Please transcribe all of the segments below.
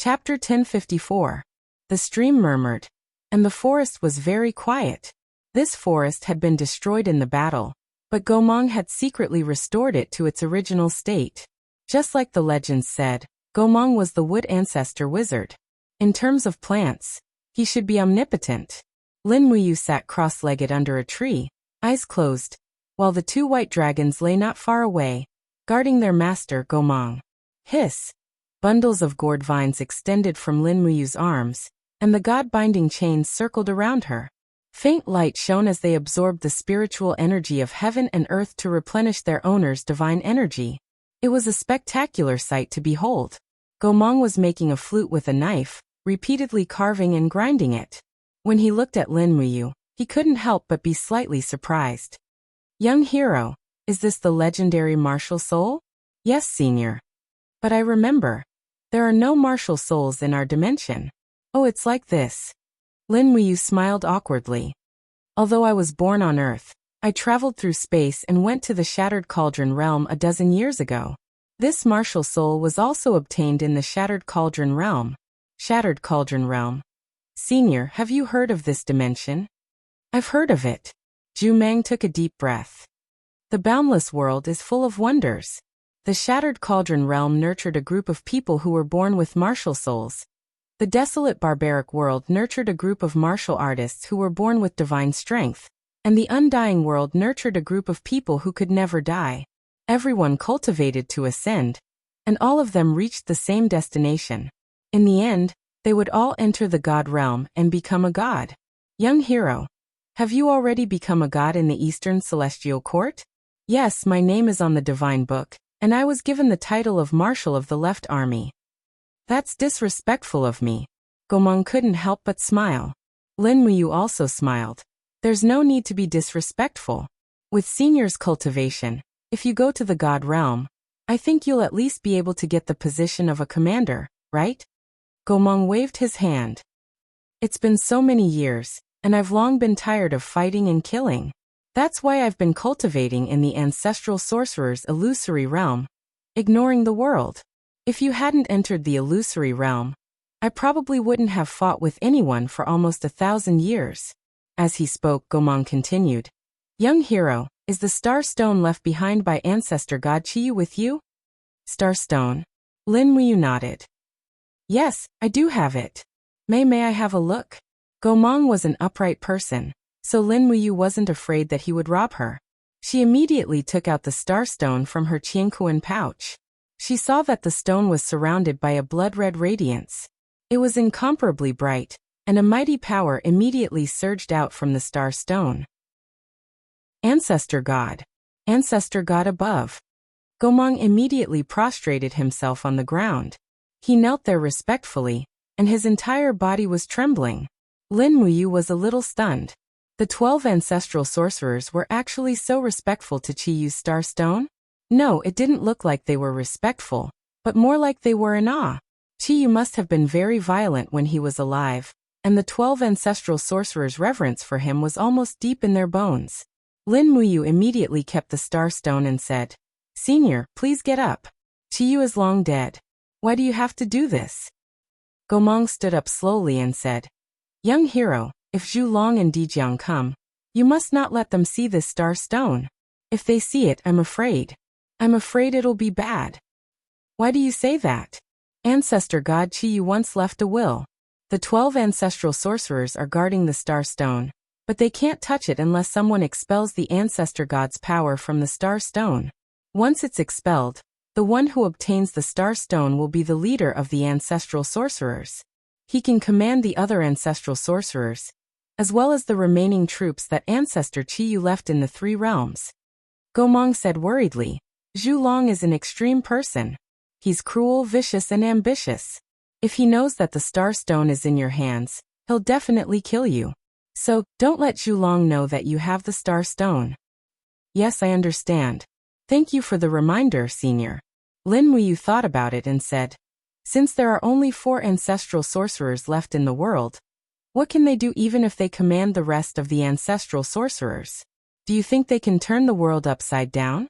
Chapter 1054. The stream murmured, and the forest was very quiet. This forest had been destroyed in the battle, but Gomang had secretly restored it to its original state. Just like the legends said, Gomang was the wood ancestor wizard. In terms of plants, he should be omnipotent. Lin Muyu sat cross-legged under a tree, eyes closed, while the two white dragons lay not far away, guarding their master Gomang. Hiss! Bundles of gourd vines extended from Lin Muyu's arms, and the god-binding chains circled around her. Faint light shone as they absorbed the spiritual energy of heaven and earth to replenish their owner's divine energy. It was a spectacular sight to behold. Gomang was making a flute with a knife, repeatedly carving and grinding it. When he looked at Lin Muyu, he couldn't help but be slightly surprised. "Young hero, is this the legendary martial soul?" "Yes, senior. But I remember. There are no martial souls in our dimension." "Oh, it's like this." Lin Muyu smiled awkwardly. "Although I was born on Earth, I traveled through space and went to the Shattered Cauldron realm a dozen years ago. This martial soul was also obtained in the Shattered Cauldron realm." "Shattered Cauldron realm. Senior, have you heard of this dimension?" "I've heard of it." Zhu Meng took a deep breath. "The boundless world is full of wonders. The Shattered Cauldron realm nurtured a group of people who were born with martial souls. The desolate barbaric world nurtured a group of martial artists who were born with divine strength, and the undying world nurtured a group of people who could never die. Everyone cultivated to ascend, and all of them reached the same destination. In the end, they would all enter the god realm and become a god." "Young hero, have you already become a god in the Eastern Celestial Court?" "Yes, my name is on the Divine Book, and I was given the title of Marshal of the Left Army." "That's disrespectful of me." Gomang couldn't help but smile. Lin Muyu also smiled. "There's no need to be disrespectful. With senior's cultivation, if you go to the god realm, I think you'll at least be able to get the position of a commander, right?" Gomang waved his hand. "It's been so many years, and I've long been tired of fighting and killing. That's why I've been cultivating in the ancestral sorcerer's illusory realm, ignoring the world. If you hadn't entered the illusory realm, I probably wouldn't have fought with anyone for almost 1,000 years." As he spoke, Gomang continued, "Young hero, is the star stone left behind by ancestor god Chiyu with you?" "Star stone?" Lin Muyu nodded. "Yes, I do have it. May I have a look?" Gomang was an upright person, so Lin Muyu wasn't afraid that he would rob her. She immediately took out the star stone from her qiankuan pouch. She saw that the stone was surrounded by a blood-red radiance. It was incomparably bright, and a mighty power immediately surged out from the star stone. "Ancestor God. Ancestor God above." Gomang immediately prostrated himself on the ground. He knelt there respectfully, and his entire body was trembling. Lin Muyu was a little stunned. The 12 ancestral sorcerers were actually so respectful to Chiyu's star stone? No, it didn't look like they were respectful, but more like they were in awe. Chiyu must have been very violent when he was alive, and the 12 ancestral sorcerers' reverence for him was almost deep in their bones. Lin Muyu immediately kept the star stone and said, "Senior, please get up. Chiyu is long dead. Why do you have to do this?" Gomang stood up slowly and said, "Young hero, if Zhu Long and Dijiang come, you must not let them see this star stone. If they see it, I'm afraid it'll be bad." "Why do you say that?" "Ancestor god Chiyu once left a will. The 12 ancestral sorcerers are guarding the star stone, but they can't touch it unless someone expels the ancestor god's power from the star stone. Once it's expelled, the one who obtains the star stone will be the leader of the ancestral sorcerers. He can command the other ancestral sorcerers, as well as the remaining troops that ancestor Chiyu left in the 3 realms." Gomang said worriedly, "Zhu Long is an extreme person. He's cruel, vicious, and ambitious. If he knows that the star stone is in your hands, he'll definitely kill you. So, don't let Zhu Long know that you have the star stone." "Yes, I understand. Thank you for the reminder, senior." Lin Muyu thought about it and said, "Since there are only 4 ancestral sorcerers left in the world, what can they do even if they command the rest of the ancestral sorcerers? Do you think they can turn the world upside down?"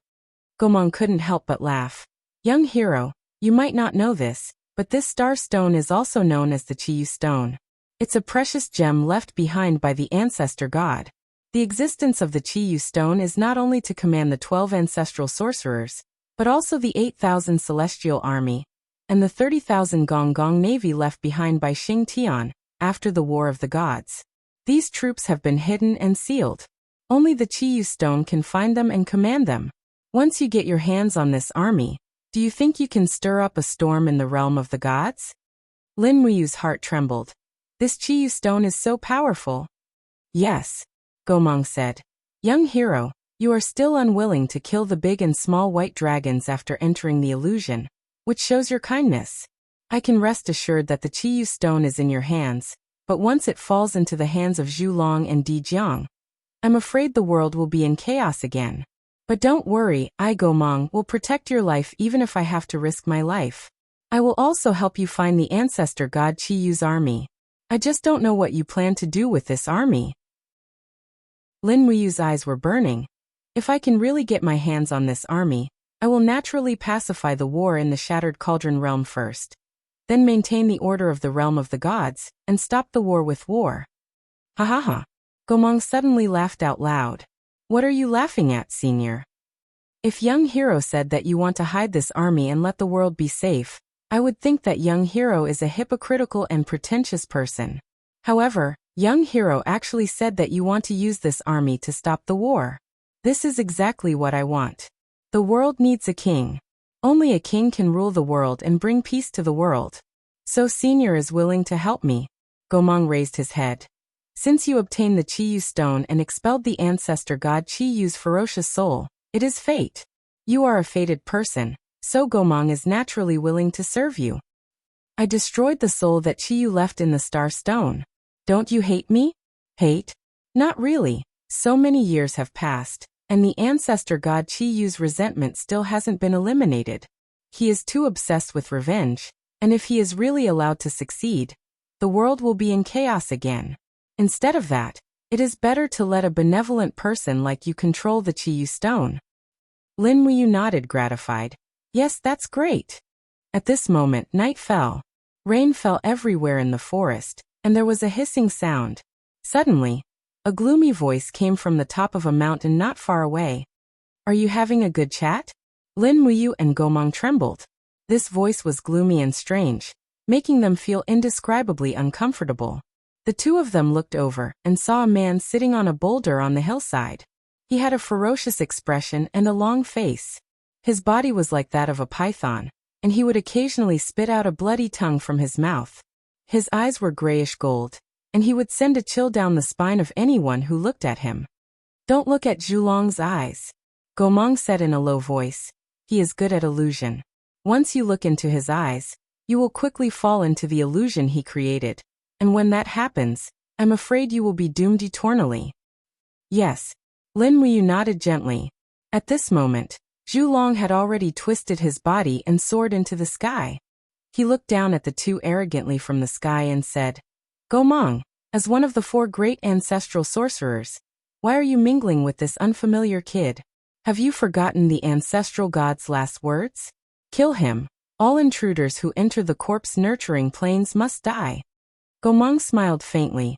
Gomang couldn't help but laugh. "Young hero, you might not know this, but this star stone is also known as the Qiyu stone. It's a precious gem left behind by the ancestor god. The existence of the Qiyu stone is not only to command the 12 ancestral sorcerers, but also the 8,000 celestial army, and the 30,000 Gong navy left behind by Xing Tian after the War of the Gods. These troops have been hidden and sealed. Only the Qiyu stone can find them and command them. Once you get your hands on this army, do you think you can stir up a storm in the realm of the gods? Lin Muyu's heart trembled. This Qiyu stone is so powerful. Yes, Gomang said. Young hero, you are still unwilling to kill the big and small white dragons after entering the illusion, which shows your kindness. I can rest assured that the Qiyu stone is in your hands, but once it falls into the hands of Zhu Long and Di Jiang, I'm afraid the world will be in chaos again. But don't worry, I, Gomang, will protect your life even if I have to risk my life. I will also help you find the ancestor god Qiyu's army. I just don't know what you plan to do with this army. Lin Muyu's eyes were burning. If I can really get my hands on this army, I will naturally pacify the war in the Shattered Cauldron realm first, then maintain the order of the realm of the gods, and stop the war with war. Ha ha ha. Gomang suddenly laughed out loud. What are you laughing at, senior? If young hero said that you want to hide this army and let the world be safe, I would think that young hero is a hypocritical and pretentious person. However, young hero actually said that you want to use this army to stop the war. This is exactly what I want. The world needs a king. Only a king can rule the world and bring peace to the world. So senior is willing to help me. Gomang raised his head. Since you obtained the Qiyu stone and expelled the ancestor god Qiyu's ferocious soul, it is fate. You are a fated person, so Gomang is naturally willing to serve you. I destroyed the soul that Qiyu left in the star stone. Don't you hate me? Hate? Not really. So many years have passed, and the ancestor god Qiyu's resentment still hasn't been eliminated. He is too obsessed with revenge, and if he is really allowed to succeed, the world will be in chaos again. Instead of that, it is better to let a benevolent person like you control the Qiyu stone. Lin Muyu nodded, gratified. Yes, that's great. At this moment, night fell. Rain fell everywhere in the forest, and there was a hissing sound. Suddenly, a gloomy voice came from the top of a mountain not far away. Are you having a good chat? Lin Muyu and Gomang trembled. This voice was gloomy and strange, making them feel indescribably uncomfortable. The two of them looked over and saw a man sitting on a boulder on the hillside. He had a ferocious expression and a long face. His body was like that of a python, and he would occasionally spit out a bloody tongue from his mouth. His eyes were grayish gold, and he would send a chill down the spine of anyone who looked at him. Don't look at Zhulong's eyes, Gomang said in a low voice. He is good at illusion. Once you look into his eyes, you will quickly fall into the illusion he created. And when that happens, I'm afraid you will be doomed eternally. Yes. Lin Muyu nodded gently. At this moment, Zhu Long had already twisted his body and soared into the sky. He looked down at the two arrogantly from the sky and said, Gomang, as one of the 4 great ancestral sorcerers, why are you mingling with this unfamiliar kid? Have you forgotten the ancestral god's last words? Kill him. All intruders who enter the corpse-nurturing plains must die. Gomang smiled faintly.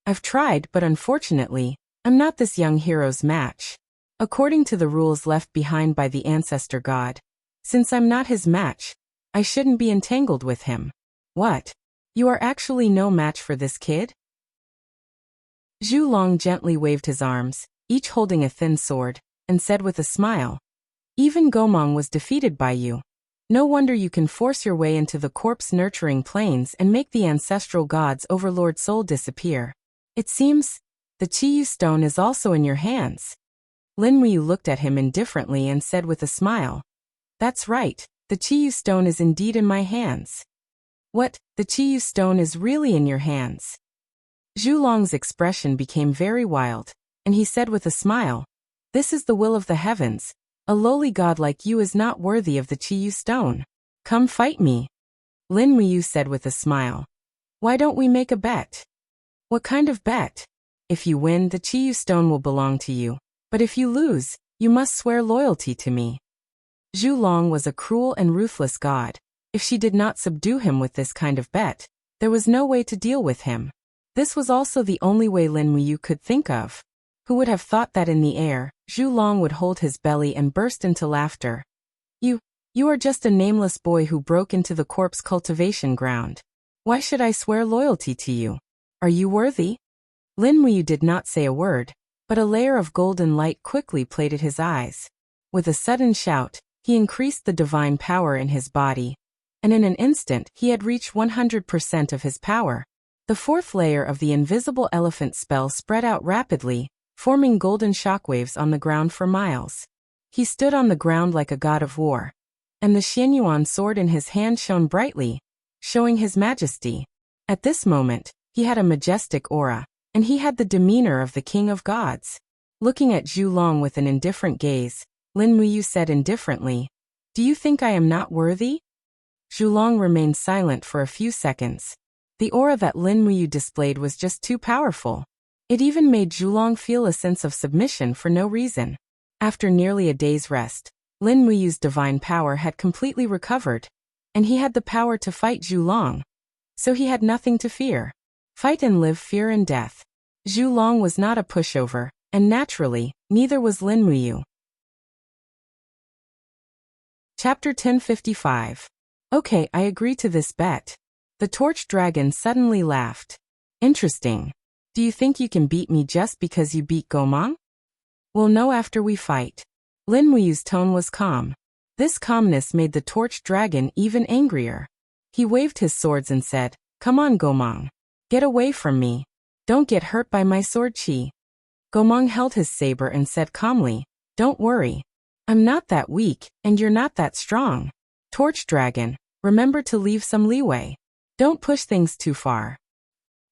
I've tried, but unfortunately, I'm not this young hero's match. According to the rules left behind by the ancestor god, since I'm not his match, I shouldn't be entangled with him. What? You are actually no match for this kid? Zhu Long gently waved his arms, each holding a thin sword, and said with a smile, Even Gomang was defeated by you. No wonder you can force your way into the corpse-nurturing plains and make the ancestral god's overlord soul disappear. It seems, the Qiyu stone is also in your hands. Lin Muyu looked at him indifferently and said with a smile, That's right, the Qiyu stone is indeed in my hands. What, the Qiyu stone is really in your hands? Zhu Long's expression became very wild, and he said with a smile, This is the will of the heavens. A lowly god like you is not worthy of the Qiyu stone. Come fight me. Lin Muyu said with a smile. Why don't we make a bet? What kind of bet? If you win, the Qiyu stone will belong to you. But if you lose, you must swear loyalty to me. Zhu Long was a cruel and ruthless god. If she did not subdue him with this kind of bet, there was no way to deal with him. This was also the only way Lin Muyu could think of. Who would have thought that in the air, Zhu Long would hold his belly and burst into laughter. You are just a nameless boy who broke into the corpse cultivation ground. Why should I swear loyalty to you? Are you worthy? Lin Muyu did not say a word, but a layer of golden light quickly plated his eyes. With a sudden shout, he increased the divine power in his body, and in an instant he had reached 100% of his power. The fourth layer of the invisible elephant spell spread out rapidly, forming golden shockwaves on the ground for miles. He stood on the ground like a god of war, and the Xianyuan sword in his hand shone brightly, showing his majesty. At this moment, he had a majestic aura, and he had the demeanor of the king of gods. Looking at Zhu Long with an indifferent gaze, Lin Muyu said indifferently, "Do you think I am not worthy?" Zhu Long remained silent for a few seconds. The aura that Lin Muyu displayed was just too powerful. It even made Zhu Long feel a sense of submission for no reason. After nearly a day's rest, Lin Muyu's divine power had completely recovered, and he had the power to fight Zhu Long. So he had nothing to fear. Fight and live, fear and death. Zhu Long was not a pushover, and naturally, neither was Lin Muyu. Chapter 1055. Okay, I agree to this bet. The torch dragon suddenly laughed. Interesting. Do you think you can beat me just because you beat Gomang? We'll know after we fight. Lin Muyu's tone was calm. This calmness made the torch dragon even angrier. He waved his swords and said, "Come on, Gomang. Get away from me. Don't get hurt by my sword chi." Gomang held his saber and said calmly, "Don't worry. I'm not that weak, and you're not that strong. Torch dragon, remember to leave some leeway. Don't push things too far."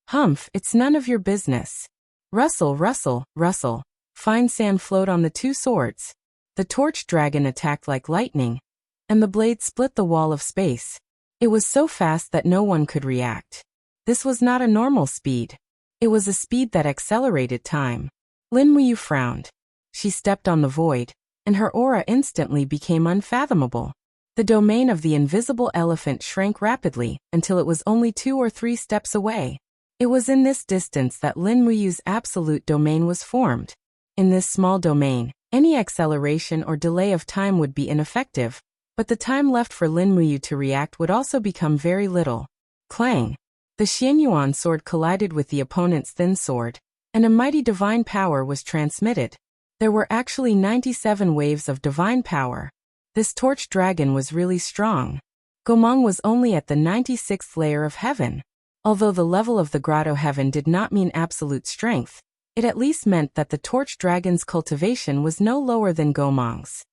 "Humph, it's none of your business." Rustle, rustle, rustle. Fine sand flowed on the two swords. The torch dragon attacked like lightning, and the blade split the wall of space. It was so fast that no one could react. This was not a normal speed. It was a speed that accelerated time. Lin Muyu frowned. She stepped on the void, and her aura instantly became unfathomable. The domain of the invisible elephant shrank rapidly until it was only 2 or 3 steps away. It was in this distance that Lin Muyu's absolute domain was formed. In this small domain, any acceleration or delay of time would be ineffective, but the time left for Lin Muyu to react would also become very little. Clang! The Xianyuan sword collided with the opponent's thin sword, and a mighty divine power was transmitted. There were actually 97 waves of divine power. This torch dragon was really strong. Gomang was only at the 96th layer of heaven. Although the level of the grotto heaven did not mean absolute strength, it at least meant that the torch dragon's cultivation was no lower than Gomang's.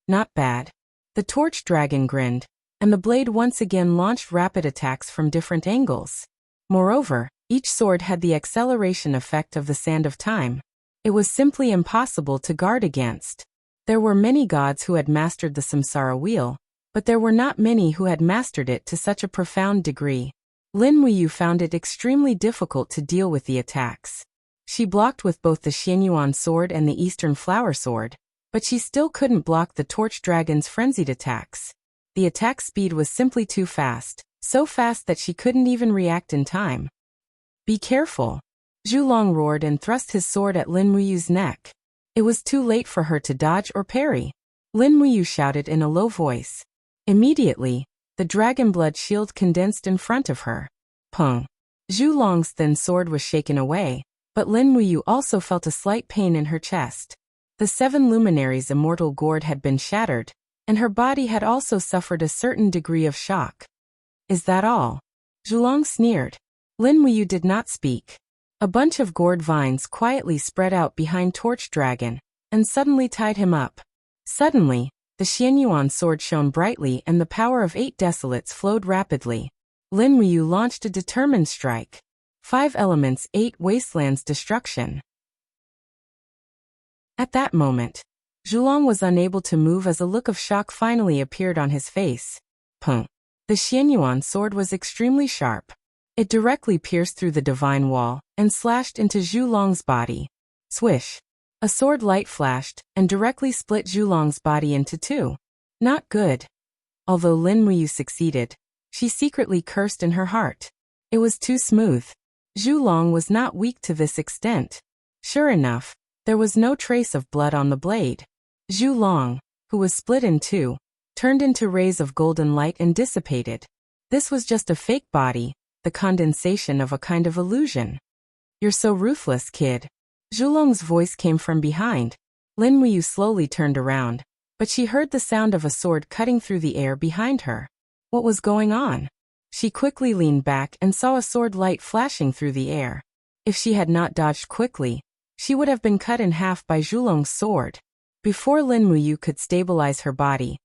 Not bad. The torch dragon grinned, and the blade once again launched rapid attacks from different angles. Moreover, each sword had the acceleration effect of the sand of time. It was simply impossible to guard against. There were many gods who had mastered the samsara wheel, but there were not many who had mastered it to such a profound degree. Lin Muyu found it extremely difficult to deal with the attacks. She blocked with both the Xianyuan sword and the Eastern Flower sword, but she still couldn't block the torch dragon's frenzied attacks. The attack speed was simply too fast, so fast that she couldn't even react in time. "Be careful!" Zhu Long roared and thrust his sword at Lin Muyu's neck. It was too late for her to dodge or parry. Lin Muyu shouted in a low voice. Immediately, the dragon blood shield condensed in front of her. Pung! Zhu Long's thin sword was shaken away, but Lin Muyu also felt a slight pain in her chest. The 7 luminaries' immortal gourd had been shattered, and her body had also suffered a certain degree of shock. "Is that all?" Zhu Long sneered. Lin Muyu did not speak. A bunch of gourd vines quietly spread out behind Torch Dragon, and suddenly tied him up. Suddenly, the Xianyuan sword shone brightly and the power of 8 desolates flowed rapidly. Lin Muyu launched a determined strike. 5 elements, 8 wastelands destruction. At that moment, Zhulong was unable to move as a look of shock finally appeared on his face. Pung! The Xianyuan sword was extremely sharp. It directly pierced through the divine wall and slashed into Zhulong's body. Swish! A sword light flashed and directly split Zhulong's body into 2. Not good. Although Lin Muyu succeeded, she secretly cursed in her heart. It was too smooth. Zhu Long was not weak to this extent. Sure enough, there was no trace of blood on the blade. Zhu Long, who was split in two, turned into rays of golden light and dissipated. This was just a fake body, the condensation of a kind of illusion. You're so ruthless, kid. Zhu Long's voice came from behind. Lin Muyu slowly turned around, but she heard the sound of a sword cutting through the air behind her. What was going on? She quickly leaned back and saw a sword light flashing through the air. If she had not dodged quickly, she would have been cut in half by Zhu Long's sword. Before Lin Muyu could stabilize her body,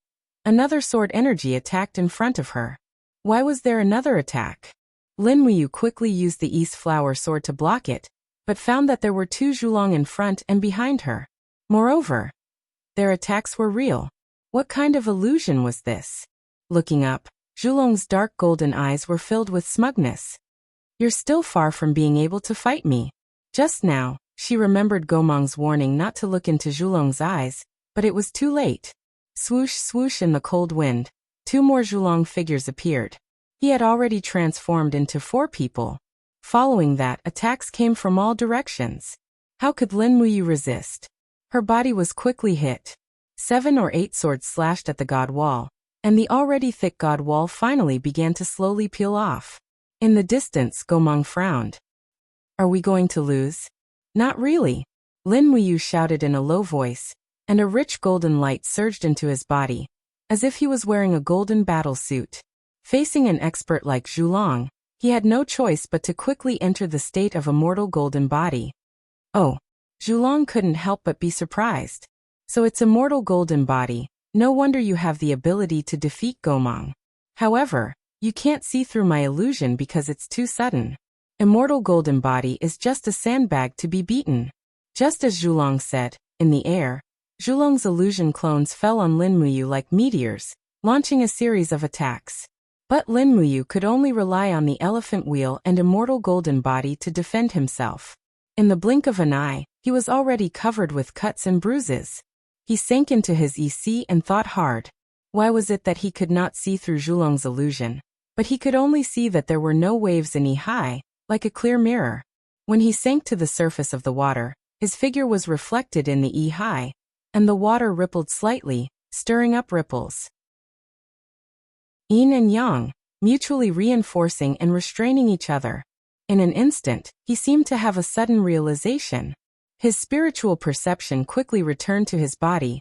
another sword energy attacked in front of her. Why was there another attack? Lin Muyu quickly used the East Flower sword to block it, but found that there were two Zhu Long in front and behind her. Moreover, their attacks were real. What kind of illusion was this? Looking up, Zhu Long's dark golden eyes were filled with smugness. You're still far from being able to fight me. Just now, she remembered Gomang's warning not to look into Zhu Long's eyes, but it was too late. Swoosh swoosh in the cold wind, two more Zhu Long figures appeared. He had already transformed into 4 people. Following that, attacks came from all directions. How could Lin Muyu resist? Her body was quickly hit. 7 or 8 swords slashed at the god wall, and the already thick god wall finally began to slowly peel off. In the distance, Gomang frowned. Are we going to lose? Not really. Lin Muyu shouted in a low voice, and a rich golden light surged into his body, as if he was wearing a golden battle suit. Facing an expert like Zhu Long, he had no choice but to quickly enter the state of immortal golden body. Oh, Zhu Long couldn't help but be surprised. So it's immortal golden body, no wonder you have the ability to defeat Gomang. However, you can't see through my illusion because it's too sudden. Immortal golden body is just a sandbag to be beaten. Just as Zhu Long said, in the air, Zhu Long's illusion clones fell on Lin Muyu like meteors, launching a series of attacks. But Lin Muyu could only rely on the elephant wheel and immortal golden body to defend himself. In the blink of an eye, he was already covered with cuts and bruises. He sank into his EC and thought hard. Why was it that he could not see through Zhu Long's illusion? But he could only see that there were no waves in E-high, like a clear mirror. When he sank to the surface of the water, his figure was reflected in the E-high, and the water rippled slightly, stirring up ripples. Yin and yang, mutually reinforcing and restraining each other. In an instant, he seemed to have a sudden realization. His spiritual perception quickly returned to his body,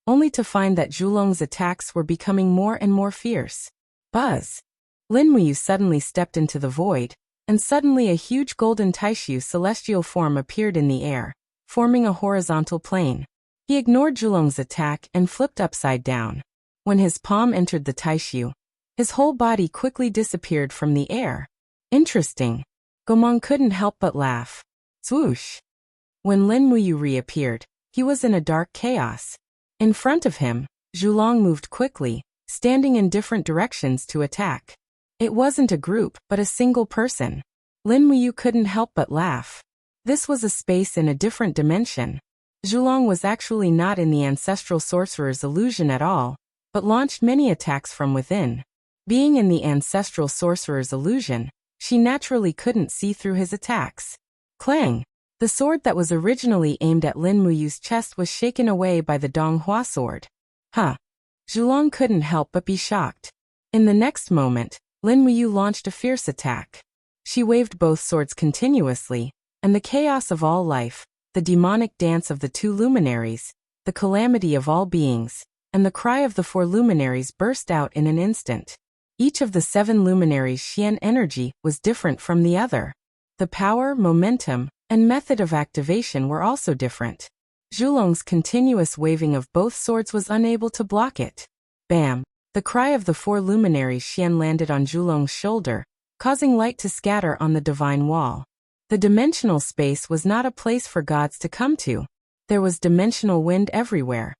only to find that Zhu Long's attacks were becoming more and more fierce. Buzz! Lin Muyu suddenly stepped into the void, and suddenly a huge golden Taishu celestial form appeared in the air, forming a horizontal plane. He ignored Zhu Long's attack and flipped upside down. When his palm entered the Taishu, his whole body quickly disappeared from the air. Interesting. Gomang couldn't help but laugh. Swoosh! When Lin Muyu reappeared, he was in a dark chaos. In front of him, Zhu Long moved quickly, standing in different directions to attack. It wasn't a group, but a single person. Lin Muyu couldn't help but laugh. This was a space in a different dimension. Zhu Long was actually not in the ancestral sorcerer's illusion at all, but launched many attacks from within. Being in the ancestral sorcerer's illusion, she naturally couldn't see through his attacks. Clang! The sword that was originally aimed at Lin Muyu's chest was shaken away by the Donghua sword. Huh! Zhu Long couldn't help but be shocked. In the next moment, Lin Muyu launched a fierce attack. She waved both swords continuously, and the chaos of all life, the demonic dance of the 2 luminaries, the calamity of all beings, and the cry of the 4 luminaries burst out in an instant. Each of the 7 luminaries' Xian energy was different from the other. The power, momentum, and method of activation were also different. Zhu Long's continuous waving of both swords was unable to block it. Bam! The cry of the 4 luminaries' Xian landed on Zhu Long's shoulder, causing light to scatter on the divine wall. The dimensional space was not a place for gods to come to. There was dimensional wind everywhere.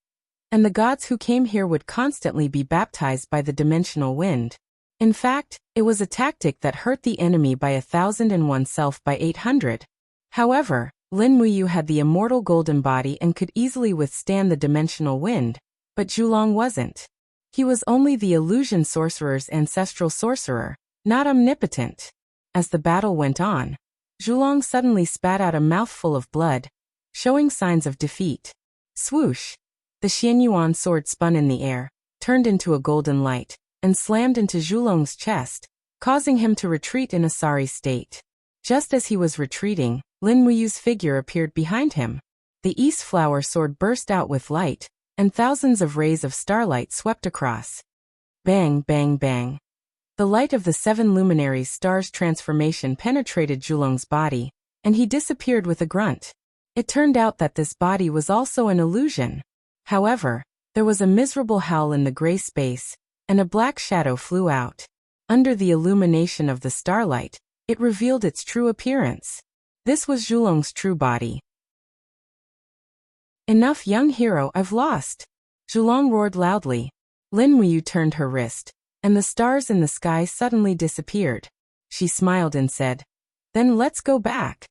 And the gods who came here would constantly be baptized by the dimensional wind. In fact, it was a tactic that hurt the enemy by 1,001 self by 800. However, Lin Muyu had the immortal golden body and could easily withstand the dimensional wind, but Zhu Long wasn't. He was only the illusion sorcerer's ancestral sorcerer, not omnipotent. As the battle went on, Zhulong suddenly spat out a mouthful of blood, showing signs of defeat. Swoosh! The Xianyuan sword spun in the air, turned into a golden light, and slammed into Zhulong's chest, causing him to retreat in a sorry state. Just as he was retreating, Lin Muyu's figure appeared behind him. The East Flower sword burst out with light, and thousands of rays of starlight swept across. Bang, bang, bang. The light of the 7 luminaries' stars' transformation penetrated Zhulong's body, and he disappeared with a grunt. It turned out that this body was also an illusion. However, there was a miserable howl in the gray space, and a black shadow flew out. Under the illumination of the starlight, it revealed its true appearance. This was Zhulong's true body. Enough, young hero, I've lost! Zhulong roared loudly. Lin Muyu turned her wrist, and the stars in the sky suddenly disappeared. She smiled and said, "Then let's go back."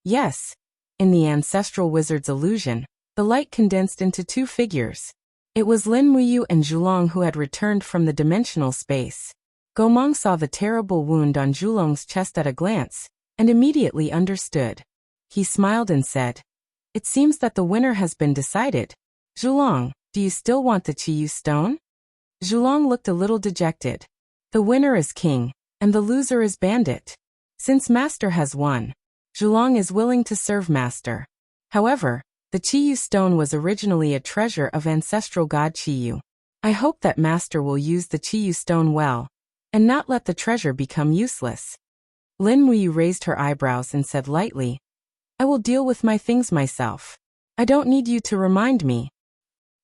Yes. In the ancestral wizard's illusion, the light condensed into 2 figures. It was Lin Muyu and Zhulong who had returned from the dimensional space. Gomang saw the terrible wound on Zhulong's chest at a glance, and immediately understood. He smiled and said, "It seems that the winner has been decided. Zhulong, do you still want the Qiyu stone?" Zhulong looked a little dejected. The winner is king, and the loser is bandit. Since master has won, Zhulong is willing to serve master. However, the Qiyu stone was originally a treasure of ancestral god Qiyu. I hope that master will use the Qiyu stone well, and not let the treasure become useless. Lin Muyu raised her eyebrows and said lightly, "I will deal with my things myself. I don't need you to remind me."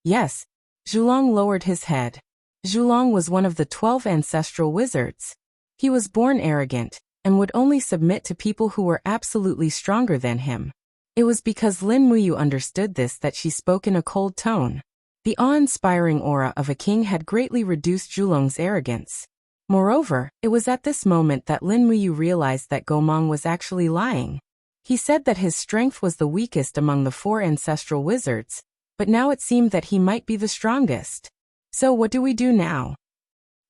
Yes. Zhulong lowered his head. Zhulong was one of the 12 ancestral wizards. He was born arrogant, and would only submit to people who were absolutely stronger than him. It was because Lin Muyu understood this that she spoke in a cold tone. The awe-inspiring aura of a king had greatly reduced Zhulong's arrogance. Moreover, it was at this moment that Lin Muyu realized that Gomang was actually lying. He said that his strength was the weakest among the 4 ancestral wizards, but now it seemed that he might be the strongest. So what do we do now?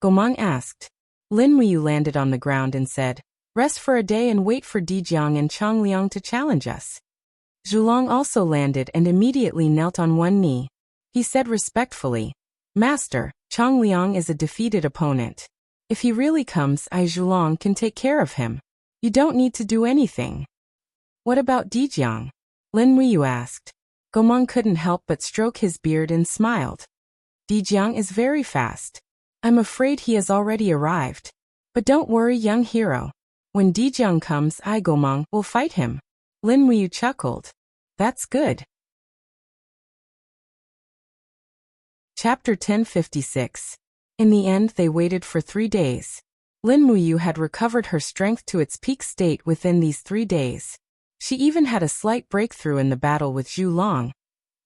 Gomang asked. Lin Muyu landed on the ground and said, "Rest for a day and wait for Dijiang and Changliang to challenge us." Zhulong also landed and immediately knelt on one knee. He said respectfully, "Master, Changliang is a defeated opponent. If he really comes, I Zhulong can take care of him. You don't need to do anything." "What about Dijiang?" Lin Muyu asked. Gomang couldn't help but stroke his beard and smiled. "Dijiang is very fast. I'm afraid he has already arrived. But don't worry, young hero. When Dijiang comes, I, Gomang, will fight him." Lin Muyu chuckled. "That's good." Chapter 1056. In the end, they waited for 3 days. Lin Muyu had recovered her strength to its peak state within these 3 days. She even had a slight breakthrough in the battle with Zhulong,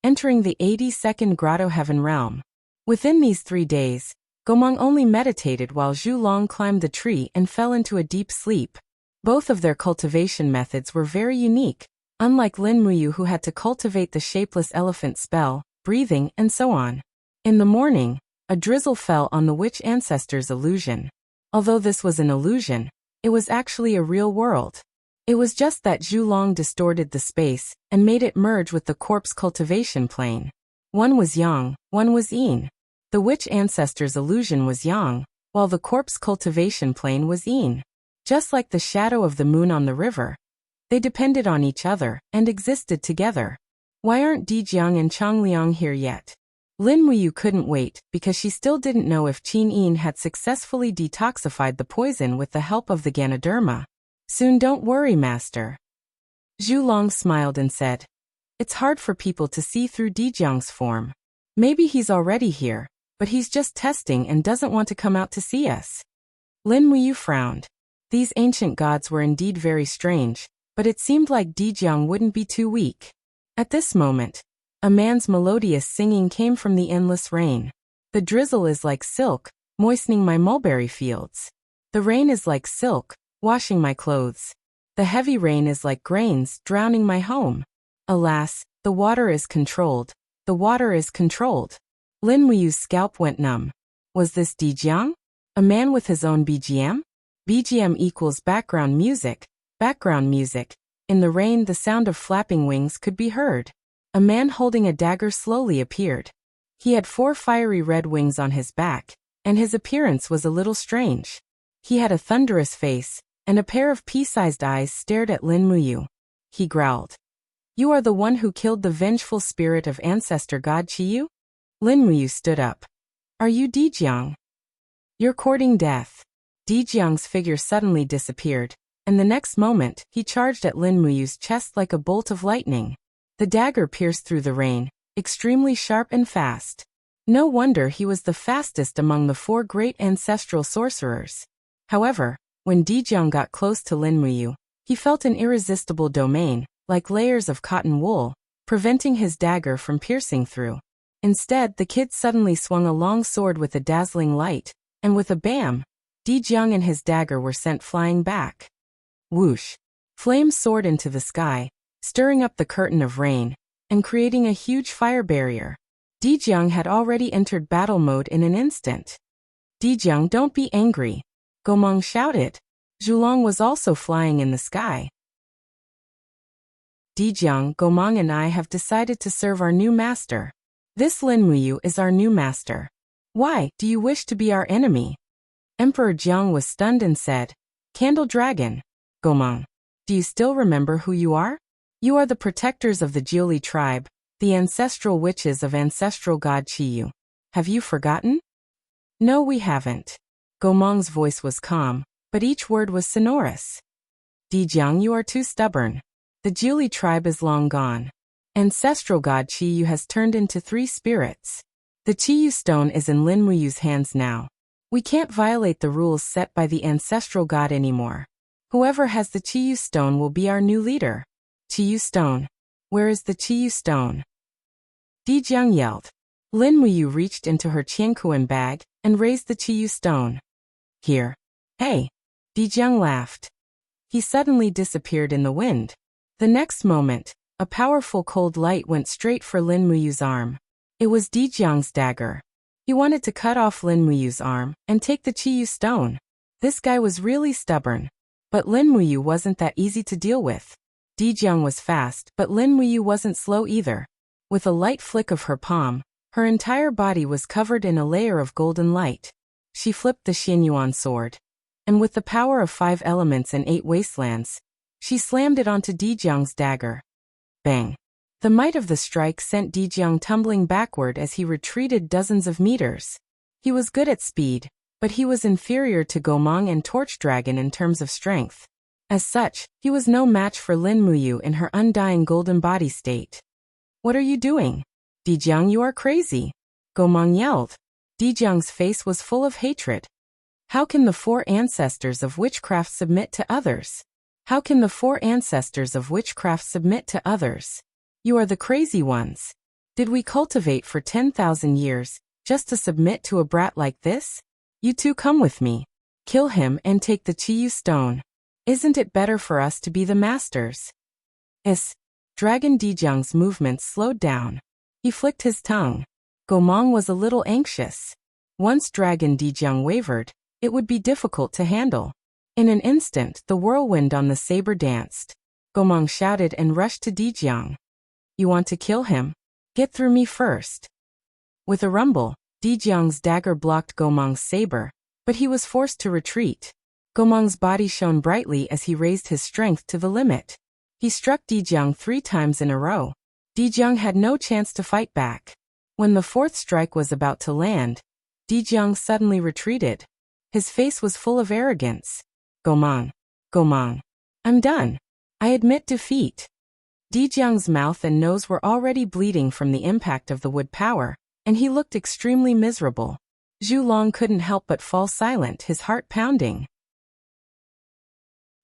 entering the 82nd Grotto Heaven Realm. Within these 3 days, Gomang only meditated while Zhulong climbed the tree and fell into a deep sleep. Both of their cultivation methods were very unique, unlike Lin Muyu who had to cultivate the shapeless elephant spell, breathing, and so on. In the morning, a drizzle fell on the witch ancestor's illusion. Although this was an illusion, it was actually a real world. It was just that Zhulong distorted the space and made it merge with the corpse cultivation plane. One was yang, one was yin. The witch ancestor's illusion was yang, while the corpse cultivation plane was yin. Just like the shadow of the moon on the river, they depended on each other and existed together. Why aren't Dijiang and Changliang here yet? Lin Muyu couldn't wait because she still didn't know if Qin Yin had successfully detoxified the poison with the help of the Ganoderma. "Soon, don't worry, master." Zhulong smiled and said, "It's hard for people to see through Dijiang's form. Maybe he's already here, but he's just testing and doesn't want to come out to see us." Lin Muyu frowned. These ancient gods were indeed very strange, but it seemed like Dijiang wouldn't be too weak. At this moment, a man's melodious singing came from the endless rain. "The drizzle is like silk, moistening my mulberry fields. The rain is like silk, washing my clothes. The heavy rain is like grains, drowning my home. Alas, the water is controlled. The water is controlled." Lin Muyu's scalp went numb. Was this Dijiang? A man with his own BGM? BGM equals background music. Background music. In the rain, the sound of flapping wings could be heard. A man holding a dagger slowly appeared. He had 4 fiery red wings on his back, and his appearance was a little strange. He had a thunderous face, and a pair of pea-sized eyes stared at Lin Muyu. He growled. You are the one who killed the vengeful spirit of ancestor god Qiyu? Lin Muyu stood up. Are you Dijiang? You're courting death. Dijiang's figure suddenly disappeared, and the next moment, he charged at Lin Muyu's chest like a bolt of lightning. The dagger pierced through the rain, extremely sharp and fast. No wonder he was the fastest among the 4 great ancestral sorcerers. However, when Dijiang got close to Lin Muyu, he felt an irresistible domain, like layers of cotton wool, preventing his dagger from piercing through. Instead, the kid suddenly swung a long sword with a dazzling light, and with a bam, Dijiang and his dagger were sent flying back. Whoosh! Flames soared into the sky, stirring up the curtain of rain, and creating a huge fire barrier. Dijiang had already entered battle mode in an instant. Dijiang, don't be angry, Gomang shouted. Zhulong was also flying in the sky. Dijiang, Gomang and I have decided to serve our new master. This Lin Muyu is our new master. Why do you wish to be our enemy? Emperor Jiang was stunned and said, Candle Dragon, Gomang, do you still remember who you are? You are the protectors of the Jiuli tribe, the ancestral witches of ancestral god Qiyu. Have you forgotten? No, we haven't. Gomang's voice was calm, but each word was sonorous. Dijiang, you are too stubborn. The Jiuli tribe is long gone. Ancestral god Qiyu has turned into 3 spirits. The Qiyu stone is in Lin Muyu's hands now. We can't violate the rules set by the ancestral god anymore. Whoever has the Qiyu stone will be our new leader. Qiyu stone. Where is the Qiyu stone? Dijiang yelled. Lin Muyu reached into her Qiankuan bag and raised the Qiyu stone. Here. Hey. Dijiang laughed. He suddenly disappeared in the wind. The next moment, a powerful cold light went straight for Lin Muyu's arm. It was Dijiang's dagger. He wanted to cut off Lin Muyu's arm and take the Qiyu stone. This guy was really stubborn. But Lin Muyu wasn't that easy to deal with. Dijiang was fast, but Lin Muyu wasn't slow either. With a light flick of her palm, her entire body was covered in a layer of golden light. She flipped the Xianyuan sword. And with the power of 5 elements and 8 wastelands, she slammed it onto Dijiang's dagger. Bang! The might of the strike sent Dijiang tumbling backward as he retreated dozens of meters. He was good at speed, but he was inferior to Gomang and Torch Dragon in terms of strength. As such, he was no match for Lin Muyu in her undying golden body state. What are you doing? Dijiang, you are crazy! Gomang yelled. Dijiang's face was full of hatred. How can the 4 ancestors of witchcraft submit to others? How can the 4 ancestors of witchcraft submit to others? You are the crazy ones. Did we cultivate for 10,000 years, just to submit to a brat like this? You two come with me. Kill him and take the Qiyu stone. Isn't it better for us to be the masters? Dragon Dijiang's movements slowed down. He flicked his tongue. Gomang was a little anxious. Once Dragon Dijiang wavered, it would be difficult to handle. In an instant, the whirlwind on the saber danced. Gomang shouted and rushed to Dijiang. You want to kill him? Get through me first. With a rumble, Dijiang's dagger blocked Gomang's saber, but he was forced to retreat. Gomang's body shone brightly as he raised his strength to the limit. He struck Dijiang 3 times in a row. Dijiang had no chance to fight back. When the 4th strike was about to land, Dijiang suddenly retreated. His face was full of arrogance. Gomang. I'm done. I admit defeat. Dijiang's mouth and nose were already bleeding from the impact of the wood power, and he looked extremely miserable. Zhulong couldn't help but fall silent, his heart pounding.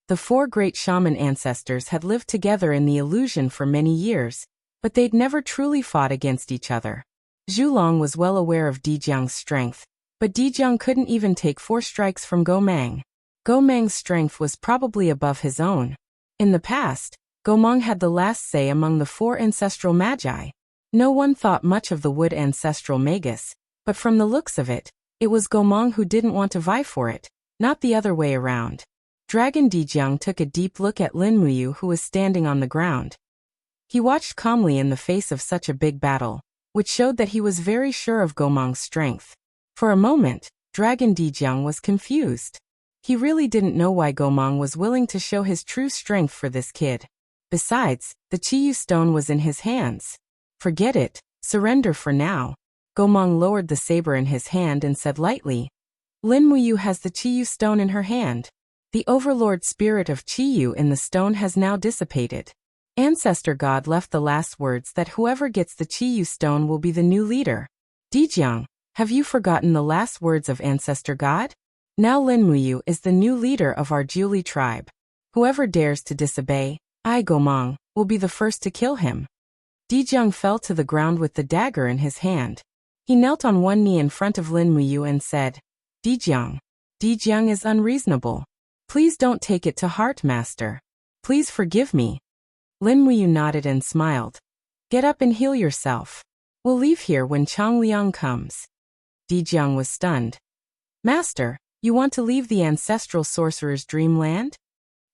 The 4 great shaman ancestors had lived together in the illusion for many years, but they'd never truly fought against each other. Zhulong was well aware of Dijiang's strength, but Dijiang couldn't even take 4 strikes from Gomang. Gomang's strength was probably above his own. In the past, Gomang had the last say among the 4 ancestral magi. No one thought much of the wood ancestral magus, but from the looks of it, It was Gomang who didn't want to vie for it, not the other way around. Dragon Dijiang took a deep look at Lin Muyu, who was standing on the ground. He watched calmly in the face of such a big battle, which showed that he was very sure of Gomang's strength. For a moment, Dragon Dijiang was confused. He really didn't know why Gomang was willing to show his true strength for this kid. Besides, the Chiyu stone was in his hands. Forget it, surrender for now. Gomang lowered the saber in his hand and said lightly, Lin Muyu has the Chiyu stone in her hand. The overlord spirit of Chiyu in the stone has now dissipated. Ancestor God left the last words that whoever gets the Chiyu stone will be the new leader. Dijiang, have you forgotten the last words of Ancestor God? Now Lin Muyu is the new leader of our Jiuli tribe. Whoever dares to disobey, I, Gomang, will be the first to kill him. Dijiang fell to the ground with the dagger in his hand. He knelt on one knee in front of Lin Muyu and said, Dijiang is unreasonable. Please don't take it to heart, master. Please forgive me. Lin Muyu nodded and smiled. Get up and heal yourself. We'll leave here when Changliang comes. Dijiang was stunned. Master, you want to leave the ancestral sorcerer's dreamland?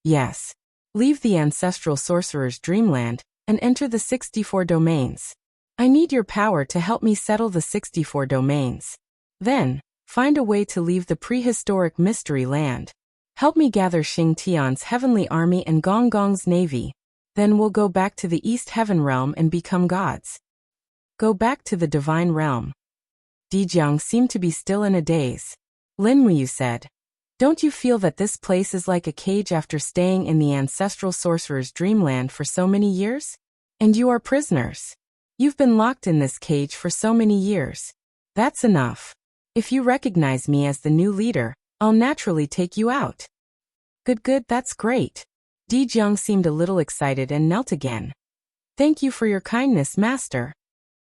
Yes. Leave the ancestral sorcerer's dreamland and enter the 64 domains. I need your power to help me settle the 64 domains. Then, find a way to leave the prehistoric mystery land. Help me gather Xing Tian's heavenly army and Gong Gong's navy. Then we'll go back to the East Heaven realm and become gods. Go back to the divine realm. Dijiang seemed to be still in a daze. Lin Muyu said, Don't you feel that this place is like a cage after staying in the ancestral sorcerer's dreamland for so many years? And you are prisoners. You've been locked in this cage for so many years. That's enough. If you recognize me as the new leader, I'll naturally take you out. Good, that's great. Dijiang seemed a little excited and knelt again. Thank you for your kindness, master.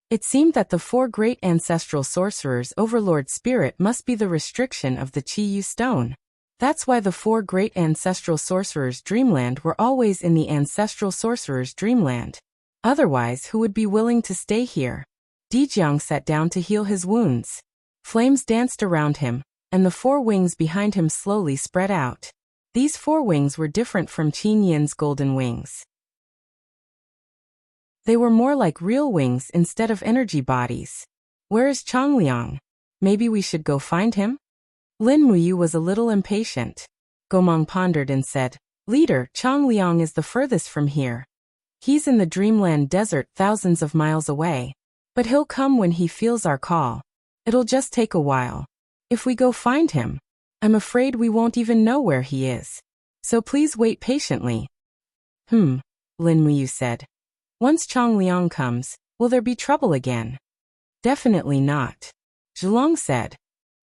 It seemed that the 4 great ancestral sorcerers' overlord spirit must be the restriction of the Chiyu stone. That's why the 4 great ancestral sorcerers' dreamland were always in the ancestral sorcerers' dreamland. Otherwise, who would be willing to stay here? Dijiang sat down to heal his wounds. Flames danced around him, and the 4 wings behind him slowly spread out. These 4 wings were different from Qin Yin's golden wings. They were more like real wings instead of energy bodies. Where is Changliang? Maybe we should go find him? Lin Muyu was a little impatient. Gomang pondered and said, Leader, Changliang is the furthest from here. He's in the Dreamland Desert thousands of miles away. But he'll come when he feels our call. It'll just take a while. If we go find him, I'm afraid we won't even know where he is. So please wait patiently. Lin Muyu said. Once Changliang comes, will there be trouble again? Definitely not. Zhulong said.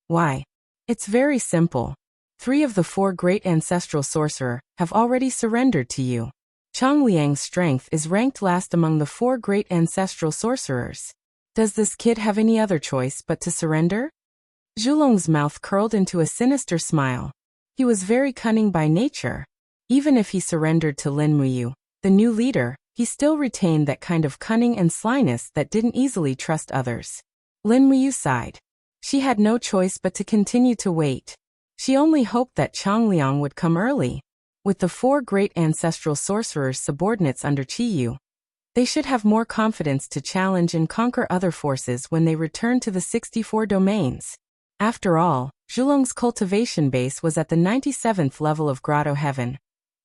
Why? It's very simple. 3 of the 4 great ancestral sorcerer have already surrendered to you. Changliang's strength is ranked last among the 4 great ancestral sorcerers. Does this kid have any other choice but to surrender? Zhulong's mouth curled into a sinister smile. He was very cunning by nature. Even if he surrendered to Lin Muyu, the new leader, he still retained that kind of cunning and slyness that didn't easily trust others. Lin Muyu sighed. She had no choice but to continue to wait. She only hoped that Changliang would come early. With the 4 great ancestral sorcerers' subordinates under Chiyu, they should have more confidence to challenge and conquer other forces when they return to the 64 domains. After all, Zhulong's cultivation base was at the 97th level of Grotto Heaven.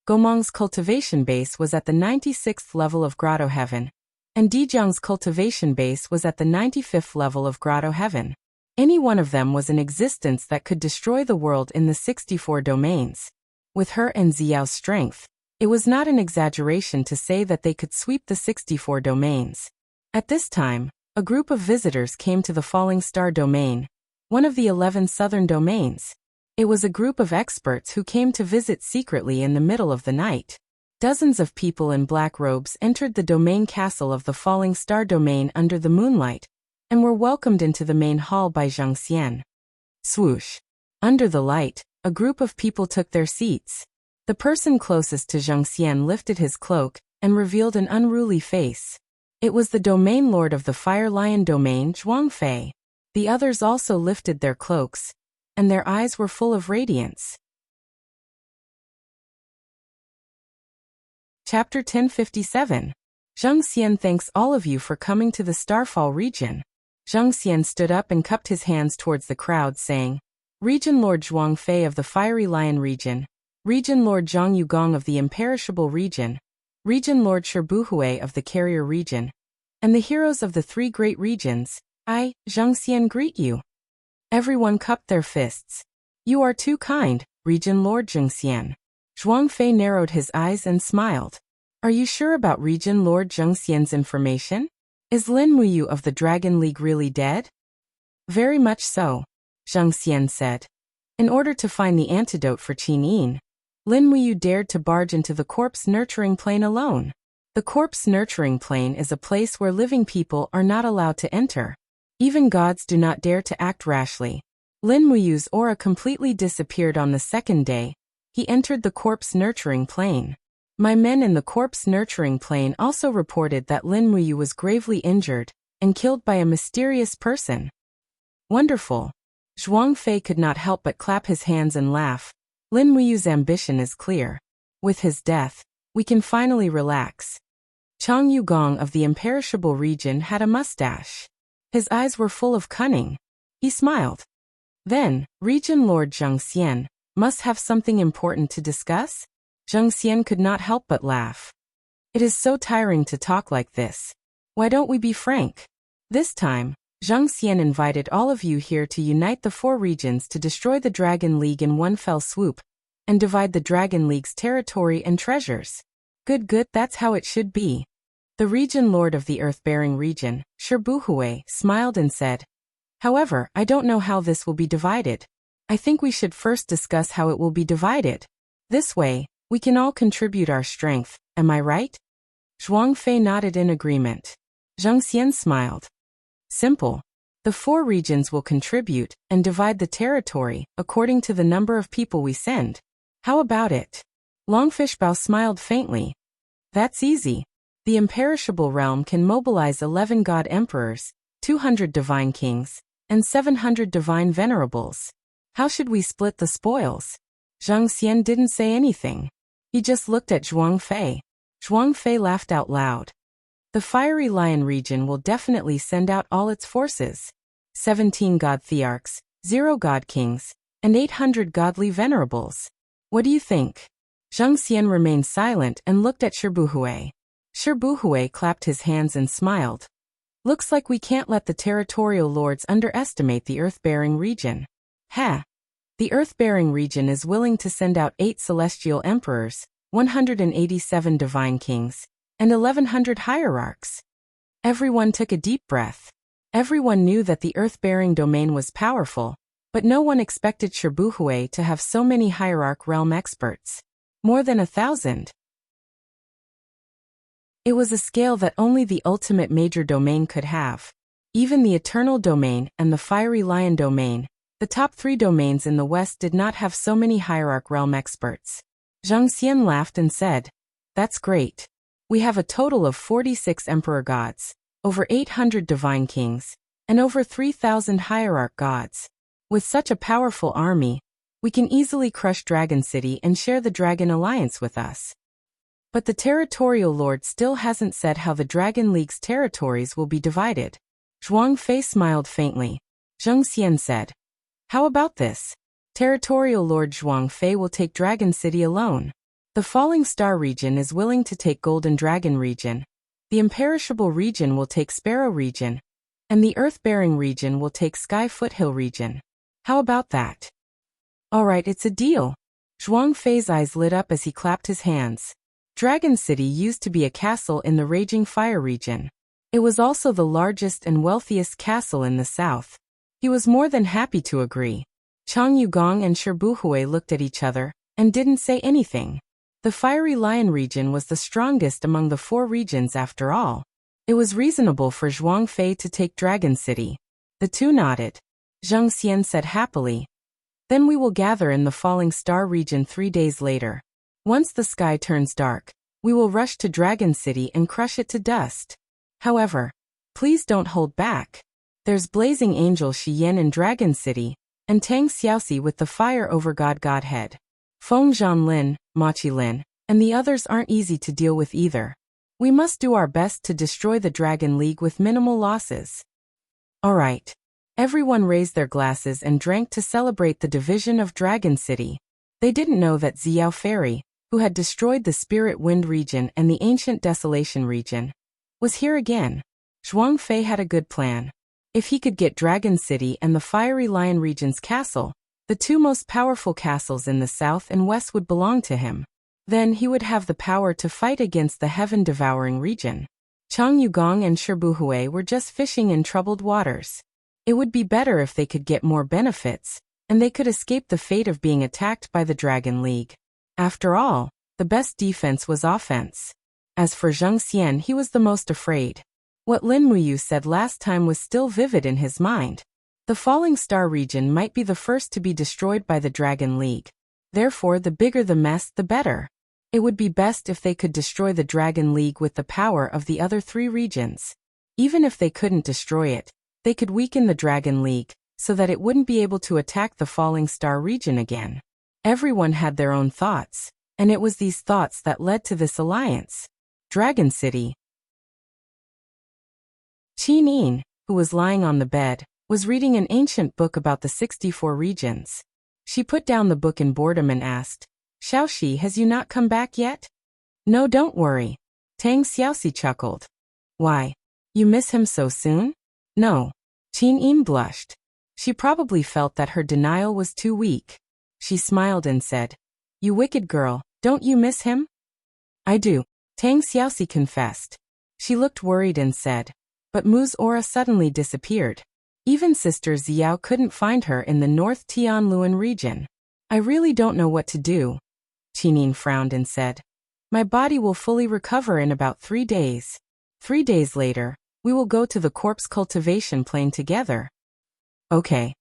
Gomang's cultivation base was at the 96th level of Grotto Heaven, and Dijiang's cultivation base was at the 95th level of Grotto Heaven. Any one of them was in existence that could destroy the world in the 64 domains. With her and Xiao's strength, it was not an exaggeration to say that they could sweep the 64 domains. At this time, a group of visitors came to the Falling Star domain, one of the 11 southern domains. It was a group of experts who came to visit secretly in the middle of the night. Dozens of people in black robes entered the domain castle of the Falling Star domain under the moonlight, and were welcomed into the main hall by Zhang Xian. Swoosh! Under the light, a group of people took their seats. The person closest to Zhang Xian lifted his cloak and revealed an unruly face. It was the domain lord of the Fire Lion domain, Zhuang Fei. The others also lifted their cloaks, and their eyes were full of radiance. Chapter 1057. Zheng Xian thanks all of you for coming to the Starfall region. Zheng Xian stood up and cupped his hands towards the crowd, saying, Region Lord Zhuang Fei of the Fiery Lion region, Region Lord Zhang Yugong of the Imperishable region, Region Lord Shibuhui of the Carrier region, and the heroes of the three great regions, I, Zheng Xian, greet you. Everyone cupped their fists. You are too kind, Region Lord Zheng Xian. Zhuang Fei narrowed his eyes and smiled. Are you sure about Region Lord Zheng Xian's information? Is Lin Muyu of the Dragon League really dead? Very much so, Zheng Xian said. In order to find the antidote for Qin Yin, Lin Muyu dared to barge into the corpse nurturing plane alone. The corpse nurturing plane is a place where living people are not allowed to enter. Even gods do not dare to act rashly. Lin Muyu's aura completely disappeared on the second day. He entered the corpse nurturing plane. My men in the corpse nurturing plane also reported that Lin Muyu was gravely injured and killed by a mysterious person. Wonderful. Zhuang Fei could not help but clap his hands and laugh. Lin Muyu's ambition is clear. With his death, we can finally relax. Chang Yugong of the Imperishable region had a mustache. His eyes were full of cunning. He smiled. Then, Region Lord Zheng Xian must have something important to discuss? Zheng Xian could not help but laugh. It is so tiring to talk like this. Why don't we be frank? This time, Zheng Xian invited all of you here to unite the four regions to destroy the Dragon League in one fell swoop, and divide the Dragon League's territory and treasures. Good, that's how it should be. The Region Lord of the Earth-bearing region, Shibuhui, smiled and said, However, I don't know how this will be divided. I think we should first discuss how it will be divided. This way, we can all contribute our strength, am I right? Zhuang Fei nodded in agreement. Zheng Xian smiled. Simple. The four regions will contribute and divide the territory according to the number of people we send. How about it? Longfishbow smiled faintly. That's easy. The imperishable realm can mobilize 11 god emperors, 200 divine kings, and 700 divine venerables. How should we split the spoils? Zheng Xian didn't say anything. He just looked at Zhuang Fei. Zhuang Fei laughed out loud. The Fiery Lion region will definitely send out all its forces. 17 god thearchs, 0 god kings, and 800 godly venerables. What do you think? Zheng Xian remained silent and looked at Shibuhui. Shibuhui clapped his hands and smiled. Looks like we can't let the territorial lords underestimate the Earth-bearing region. The Earth-bearing region is willing to send out 8 celestial emperors, 187 divine kings, and 1100 hierarchs. Everyone took a deep breath. Everyone knew that the Earth-bearing domain was powerful, but no one expected Shibuhui to have so many hierarch realm experts. More than 1,000. It was a scale that only the ultimate major domain could have. Even the Eternal Domain and the Fiery Lion Domain, the top 3 domains in the West, did not have so many hierarch realm experts. Zheng Xian laughed and said, That's great. We have a total of 46 emperor gods, over 800 divine kings, and over 3,000 hierarch gods. With such a powerful army, we can easily crush Dragon City and share the Dragon Alliance with us. But the territorial lord still hasn't said how the Dragon League's territories will be divided. Zhuang Fei smiled faintly. Zheng Xian said, How about this? Territorial Lord Zhuang Fei will take Dragon City alone. The Falling Star region is willing to take Golden Dragon region. The Imperishable region will take Sparrow region. And the Earth-bearing region will take Sky Foothill region. How about that? Alright, it's a deal. Zhuang Fei's eyes lit up as he clapped his hands. Dragon City used to be a castle in the Raging Fire region. It was also the largest and wealthiest castle in the south. He was more than happy to agree. Chang Yugong and Shibuhui looked at each other and didn't say anything. The Fiery Lion region was the strongest among the 4 regions after all. It was reasonable for Zhuang Fei to take Dragon City. The two nodded. Zheng Xian said happily, Then we will gather in the Falling Star region 3 days later. Once the sky turns dark, we will rush to Dragon City and crush it to dust. However, please don't hold back. There's Blazing Angel Shiyen in Dragon City, and Tang Xiaoxi with the fire over Godhead. Feng Zhanlin, Ma Qilin, and the others aren't easy to deal with either. We must do our best to destroy the Dragon League with minimal losses. Alright. Everyone raised their glasses and drank to celebrate the division of Dragon City. They didn't know that Xiao Fairy, who had destroyed the Spirit Wind region and the Ancient Desolation region, was here again. Zhuang Fei had a good plan. If he could get Dragon City and the Fiery Lion region's castle, the two most powerful castles in the south and west would belong to him. Then he would have the power to fight against the heaven-devouring region. Chang Yugong and Shibuhui were just fishing in troubled waters. It would be better if they could get more benefits, and they could escape the fate of being attacked by the Dragon League. After all, the best defense was offense. As for Zheng Xian, he was the most afraid. What Lin Muyu said last time was still vivid in his mind. The Falling Star region might be the first to be destroyed by the Dragon League. Therefore, the bigger the mess, the better. It would be best if they could destroy the Dragon League with the power of the other three regions. Even if they couldn't destroy it, they could weaken the Dragon League, so that it wouldn't be able to attack the Falling Star region again. Everyone had their own thoughts, and it was these thoughts that led to this alliance. Dragon City. Qin Yin, who was lying on the bed, was reading an ancient book about the 64 regions. She put down the book in boredom and asked, Xiaoxi, has you not come back yet? No, don't worry. Tang Xiaoxi chuckled. Why? You miss him so soon? No. Qin Yin blushed. She probably felt that her denial was too weak. She smiled and said, You wicked girl, don't you miss him? I do. Tang Xiaoxi confessed. She looked worried and said, But Mu's aura suddenly disappeared. Even Sister Xiao couldn't find her in the North Tianluan region. I really don't know what to do. Qin Yin frowned and said, My body will fully recover in about 3 days. 3 days later, we will go to the corpse cultivation plain together. Okay.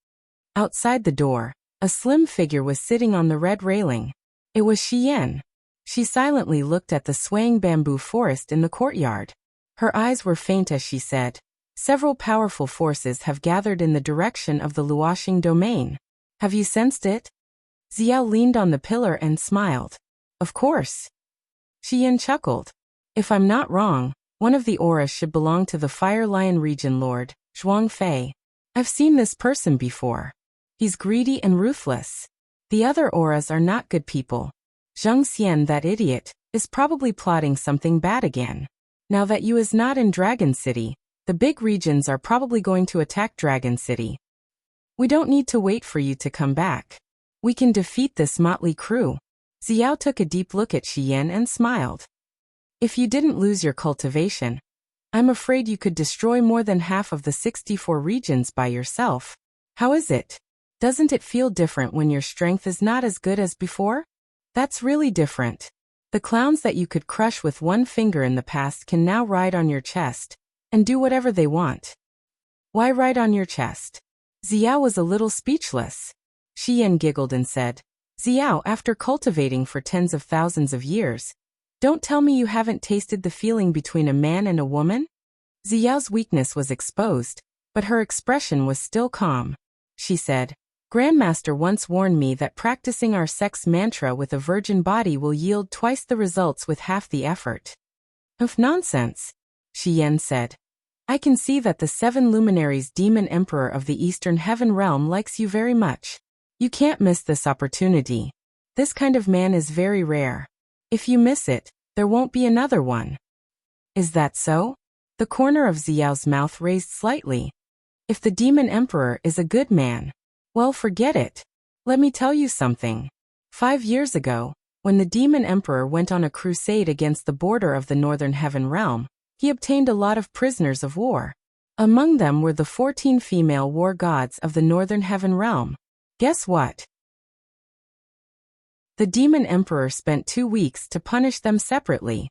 Outside the door, a slim figure was sitting on the red railing. It was Xian. She silently looked at the swaying bamboo forest in the courtyard. Her eyes were faint as she said, Several powerful forces have gathered in the direction of the Luoxing domain. Have you sensed it? Xiao leaned on the pillar and smiled. Of course. Xian chuckled. If I'm not wrong, one of the auras should belong to the Fire Lion region lord, Zhuang Fei. I've seen this person before. He's greedy and ruthless. The other auras are not good people. Zheng Xian, that idiot, is probably plotting something bad again. Now that Yu is not in Dragon City, the big regions are probably going to attack Dragon City. We don't need to wait for you to come back. We can defeat this motley crew. Xiao took a deep look at Xian and smiled. If you didn't lose your cultivation, I'm afraid you could destroy more than half of the 64 regions by yourself. How is it? Doesn't it feel different when your strength is not as good as before? That's really different. The clowns that you could crush with one finger in the past can now ride on your chest and do whatever they want. Why ride on your chest? Xiao was a little speechless. Xian giggled and said, Xiao, after cultivating for tens of thousands of years, don't tell me you haven't tasted the feeling between a man and a woman? Xiao's weakness was exposed, but her expression was still calm. She said, Grandmaster once warned me that practicing our sex mantra with a virgin body will yield twice the results with half the effort. Of nonsense, Xian said. I can see that the 7 luminaries demon emperor of the Eastern Heaven realm likes you very much. You can't miss this opportunity. This kind of man is very rare. If you miss it, there won't be another one. Is that so? The corner of Xiao's mouth raised slightly. If the demon emperor is a good man, well, forget it. Let me tell you something. 5 years ago, when the demon emperor went on a crusade against the border of the Northern Heaven realm, he obtained a lot of prisoners of war. Among them were the 14 female war gods of the Northern Heaven realm. Guess what? The demon emperor spent 2 weeks to punish them separately.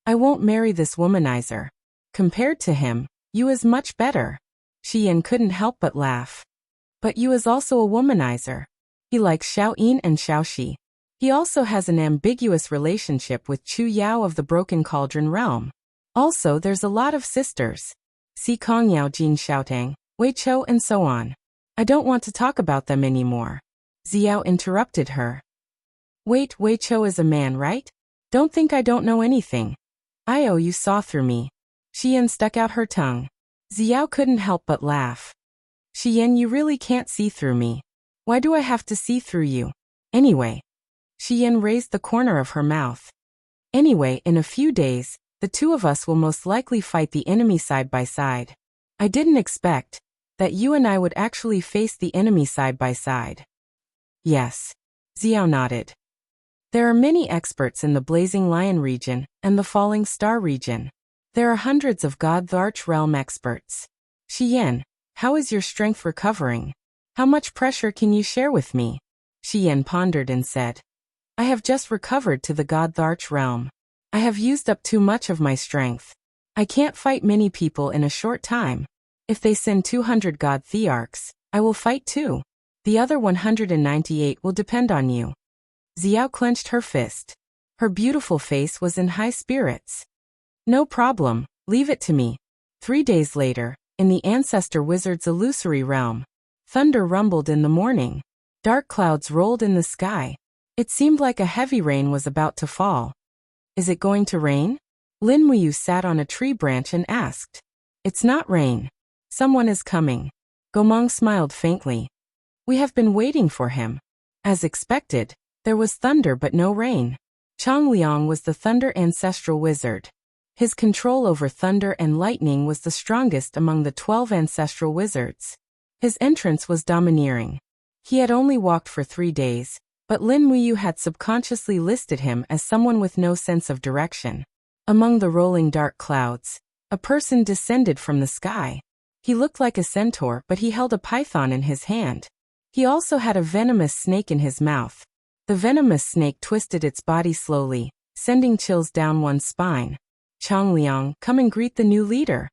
I won't marry this womanizer. Compared to him, Yu is much better. Xian couldn't help but laugh. But Yu is also a womanizer. He likes Xiao Yin and Xiaoxi. He also has an ambiguous relationship with Chu Yao of the Broken Cauldron realm. Also, there's a lot of sisters. Si Kong Yao Jin Xiaotang, Wei Chou and so on. I don't want to talk about them anymore. Xiao interrupted her. Wait, Wei Chou is a man, right? Don't think I don't know anything. You saw through me. Xian stuck out her tongue. Xiao couldn't help but laugh. Xian, you really can't see through me. Why do I have to see through you? Anyway. Xian raised the corner of her mouth. Anyway, in a few days, the two of us will most likely fight the enemy side by side. I didn't expect that you and I would actually face the enemy side by side. Yes. Xiao nodded. There are many experts in the Blazing Lion region and the Falling Star region. There are hundreds of God the Arch Realm experts. Xian, how is your strength recovering? How much pressure can you share with me? Xian pondered and said, I have just recovered to the God the Arch Realm. I have used up too much of my strength. I can't fight many people in a short time. If they send 200 God Thearchs, I will fight too. The other 198 will depend on you. Xiao clenched her fist. Her beautiful face was in high spirits. No problem, leave it to me. 3 days later, in the Ancestor Wizard's illusory realm, thunder rumbled in the morning. Dark clouds rolled in the sky. It seemed like a heavy rain was about to fall. Is it going to rain? Lin Muyu sat on a tree branch and asked. It's not rain. Someone is coming. Gomong smiled faintly. We have been waiting for him. As expected, there was thunder but no rain. Chang Liang was the Thunder Ancestral Wizard. His control over thunder and lightning was the strongest among the 12 Ancestral Wizards. His entrance was domineering. He had only walked for 3 days, but Lin Muyu had subconsciously listed him as someone with no sense of direction. Among the rolling dark clouds, a person descended from the sky. He looked like a centaur, but he held a python in his hand. He also had a venomous snake in his mouth. The venomous snake twisted its body slowly, sending chills down one's spine. Chang Liang, come and greet the new leader.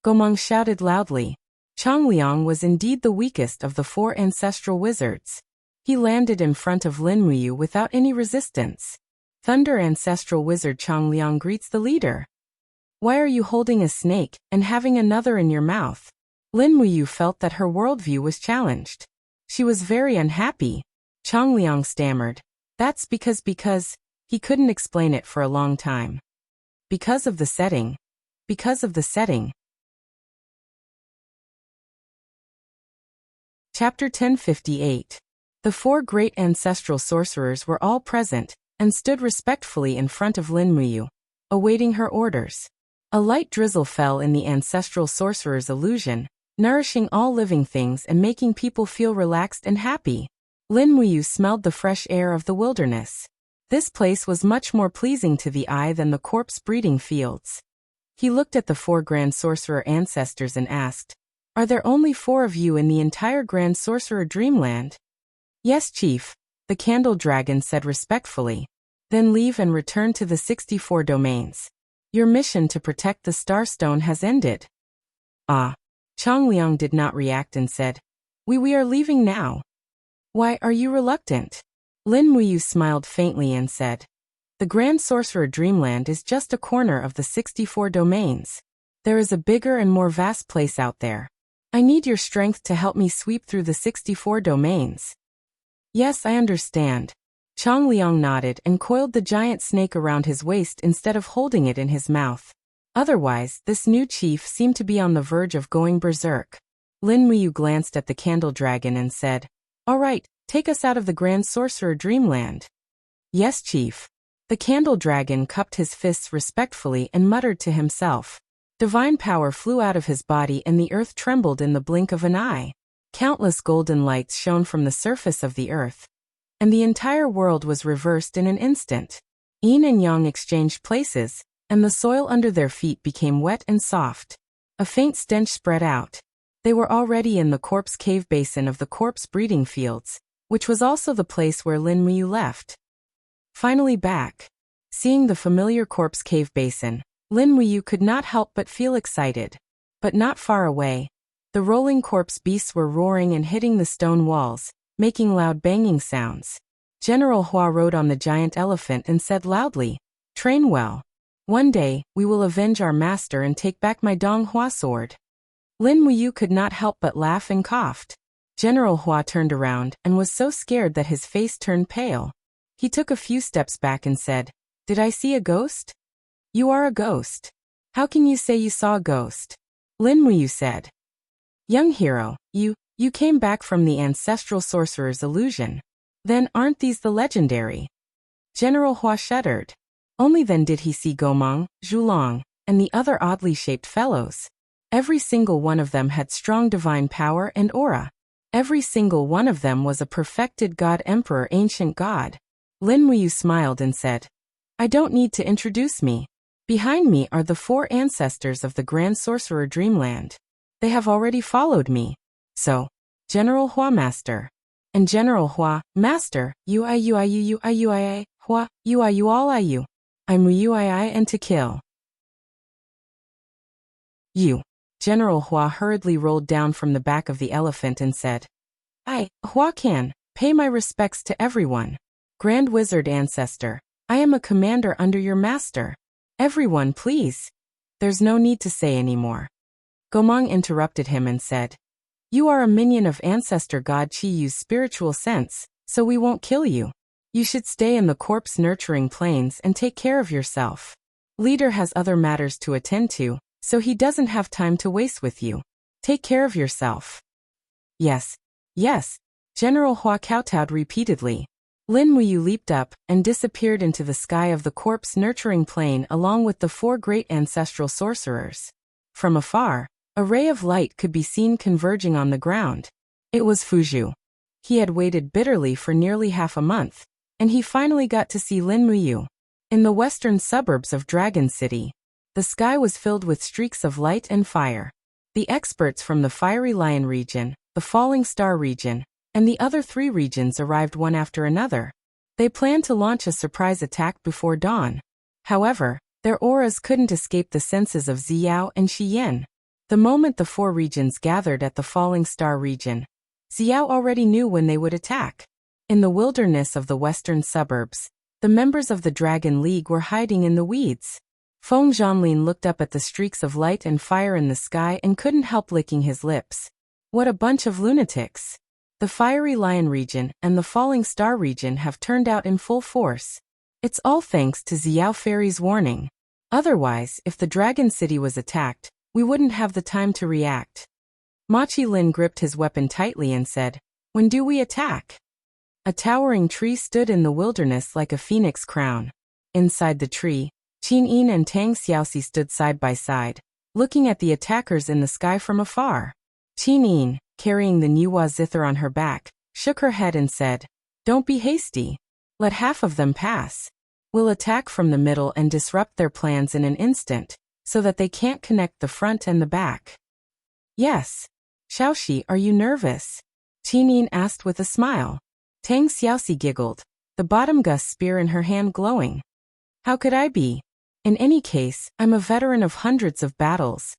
Gomong shouted loudly. Chang Liang was indeed the weakest of the 4 ancestral wizards. He landed in front of Lin Muyu without any resistance. Thunder Ancestral Wizard Chang Liang greets the leader. Why are you holding a snake and having another in your mouth? Lin Muyu felt that her worldview was challenged. She was very unhappy. Chang Liang stammered. That's because he couldn't explain it for a long time. Because of the setting. Because of the setting. Chapter 1058. The 4 great ancestral sorcerers were all present and stood respectfully in front of Lin Muyu, awaiting her orders. A light drizzle fell in the ancestral sorcerer's illusion, nourishing all living things and making people feel relaxed and happy. Lin Muyu smelled the fresh air of the wilderness. This place was much more pleasing to the eye than the corpse breeding fields. He looked at the 4 Grand Sorcerer ancestors and asked, Are there only 4 of you in the entire Grand Sorcerer Dreamland? Yes, Chief, the Candle Dragon said respectfully. Then leave and return to the 64 domains. Your mission to protect the Starstone has ended. Chang Liang did not react and said, We are leaving now. Why are you reluctant? Lin Muyu smiled faintly and said, The Grand Sorcerer Dreamland is just a corner of the 64 domains. There is a bigger and more vast place out there. I need your strength to help me sweep through the 64 domains. Yes, I understand. Chang Liang nodded and coiled the giant snake around his waist instead of holding it in his mouth. Otherwise, this new chief seemed to be on the verge of going berserk. Lin Muyu glanced at the Candle Dragon and said, All right, take us out of the Grand Sorcerer Dreamland. Yes, Chief. The Candle Dragon cupped his fists respectfully and muttered to himself. Divine power flew out of his body and the earth trembled in the blink of an eye. Countless golden lights shone from the surface of the earth, and the entire world was reversed in an instant. Yin and Yang exchanged places, and the soil under their feet became wet and soft. A faint stench spread out. They were already in the corpse cave basin of the corpse breeding fields, which was also the place where Lin Muyu left. Finally back. Seeing the familiar corpse cave basin, Lin Muyu could not help but feel excited. But not far away, the rolling corpse beasts were roaring and hitting the stone walls, making loud banging sounds. General Hua rode on the giant elephant and said loudly, Train well. One day, we will avenge our master and take back my Dong Hua sword. Lin Muyu could not help but laugh and coughed. General Hua turned around and was so scared that his face turned pale. He took a few steps back and said, "Did I see a ghost?" "You are a ghost. How can you say you saw a ghost?" Lin Muyu said. "Young hero, you came back from the ancestral sorcerer's illusion. Then aren't these the legendary?" General Hua shuddered. Only then did he see Gomang, Zhulong, and the other oddly shaped fellows. Every single one of them had strong divine power and aura. Every single one of them was a perfected god emperor, ancient god. Lin Muyu smiled and said, "I don't need to introduce me. Behind me are the 4 ancestors of the Grand Sorcerer Dreamland. They have already followed me. So, General Hua Master." And General Hua, "Master, you I Hua, you all I. I'm Muyu I and to kill. You." General Hua hurriedly rolled down from the back of the elephant and said, "I, Hua can, pay my respects to everyone. Grand Wizard Ancestor, I am a commander under your master. Everyone please." "There's no need to say any more." Gomang interrupted him and said, "You are a minion of Ancestor God Chi Yu's spiritual sense, so we won't kill you. You should stay in the corpse-nurturing plains and take care of yourself. Leader has other matters to attend to, so he doesn't have time to waste with you. Take care of yourself." "Yes, yes," General Hua kowtowed repeatedly. Lin Muyu leaped up and disappeared into the sky of the corpse-nurturing plain along with the 4 great ancestral sorcerers. From afar, a ray of light could be seen converging on the ground. It was Fuzhu. He had waited bitterly for nearly half a month, and he finally got to see Lin Muyu. In the western suburbs of Dragon City, the sky was filled with streaks of light and fire. The experts from the Fiery Lion region, the Falling Star region, and the other 3 regions arrived one after another. They planned to launch a surprise attack before dawn. However, their auras couldn't escape the senses of Xiao and Shiyin. The moment the 4 regions gathered at the Falling Star region, Xiao already knew when they would attack. In the wilderness of the western suburbs, the members of the Dragon League were hiding in the weeds. Feng Zhanlin looked up at the streaks of light and fire in the sky and couldn't help licking his lips. What a bunch of lunatics. The Fiery Lion region and the Falling Star region have turned out in full force. It's all thanks to Xiao Fairy's warning. Otherwise, if the Dragon City was attacked, we wouldn't have the time to react. Machi Lin gripped his weapon tightly and said, "When do we attack?" A towering tree stood in the wilderness like a phoenix crown. Inside the tree, Qin Yin and Tang Xiaoxi stood side by side, looking at the attackers in the sky from afar. Qin Yin, carrying the Niwa zither on her back, shook her head and said, "Don't be hasty. Let half of them pass. We'll attack from the middle and disrupt their plans in an instant, so that they can't connect the front and the back." "Yes." "Xiaoxi, are you nervous?" Qin Yin asked with a smile. Tang Xiaoxi giggled, the bottom gust spear in her hand glowing. "How could I be? In any case, I'm a veteran of hundreds of battles.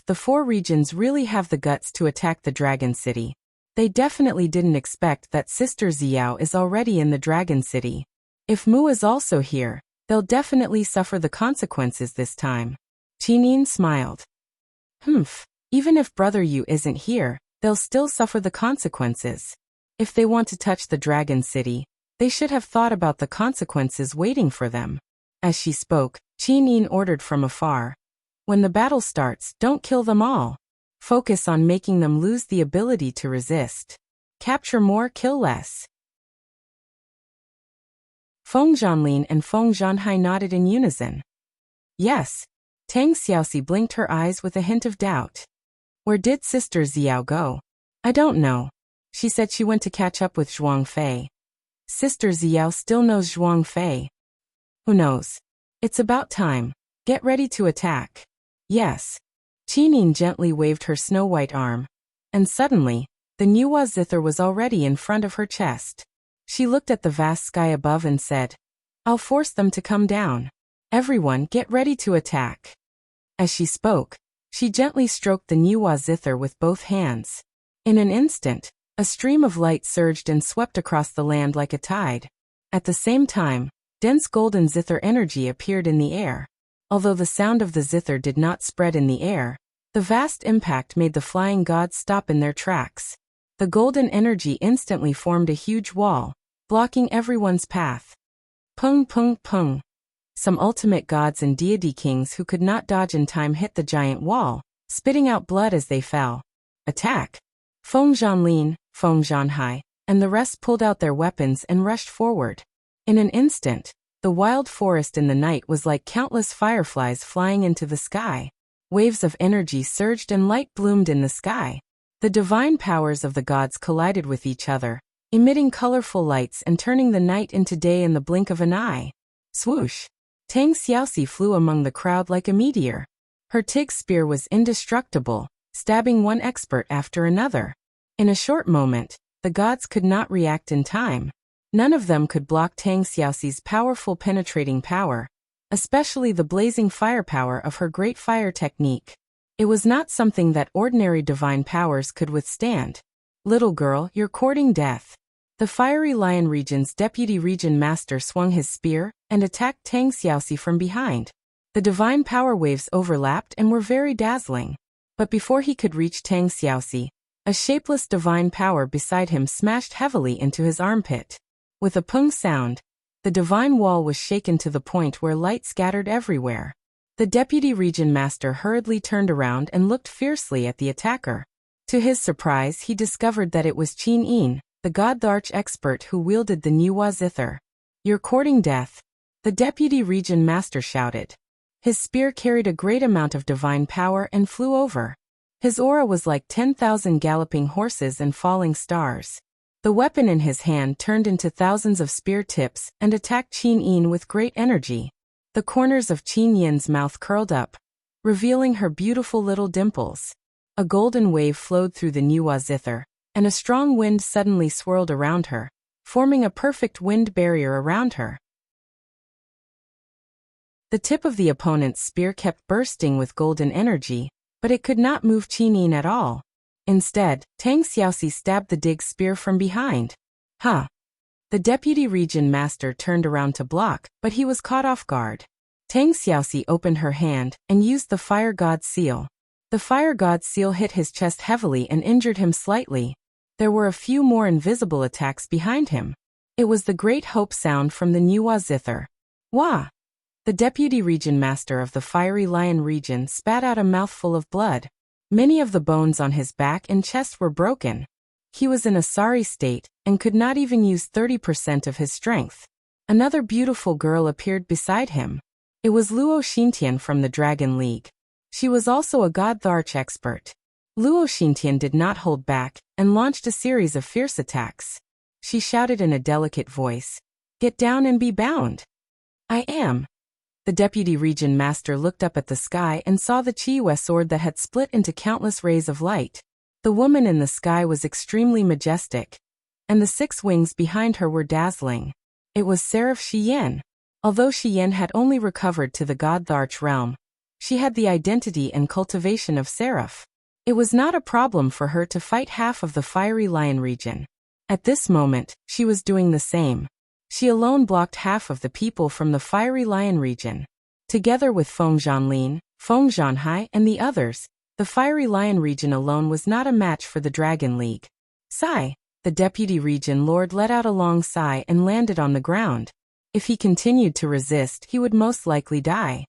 The 4 regions really have the guts to attack the Dragon City. They definitely didn't expect that Sister Xiao is already in the Dragon City. If Mu is also here, they'll definitely suffer the consequences this time." Qin Yin smiled. Even if Brother Yu isn't here, they'll still suffer the consequences. If they want to touch the Dragon City, they should have thought about the consequences waiting for them." As she spoke, Qin Yin ordered from afar, "When the battle starts, don't kill them all. Focus on making them lose the ability to resist. Capture more, kill less." Feng Zhanlin and Feng Zhanhai nodded in unison. "Yes." Tang Xiaoxi blinked her eyes with a hint of doubt. "Where did Sister Xiao go?" "I don't know. She said she went to catch up with Zhuang Fei." "Sister Xiao still knows Zhuang Fei." "Who knows? It's about time. Get ready to attack." "Yes." Qin Yin gently waved her snow-white arm, and suddenly, the Niwa zither was already in front of her chest. She looked at the vast sky above and said, "I'll force them to come down. Everyone get ready to attack." As she spoke, she gently stroked the Niwa zither with both hands. In an instant, a stream of light surged and swept across the land like a tide. At the same time, dense golden zither energy appeared in the air. Although the sound of the zither did not spread in the air, the vast impact made the flying gods stop in their tracks. The golden energy instantly formed a huge wall, blocking everyone's path. Pung pung pung. Some ultimate gods and deity kings who could not dodge in time hit the giant wall, spitting out blood as they fell. Attack! Feng Zhanlin, Feng Zhanhai, and the rest pulled out their weapons and rushed forward. In an instant, the wild forest in the night was like countless fireflies flying into the sky. Waves of energy surged and light bloomed in the sky. The divine powers of the gods collided with each other, emitting colorful lights and turning the night into day in the blink of an eye. Swoosh! Tang Xiaoxi flew among the crowd like a meteor. Her Tig spear was indestructible, stabbing one expert after another. In a short moment, the gods could not react in time. None of them could block Tang Xiaoxi's powerful penetrating power, especially the blazing firepower of her great fire technique. It was not something that ordinary divine powers could withstand. Little girl, you're courting death. The Fiery Lion Region's Deputy Region Master swung his spear and attacked Tang Xiaoxi from behind. The divine power waves overlapped and were very dazzling. But before he could reach Tang Xiaoxi, a shapeless divine power beside him smashed heavily into his armpit. With a pung sound, the divine wall was shaken to the point where light scattered everywhere. The Deputy Region Master hurriedly turned around and looked fiercely at the attacker. To his surprise, he discovered that it was Qin Yin, the God Arch expert who wielded the Niwa Zither. You're courting death, the Deputy Region Master shouted. His spear carried a great amount of divine power and flew over. His aura was like 10,000 galloping horses and falling stars. The weapon in his hand turned into thousands of spear tips and attacked Qin Yin with great energy. The corners of Qin Yin's mouth curled up, revealing her beautiful little dimples. A golden wave flowed through the Niwa Zither, and a strong wind suddenly swirled around her, forming a perfect wind barrier around her. The tip of the opponent's spear kept bursting with golden energy, but it could not move Qin Yin at all. Instead, Tang Xiaoxi stabbed the dig spear from behind. Ha! The Deputy Region Master turned around to block, but he was caught off guard. Tang Xiaoxi opened her hand and used the Fire God Seal. The Fire God Seal hit his chest heavily and injured him slightly. There were a few more invisible attacks behind him. It was the Great Hope sound from the Niwa Zither. Wah! The Deputy Region Master of the Fiery Lion Region spat out a mouthful of blood. Many of the bones on his back and chest were broken. He was in a sorry state and could not even use 30% of his strength. Another beautiful girl appeared beside him. It was Luo Xintian from the Dragon League. She was also a God Arch expert. Luo Xintian did not hold back and launched a series of fierce attacks. She shouted in a delicate voice, "Get down and be bound." "I am." The Deputy Region Master looked up at the sky and saw the Qiyue sword that had split into countless rays of light. The woman in the sky was extremely majestic, and the 6 wings behind her were dazzling. It was Seraph Shiyen. Although Shiyen had only recovered to the God Arch realm, she had the identity and cultivation of Seraph. It was not a problem for her to fight half of the Fiery Lion region. At this moment, she was doing the same. She alone blocked half of the people from the Fiery Lion region. Together with Feng Zhanlin, Feng Zhanhai, and the others, the Fiery Lion region alone was not a match for the Dragon League. Sigh. The Deputy Region Lord let out a long sigh and landed on the ground. If he continued to resist, he would most likely die.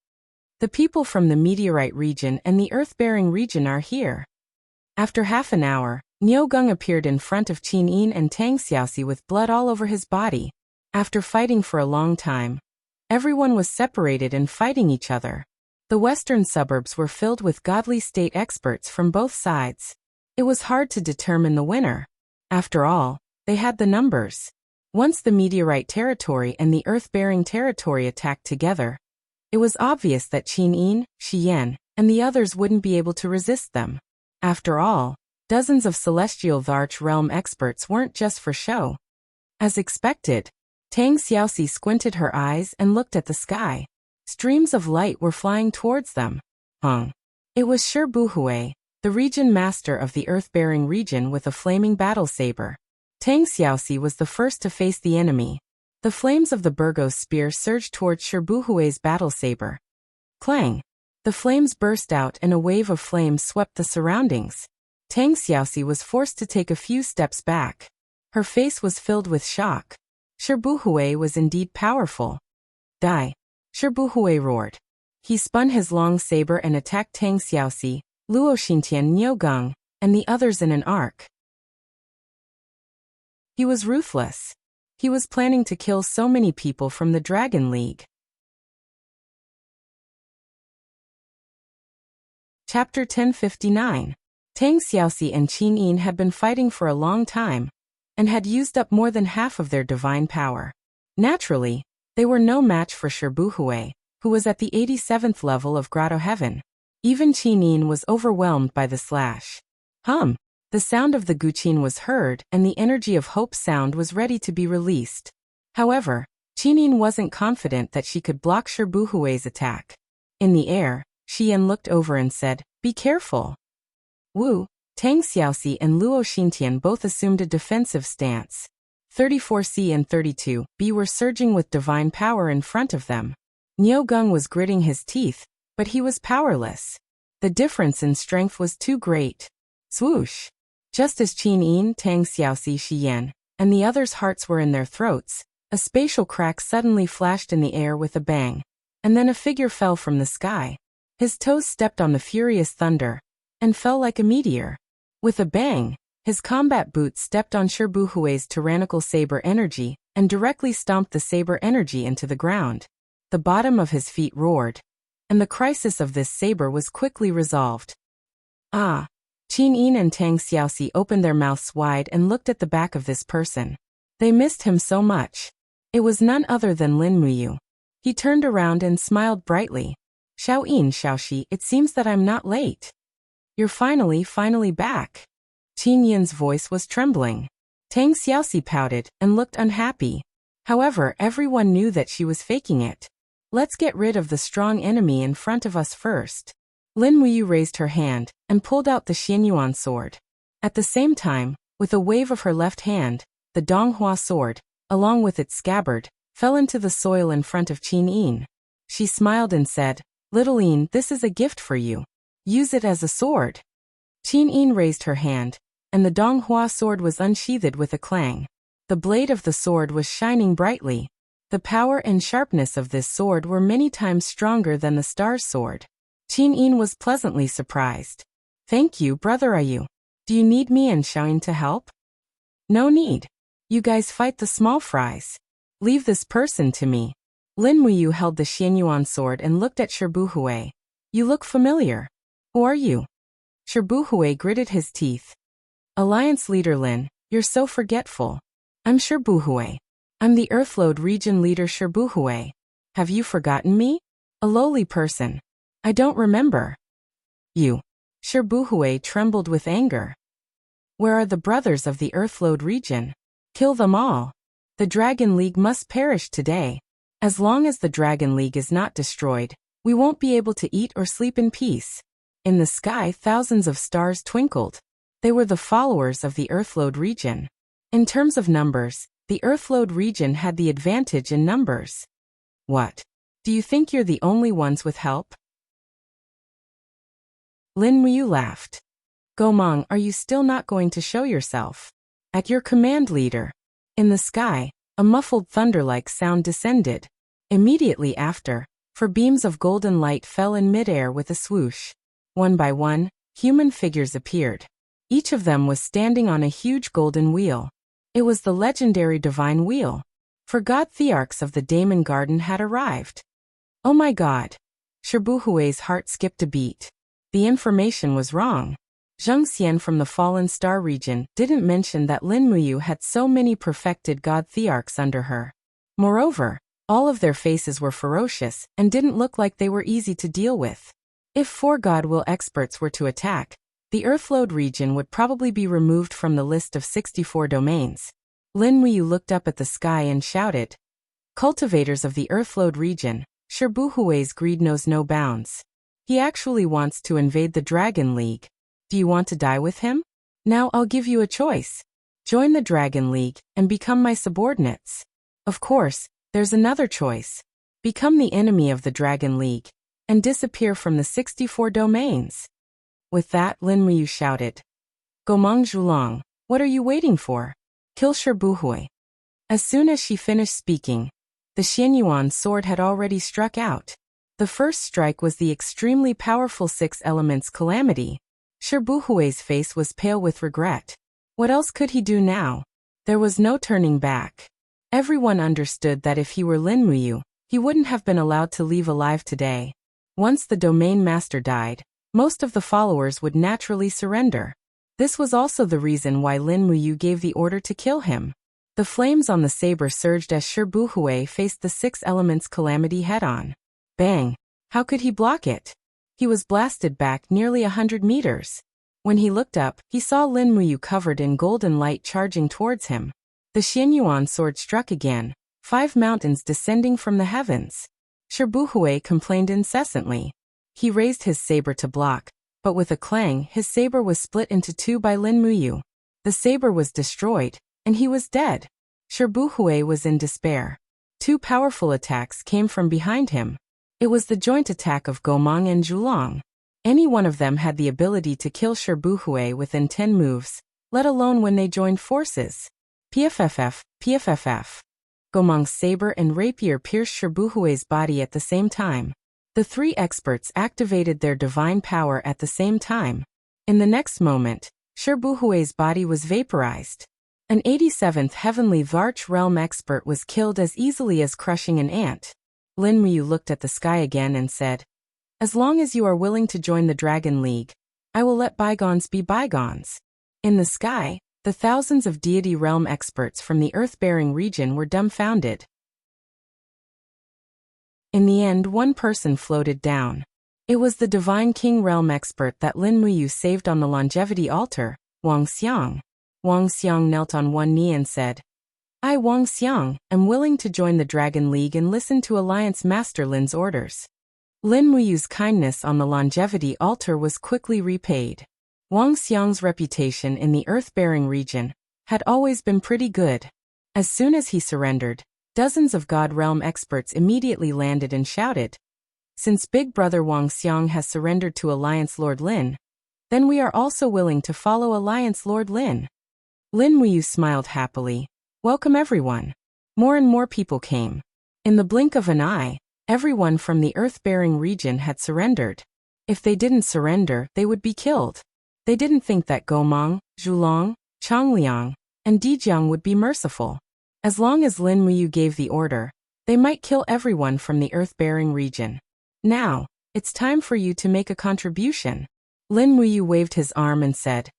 The people from the Meteorite region and the Earth-bearing region are here. After half an hour, Niu Geng appeared in front of Qin Yin and Tang Xiaoxi with blood all over his body. After fighting for a long time, everyone was separated and fighting each other. The western suburbs were filled with godly state experts from both sides. It was hard to determine the winner. After all, they had the numbers. Once the Meteorite territory and the Earth-bearing territory attacked together, it was obvious that Qin Yin, Shiyen, and the others wouldn't be able to resist them. After all, dozens of Celestial Arch realm experts weren't just for show. As expected, Tang Xiaoxi squinted her eyes and looked at the sky. Streams of light were flying towards them. It was Shi Buhui, the region master of the Earth-bearing region with a flaming battle saber. Tang Xiaoxi was the first to face the enemy. The flames of the Burgos spear surged towards Shi Buhui's battle saber. Clang! The flames burst out and a wave of flames swept the surroundings. Tang Xiaoxi was forced to take a few steps back. Her face was filled with shock. Shibuhui was indeed powerful. Die! Shibuhui roared. He spun his long saber and attacked Tang Xiaoxi, Luo Xintian Niugang, and the others in an arc. He was ruthless. He was planning to kill so many people from the Dragon League. Chapter 1059. Tang Xiaoxi and Qin Yin had been fighting for a long time, and had used up more than half of their divine power. Naturally, they were no match for Shibuhui, who was at the 87th level of Grotto Heaven. Even Qin Yin was overwhelmed by the slash. The sound of the guqin was heard, and the energy of hope sound was ready to be released. However, Qin Yin wasn't confident that she could block Shibuhui's attack. In the air, Xian looked over and said, "Be careful." Wu, Tang Xiaoxi and Luo Xintian both assumed a defensive stance. 34C and 32B were surging with divine power in front of them. Niugang was gritting his teeth, but he was powerless. The difference in strength was too great. Swoosh! Just as Qin Yin, Tang Xiaoxi, Xian, and the others' hearts were in their throats, a spatial crack suddenly flashed in the air with a bang, and then a figure fell from the sky. His toes stepped on the furious thunder, and fell like a meteor. With a bang, his combat boots stepped on Shibuhui's tyrannical saber energy, and directly stomped the saber energy into the ground. The bottom of his feet roared, and the crisis of this saber was quickly resolved. Ah! Qin Yin and Tang Xiaoxi opened their mouths wide and looked at the back of this person. They missed him so much. It was none other than Lin Muyu. He turned around and smiled brightly. "Xiao Yin, Xiaoxi, it seems that I'm not late. You're finally back." Qin Yin's voice was trembling. Tang Xiaoxi pouted and looked unhappy. However, everyone knew that she was faking it. "Let's get rid of the strong enemy in front of us first." Lin Muyu raised her hand and pulled out the Xianyuan sword. At the same time, with a wave of her left hand, the Donghua sword, along with its scabbard, fell into the soil in front of Qin Yin. She smiled and said, "Little Yin, this is a gift for you. Use it as a sword." Qin Yin raised her hand, and the Donghua sword was unsheathed with a clang. The blade of the sword was shining brightly. The power and sharpness of this sword were many times stronger than the star's sword. Qin Yin was pleasantly surprised. "Thank you, Brother Ayu. Do you need me and Xiaoyin to help?" "No need. You guys fight the small fries. Leave this person to me." Lin Muyu held the Xianyuan sword and looked at Shibuhui. "You look familiar. Who are you?" Shibuhui gritted his teeth. "Alliance leader Lin, you're so forgetful. I'm Shibuhui. I'm the Earthload region leader Shibuhui. Have you forgotten me? A lowly person. I don't remember." "You." Shibuhui trembled with anger. "Where are the brothers of the Earthload region? Kill them all. The Dragon League must perish today. As long as the Dragon League is not destroyed, we won't be able to eat or sleep in peace." In the sky, thousands of stars twinkled. They were the followers of the Earthload region. In terms of numbers, the Earthload region had the advantage in numbers. "What? Do you think you're the only ones with help?" Lin Muyu laughed. "Gomang, are you still not going to show yourself?" "At your command, leader." In the sky, a muffled thunder-like sound descended. Immediately after, four beams of golden light fell in midair with a swoosh. One by one, human figures appeared. Each of them was standing on a huge golden wheel. It was the legendary divine wheel. For god Thearchs of the Daemon Garden had arrived. Oh my god! Shibuhui's heart skipped a beat. The information was wrong. Zheng Xian from the Fallen Star region didn't mention that Lin Muyu had so many perfected god Thearchs under her. Moreover, all of their faces were ferocious and didn't look like they were easy to deal with. If 4 god will experts were to attack, the Earthload region would probably be removed from the list of 64 domains. Lin Muyu looked up at the sky and shouted, "Cultivators of the Earthload region, Shibuhui's greed knows no bounds. He actually wants to invade the Dragon League. Do you want to die with him? Now I'll give you a choice. Join the Dragon League and become my subordinates. Of course, there's another choice. Become the enemy of the Dragon League and disappear from the 64 domains." With that, Lin Muyu shouted, Gomang Zhulong, what are you waiting for? Kill Shibuhui. As soon as she finished speaking, the Xianyuan sword had already struck out. The first strike was the extremely powerful Six Elements Calamity. Shibuhui's face was pale with regret. What else could he do now? There was no turning back. Everyone understood that if he were Lin Muyu, he wouldn't have been allowed to leave alive today. Once the domain master died, most of the followers would naturally surrender. This was also the reason why Lin Muyu gave the order to kill him. The flames on the saber surged as Shibuhui faced the Six Elements Calamity head-on. Bang! How could he block it? He was blasted back nearly 100 meters. When he looked up, he saw Lin Muyu covered in golden light charging towards him. The Xianyuan sword struck again, 5 mountains descending from the heavens. Shibuhui complained incessantly. He raised his saber to block, but with a clang, his saber was split into 2 by Lin Muyu. The saber was destroyed, and he was dead. Shibuhui was in despair. 2 powerful attacks came from behind him. It was the joint attack of Gomang and Zhulong. Any one of them had the ability to kill Shibuhui within 10 moves, let alone when they joined forces. PFFF, PFFF. Gomang's saber and rapier pierced Shibuhui's body at the same time. The 3 experts activated their divine power at the same time. In the next moment, Shibuhui's body was vaporized. An 87th Heavenly Varch Realm expert was killed as easily as crushing an ant. Lin Muyu looked at the sky again and said, "As long as you are willing to join the Dragon League, I will let bygones be bygones." In the sky, the thousands of deity realm experts from the earth-bearing region were dumbfounded. In the end, one person floated down. It was the Divine King realm expert that Lin Muyu saved on the longevity altar, Wang Xiang. Wang Xiang knelt on one knee and said, "I, Wang Xiang, am willing to join the Dragon League and listen to Alliance Master Lin's orders." Lin Muyu's kindness on the longevity altar was quickly repaid. Wang Xiang's reputation in the earth-bearing region had always been pretty good. As soon as he surrendered, dozens of God Realm experts immediately landed and shouted, "Since Big Brother Wang Xiang has surrendered to Alliance Lord Lin, then we are also willing to follow Alliance Lord Lin." Lin Muyu smiled happily. "Welcome everyone." More and more people came. In the blink of an eye, everyone from the earth-bearing region had surrendered. If they didn't surrender, they would be killed. They didn't think that Gomang, Zhulong, Changliang, and Dijiang would be merciful. As long as Lin Muyu gave the order, they might kill everyone from the earth-bearing region. "Now, it's time for you to make a contribution." Lin Muyu waved his arm and said,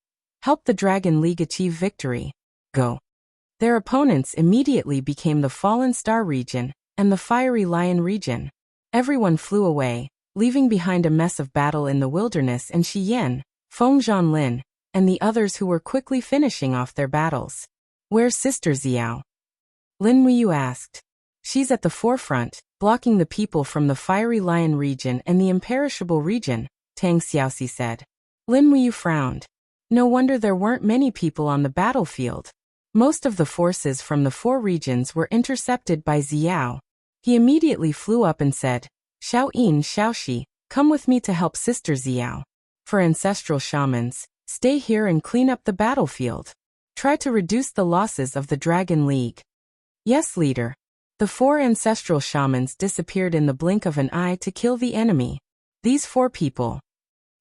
"Help the Dragon League achieve victory. Go." Their opponents immediately became the Fallen Star region and the Fiery Lion region. Everyone flew away, leaving behind a mess of battle in the wilderness and Shiyan, Feng Zhanlin, and the others who were quickly finishing off their battles. "Where's Sister Xiao?" Lin Muyu asked. "She's at the forefront, blocking the people from the Fiery Lion region and the Imperishable region," Tang Xiaoxi said. Lin Muyu frowned. No wonder there weren't many people on the battlefield. Most of the forces from the 4 regions were intercepted by Xiao. He immediately flew up and said, "Xiao Yin, Xiaoxi, come with me to help Sister Xiao. For ancestral shamans, stay here and clean up the battlefield. Try to reduce the losses of the Dragon League." "Yes, leader." The 4 ancestral shamans disappeared in the blink of an eye to kill the enemy. These 4 people.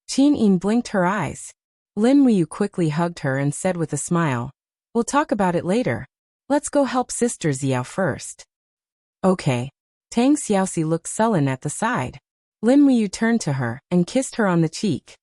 Qin Yin blinked her eyes. Lin Muyu quickly hugged her and said with a smile, "We'll talk about it later. Let's go help Sister Xiao first." "Okay." Tang Xiaoxi looked sullen at the side. Lin Muyu turned to her and kissed her on the cheek.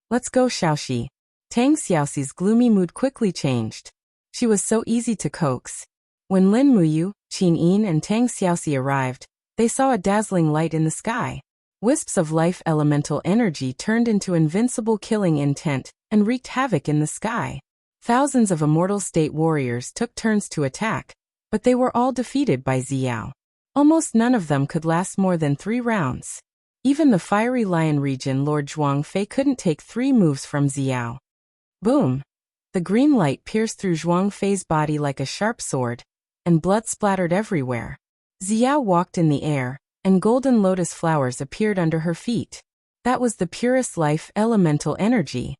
"Let's go, Xiaoxi." Tang Xiaoxi's gloomy mood quickly changed. She was so easy to coax. When Lin Muyu, Qin Yin and Tang Xiaoxi arrived, they saw a dazzling light in the sky. Wisps of life elemental energy turned into invincible killing intent and wreaked havoc in the sky. Thousands of immortal state warriors took turns to attack, but they were all defeated by Xiao. Almost none of them could last more than 3 rounds. Even the Fiery Lion region Lord Zhuang Fei couldn't take 3 moves from Xiao. Boom! The green light pierced through Zhuang Fei's body like a sharp sword, and blood splattered everywhere. Xiao walked in the air, and golden lotus flowers appeared under her feet. That was the purest life elemental energy.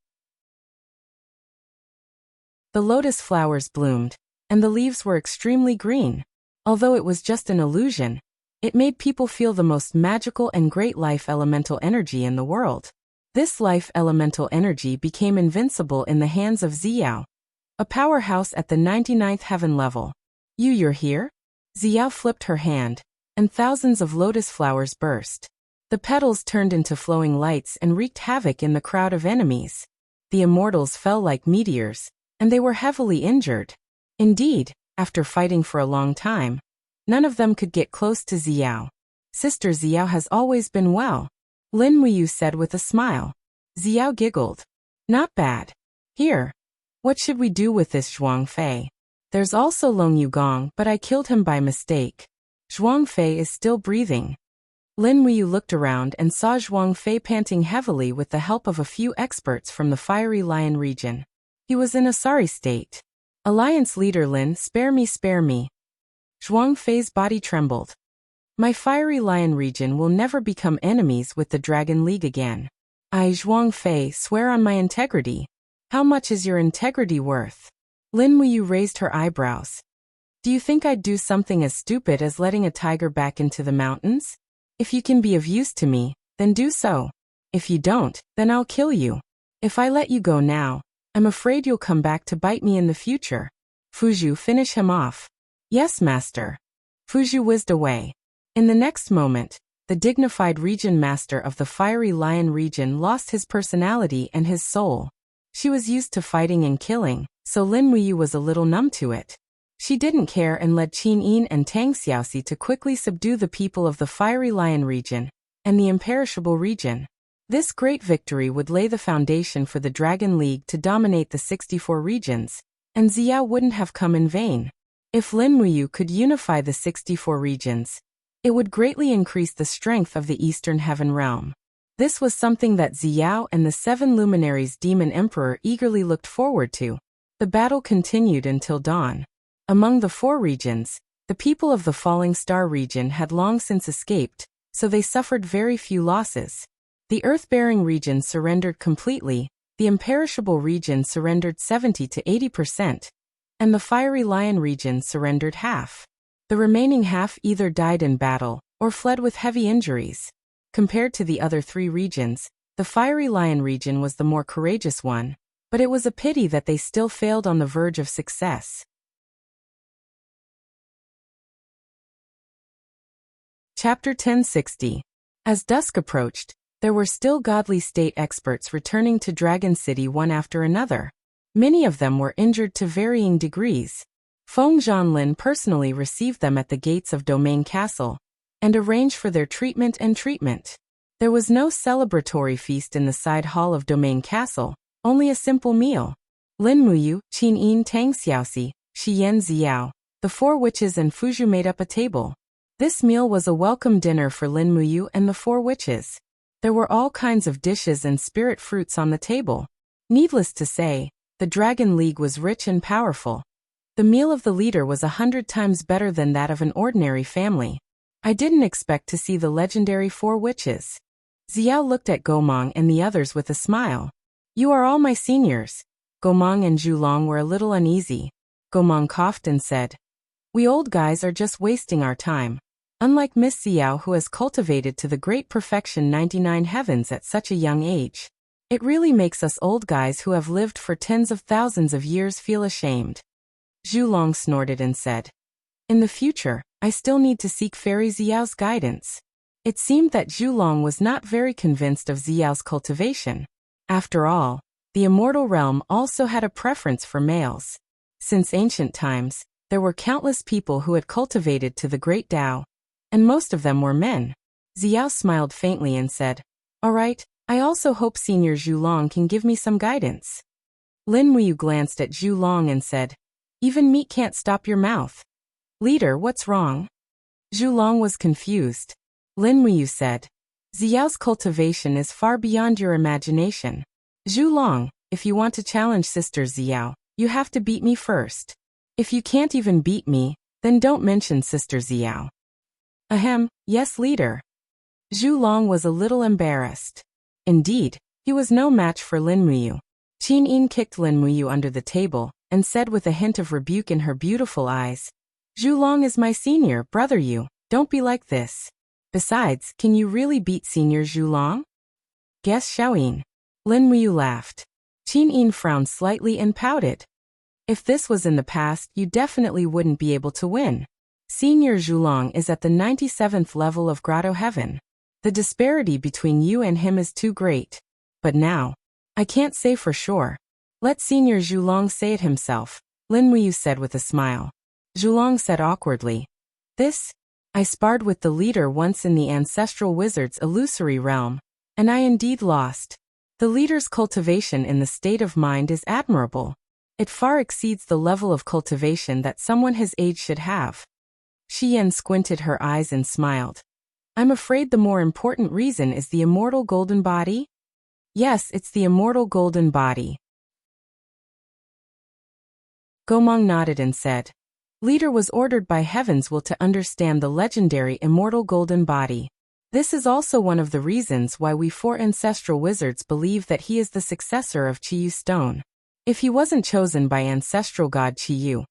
The lotus flowers bloomed, and the leaves were extremely green. Although it was just an illusion, it made people feel the most magical and great life elemental energy in the world. This life elemental energy became invincible in the hands of Xiao, a powerhouse at the 99th heaven level. You're here? Xiao flipped her hand, and thousands of lotus flowers burst. The petals turned into flowing lights and wreaked havoc in the crowd of enemies. The immortals fell like meteors, and they were heavily injured. Indeed, after fighting for a long time, none of them could get close to Xiao. Sister Xiao has always been well, Lin Muyu said with a smile. Xiao giggled. Not bad. Here. What should we do with this Zhuang Fei? There's also Long Yugong, but I killed him by mistake. Zhuang Fei is still breathing. Lin Muyu looked around and saw Zhuang Fei panting heavily with the help of a few experts from the Fiery Lion region. He was in a sorry state. Alliance leader Lin, spare me, spare me. Zhuang Fei's body trembled. My Fiery Lion region will never become enemies with the Dragon League again. I, Zhuang Fei, swear on my integrity. How much is your integrity worth? Lin Muyu raised her eyebrows. Do you think I'd do something as stupid as letting a tiger back into the mountains? If you can be of use to me, then do so. If you don't, then I'll kill you. If I let you go now, I'm afraid you'll come back to bite me in the future. Fuzhu, finish him off. Yes, master. Fuzhu whizzed away. In the next moment, the dignified region master of the Fiery Lion region lost his personality and his soul. She was used to fighting and killing, so Lin Muyu was a little numb to it. She didn't care and led Qin Yin and Tang Xiaoxi to quickly subdue the people of the Fiery Lion region and the Imperishable region. This great victory would lay the foundation for the Dragon League to dominate the 64 regions, and Xiao wouldn't have come in vain. If Lin Muyu could unify the 64 regions, it would greatly increase the strength of the Eastern Heaven Realm. This was something that Xiao and the 7 luminaries Demon Emperor eagerly looked forward to. The battle continued until dawn. Among the 4 regions, the people of the Falling Star region had long since escaped, so they suffered very few losses. The Earth-bearing region surrendered completely, the Imperishable region surrendered 70 to 80%, and the Fiery Lion region surrendered half. The remaining half either died in battle or fled with heavy injuries. Compared to the other 3 regions, the Fiery Lion region was the more courageous one, but it was a pity that they still failed on the verge of success. Chapter 1060. As dusk approached, there were still godly state experts returning to Dragon City one after another. Many of them were injured to varying degrees. Feng Zhanlin personally received them at the gates of Domain Castle and arranged for their treatment and treatment. There was no celebratory feast in the side hall of Domain Castle, only a simple meal. Lin Muyu, Qin Yin, Tang Xiaoxi, Shiyan Xiao, the 4 witches and Fuzhu made up a table. This meal was a welcome dinner for Lin Muyu and the 4 witches. There were all kinds of dishes and spirit fruits on the table. Needless to say, the Dragon League was rich and powerful. The meal of the leader was 100 times better than that of an ordinary family. I didn't expect to see the legendary 4 witches. Xiao looked at Gomang and the others with a smile. You are all my seniors. Gomang and Zhulong were a little uneasy. Gomang coughed and said, We old guys are just wasting our time. Unlike Miss Xiao, who has cultivated to the great perfection 99 heavens at such a young age. It really makes us old guys who have lived for tens of thousands of years feel ashamed. Zhulong snorted and said, In the future, I still need to seek Fairy Xiao's guidance. It seemed that Zhulong was not very convinced of Xiao's cultivation. After all, the immortal realm also had a preference for males. Since ancient times, there were countless people who had cultivated to the great Tao, and most of them were men. Xiao smiled faintly and said, All right, I also hope Senior Zhulong can give me some guidance. Lin Muyu glanced at Zhulong and said, Even meat can't stop your mouth. Leader, what's wrong? Zhulong was confused. Lin Muyu said, Xiao's cultivation is far beyond your imagination. Zhulong, if you want to challenge Sister Xiao, you have to beat me first. If you can't even beat me, then don't mention Sister Xiao. Ahem, yes, leader. Zhulong was a little embarrassed. Indeed, he was no match for Lin Muyu. Qin Yin kicked Lin Muyu under the table, and said with a hint of rebuke in her beautiful eyes, Zhulong is my senior brother, you don't be like this. Besides, can you really beat senior Zhulong? Guess Xiaoyin. Lin Muyu laughed. Qin Yin frowned slightly and pouted. If this was in the past, you definitely wouldn't be able to win. Senior Zhulong is at the 97th level of Grotto Heaven. The disparity between you and him is too great. But now, I can't say for sure. Let Senior Zhulong say it himself, Lin Muyu said with a smile. Zhulong said awkwardly. I sparred with the leader once in the ancestral wizard's illusory realm, and I indeed lost. The leader's cultivation in the state of mind is admirable. It far exceeds the level of cultivation that someone his age should have. Shi Yan squinted her eyes and smiled. I'm afraid the more important reason is the immortal golden body? Yes, it's the immortal golden body. Gomong nodded and said, Leader was ordered by Heaven's will to understand the legendary immortal golden body. This is also one of the reasons why we 4 ancestral wizards believe that he is the successor of Qiyu Stone. If he wasn't chosen by ancestral god Qiyu,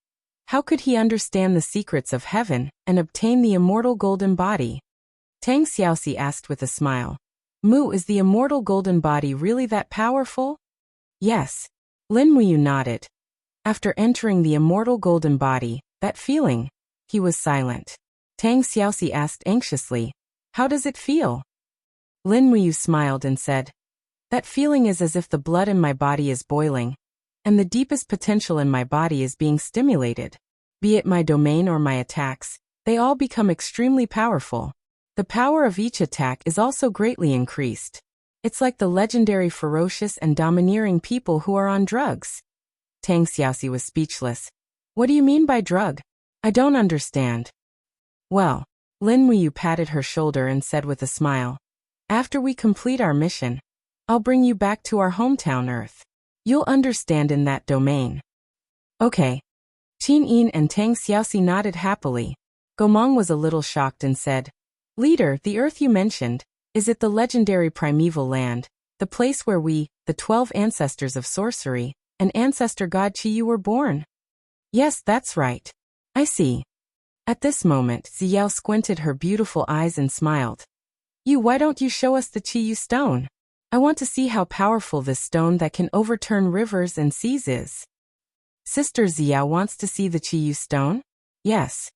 how could he understand the secrets of heaven and obtain the immortal golden body? Tang Xiaoxi asked with a smile. Mu, is the immortal golden body really that powerful? Yes. Lin Muyu nodded. After entering the immortal golden body, that feeling, he was silent. Tang Xiaoxi asked anxiously, how does it feel? Lin Muyu smiled and said, that feeling is as if the blood in my body is boiling, and the deepest potential in my body is being stimulated. Be it my domain or my attacks, they all become extremely powerful. The power of each attack is also greatly increased. It's like the legendary ferocious and domineering people who are on drugs. Tang Xiaoxi was speechless. What do you mean by drug? I don't understand. Well, Lin Muyu patted her shoulder and said with a smile, after we complete our mission, I'll bring you back to our hometown Earth. You'll understand in that domain. Okay. Qin Yin and Tang Xiaoxi nodded happily. Gomong was a little shocked and said, Leader, the Earth you mentioned, is it the legendary primeval land, the place where we, the 12 ancestors of sorcery, and ancestor god Qiyu were born? Yes, that's right. I see. At this moment, Ziyao squinted her beautiful eyes and smiled. Why don't you show us the Qiyu stone? I want to see how powerful this stone that can overturn rivers and seas is. Sister Ziyao wants to see the Qiyu stone? Yes.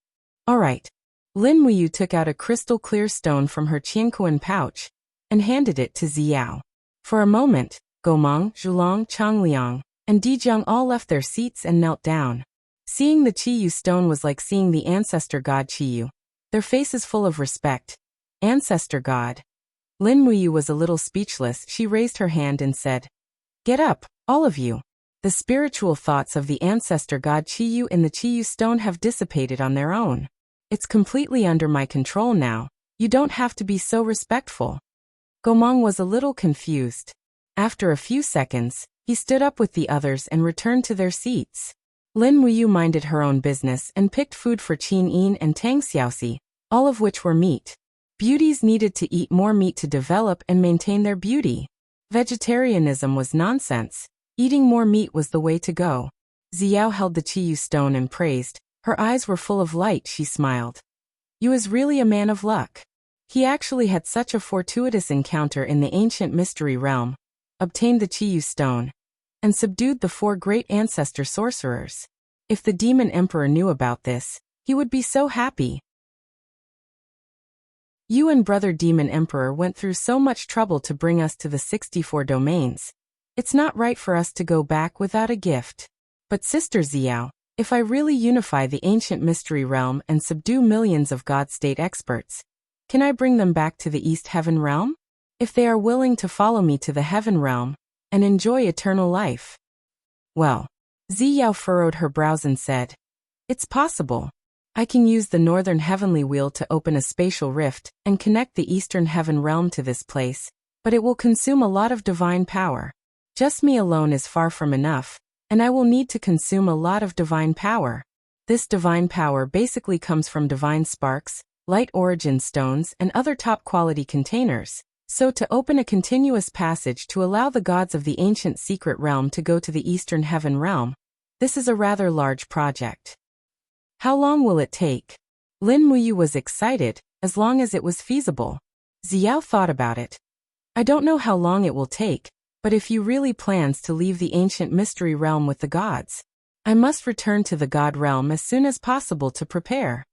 All right. Lin Muyu took out a crystal-clear stone from her Qianquan pouch and handed it to Ziyao. For a moment, Gomong, Zhulong, Changliang, and Dijiang all left their seats and knelt down. Seeing the Qiyu stone was like seeing the ancestor god Qiyu. Their faces full of respect. Ancestor god. Lin Muyu was a little speechless. She raised her hand and said, Get up, all of you. The spiritual thoughts of the ancestor god Qiyu in the Qiyu stone have dissipated on their own. It's completely under my control now. You don't have to be so respectful. Gomong was a little confused. After a few seconds, he stood up with the others and returned to their seats. Lin Muyu minded her own business and picked food for Qin Yin and Tang Xiaoxi, all of which were meat. Beauties needed to eat more meat to develop and maintain their beauty. Vegetarianism was nonsense. Eating more meat was the way to go. Ziyao held the Qiyu stone and praised. Her eyes were full of light. She smiled. You is really a man of luck. He actually had such a fortuitous encounter in the ancient mystery realm, obtained the Qiyu stone, and subdued the 4 great ancestor sorcerers. If the demon emperor knew about this, he would be so happy. You and brother demon emperor went through so much trouble to bring us to the 64 domains. It's not right for us to go back without a gift. But Sister Ziyao, if I really unify the ancient mystery realm and subdue millions of God-state experts, can I bring them back to the East Heaven realm? If they are willing to follow me to the Heaven realm and enjoy eternal life. Well, Ziyao furrowed her brows and said, It's possible. I can use the Northern Heavenly Wheel to open a spatial rift and connect the Eastern Heaven realm to this place, but it will consume a lot of divine power. Just me alone is far from enough, and I will need to consume a lot of divine power. This divine power basically comes from divine sparks, light origin stones, and other top-quality containers. So to open a continuous passage to allow the gods of the ancient secret realm to go to the Eastern Heaven realm, This is a rather large project. How long will it take? Lin Muyu was excited, as long as it was feasible. Xiao thought about it. I don't know how long it will take, but if you really plans to leave the ancient mystery realm with the gods, I must return to the god realm as soon as possible to prepare.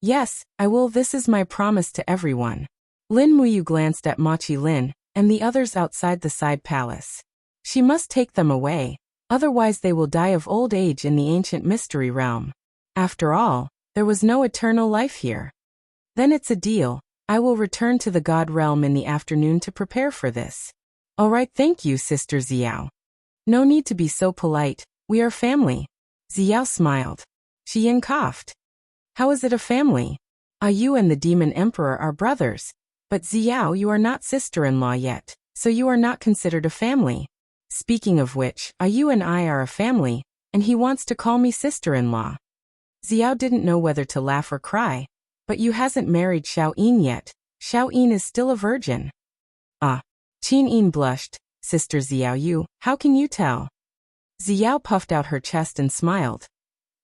Yes, I will. This is my promise to everyone. Lin Muyu glanced at Machi Lin and the others outside the side palace. She must take them away, otherwise they will die of old age in the ancient mystery realm. After all, there was no eternal life here. Then it's a deal. I will return to the god realm in the afternoon to prepare for this. All right, thank you, Sister Xiao. No need to be so polite. We are family. Xiao smiled. Xian coughed. How is it a family? You and the demon emperor are brothers. But Xiao, you are not sister-in-law yet, so you are not considered a family. Speaking of which, you and I are a family, and he wants to call me sister-in-law. Xiao didn't know whether to laugh or cry. But you hasn't married Xiao Yin yet. Xiao Yin is still a virgin. Qin Yin blushed. Sister Xiao, how can you tell? Xiao puffed out her chest and smiled.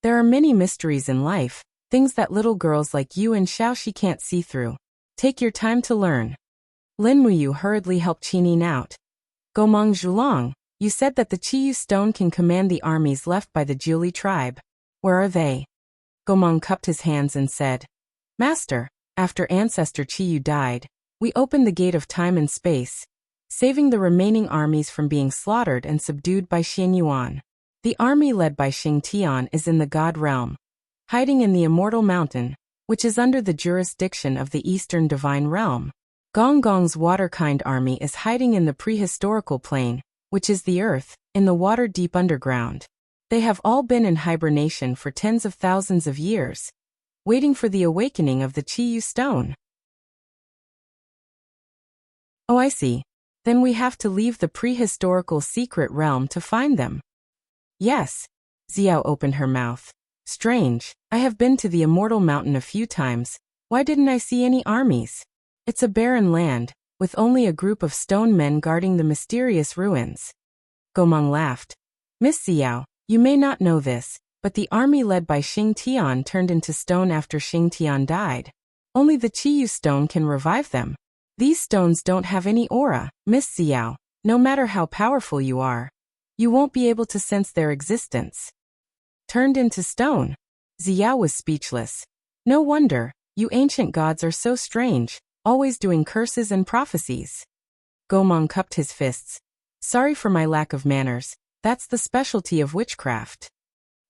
There are many mysteries in life, things that little girls like you and Xiaoxi can't see through. Take your time to learn. Lin Muyu hurriedly helped Qin Yin out. Gomang Zhulong, you said that the Qiyu stone can command the armies left by the Jiuli tribe. Where are they? Gomang cupped his hands and said, Master, after Ancestor Qiyu died, we opened the gate of time and space, saving the remaining armies from being slaughtered and subdued by Xian Yuan. The army led by Xing Tian is in the God realm, hiding in the Immortal Mountain, which is under the jurisdiction of the Eastern Divine Realm. Gong Gong's water-kind army is hiding in the prehistorical plane, which is the earth, in the water deep underground. They have all been in hibernation for tens of thousands of years, waiting for the awakening of the Qiyu stone. Oh, I see. Then we have to leave the prehistorical secret realm to find them. Yes. Xiao opened her mouth. Strange, I have been to the Immortal Mountain a few times. Why didn't I see any armies? It's a barren land, with only a group of stone men guarding the mysterious ruins. Gomang laughed. Miss Xiao, you may not know this, but the army led by Xing Tian turned into stone after Xing Tian died. Only the Qiyu stone can revive them. These stones don't have any aura, Miss Xiao. No matter how powerful you are, you won't be able to sense their existence. Turned into stone. Xiao was speechless. No wonder, you ancient gods are so strange, always doing curses and prophecies. Gomang cupped his fists. Sorry for my lack of manners, that's the specialty of witchcraft.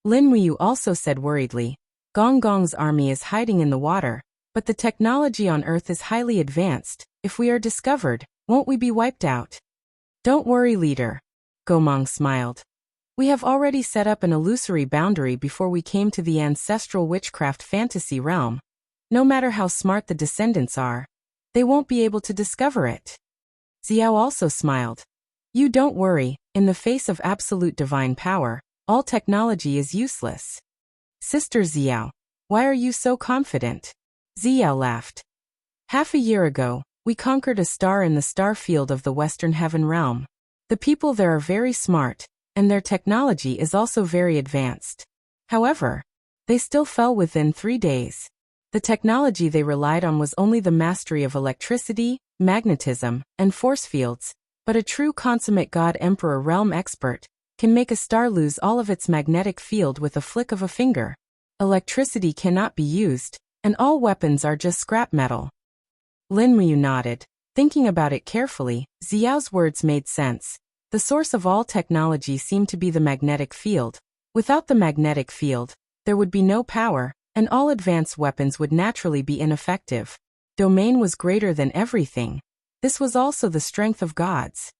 Lin Muyu also said worriedly, Gong Gong's army is hiding in the water, but the technology on Earth is highly advanced. If we are discovered, won't we be wiped out? Don't worry, leader. Gomang smiled. We have already set up an illusory boundary before we came to the ancestral witchcraft fantasy realm. No matter how smart the descendants are, they won't be able to discover it. Xiao also smiled. You don't worry, in the face of absolute divine power, all technology is useless. Sister Xiao, why are you so confident? Xiao laughed. Half a year ago, we conquered a star in the star field of the Western Heaven realm. The people there are very smart, and their technology is also very advanced. However, they still fell within 3 days. The technology they relied on was only the mastery of electricity, magnetism, and force fields, but a true consummate God Emperor realm expert can make a star lose all of its magnetic field with a flick of a finger. Electricity cannot be used, and all weapons are just scrap metal. Lin Muyu nodded. Thinking about it carefully, Xiao's words made sense. The source of all technology seemed to be the magnetic field. Without the magnetic field, there would be no power, and all advanced weapons would naturally be ineffective. Domain was greater than everything. This was also the strength of gods.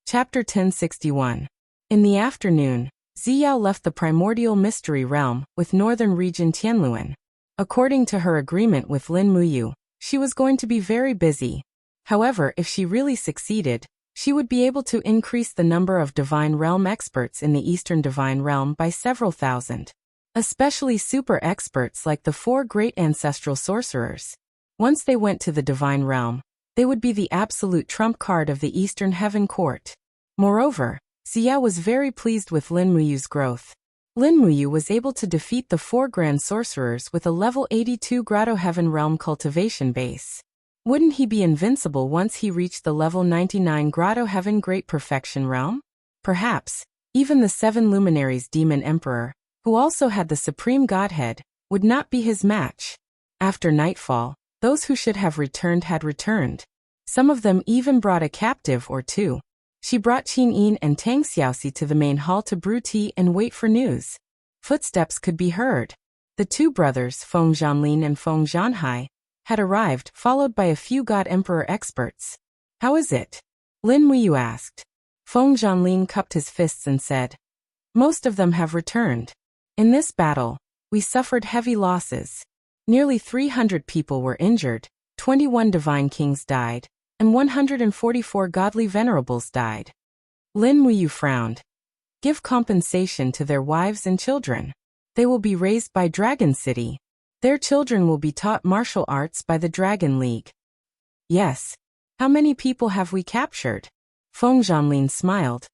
Chapter 1061. In the afternoon, Xiao left the primordial mystery realm with northern region Tianluan. According to her agreement with Lin Muyu, she was going to be very busy. However, if she really succeeded, she would be able to increase the number of divine realm experts in the Eastern Divine Realm by several thousand. Especially super experts like the 4 great ancestral sorcerers. Once they went to the divine realm, They would be the absolute trump card of the Eastern Heaven Court. Moreover, Xia was very pleased with Lin Muyu's growth. Lin Muyu was able to defeat the 4 Grand Sorcerers with a level 82 Grotto Heaven Realm cultivation base. Wouldn't he be invincible once he reached the level 99 Grotto Heaven Great Perfection Realm? Perhaps, even the 7 Luminaries Demon Emperor, who also had the Supreme Godhead, would not be his match. After nightfall, those who should have returned had returned. Some of them even brought a captive or two. She brought Qin Yin and Tang Xiaoxi to the main hall to brew tea and wait for news. Footsteps could be heard. The 2 brothers, Feng Zhanlin and Feng Zhanhai, had arrived, followed by a few God Emperor experts. "How is it?" Lin Muyu asked. Feng Zhanlin cupped his fists and said, "Most of them have returned. In this battle, we suffered heavy losses. Nearly 300 people were injured, 21 divine kings died, and 144 godly venerables died." Lin Muyu frowned. "Give compensation to their wives and children. They will be raised by Dragon City. Their children will be taught martial arts by the Dragon League." "Yes. How many people have we captured?" Feng Zhanlin smiled.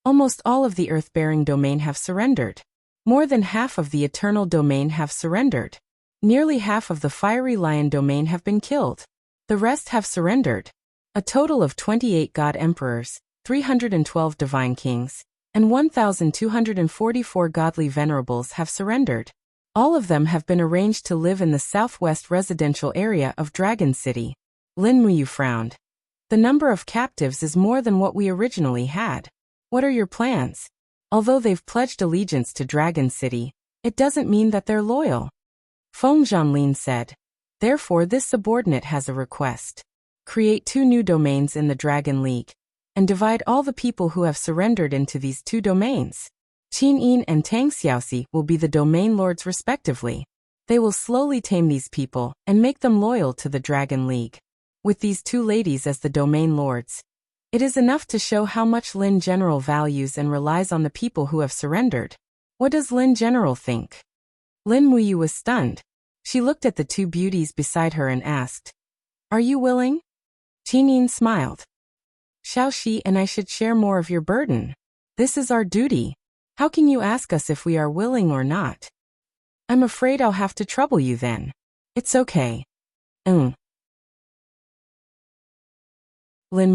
"Almost all of the Earth-bearing domain have surrendered. More than half of the Eternal domain have surrendered. Nearly half of the Fiery Lion domain have been killed. The rest have surrendered. A total of 28 God Emperors, 312 Divine Kings, and 1,244 Godly Venerables have surrendered. All of them have been arranged to live in the southwest residential area of Dragon City." Lin Muyu frowned. "The number of captives is more than what we originally had. What are your plans? Although they've pledged allegiance to Dragon City, it doesn't mean that they're loyal." Feng Zhanlin said. "Therefore this subordinate has a request. Create 2 new domains in the Dragon League, and divide all the people who have surrendered into these 2 domains. Qin Yin and Tang Xiaoxi will be the domain lords respectively. They will slowly tame these people and make them loyal to the Dragon League. With these 2 ladies as the domain lords, it is enough to show how much Lin General values and relies on the people who have surrendered. What does Lin General think?" Lin Muyu was stunned. She looked at the 2 beauties beside her and asked, "Are you willing?" Qin Yin smiled. "Xiaoxi and I should share more of your burden. This is our duty. How can you ask us if we are willing or not?" "I'm afraid I'll have to trouble you then." "It's okay." Lin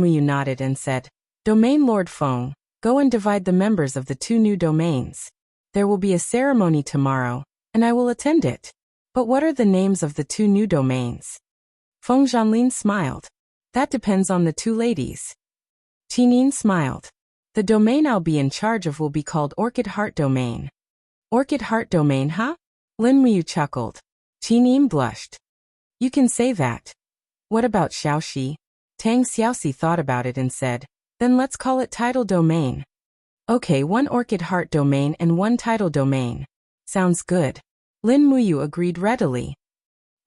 Muyu nodded and said, "Domain Lord Feng, go and divide the members of the 2 new domains. There will be a ceremony tomorrow, and I will attend it. But what are the names of the 2 new domains?" Feng Zhanlin smiled. "That depends on the 2 ladies." Qin Yin smiled. "The domain I'll be in charge of will be called Orchid Heart Domain." "Orchid Heart Domain, huh?" Lin Muyu chuckled. Qin Yin blushed. "You can say that." "What about Xiaoxi?" Tang Xiaoxi thought about it and said, "Then let's call it Tidal Domain." "Okay, 1 Orchid Heart Domain and 1 Tidal Domain. Sounds good." Lin Muyu agreed readily.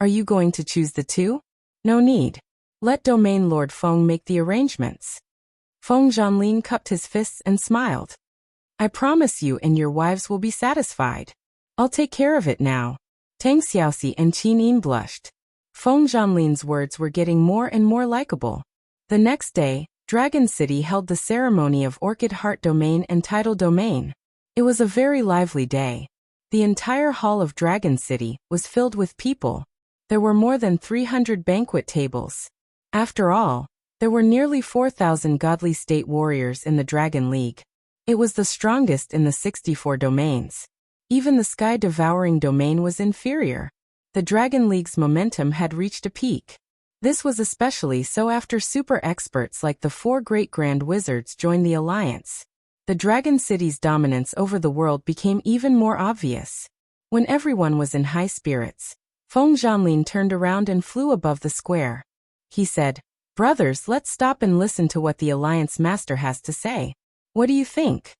"Are you going to choose the 2? No need. Let Domain Lord Feng make the arrangements." Feng Zhanlin cupped his fists and smiled. "I promise you and your wives will be satisfied. I'll take care of it now." Tang Xiaoxi and Qin Yin blushed. Feng Zhanlin's words were getting more and more likable. The next day, Dragon City held the ceremony of Orchid Heart Domain and Tidal Domain. It was a very lively day. The entire hall of Dragon City was filled with people. There were more than 300 banquet tables. After all, there were nearly 4,000 godly state warriors in the Dragon League. It was the strongest in the 64 domains. Even the sky-devouring domain was inferior. The Dragon League's momentum had reached a peak. This was especially so after super experts like the 4 great grand wizards joined the alliance. The Dragon City's dominance over the world became even more obvious. When everyone was in high spirits, Feng Zhanlin turned around and flew above the square. He said, "Brothers, let's stop and listen to what the Alliance Master has to say. What do you think?"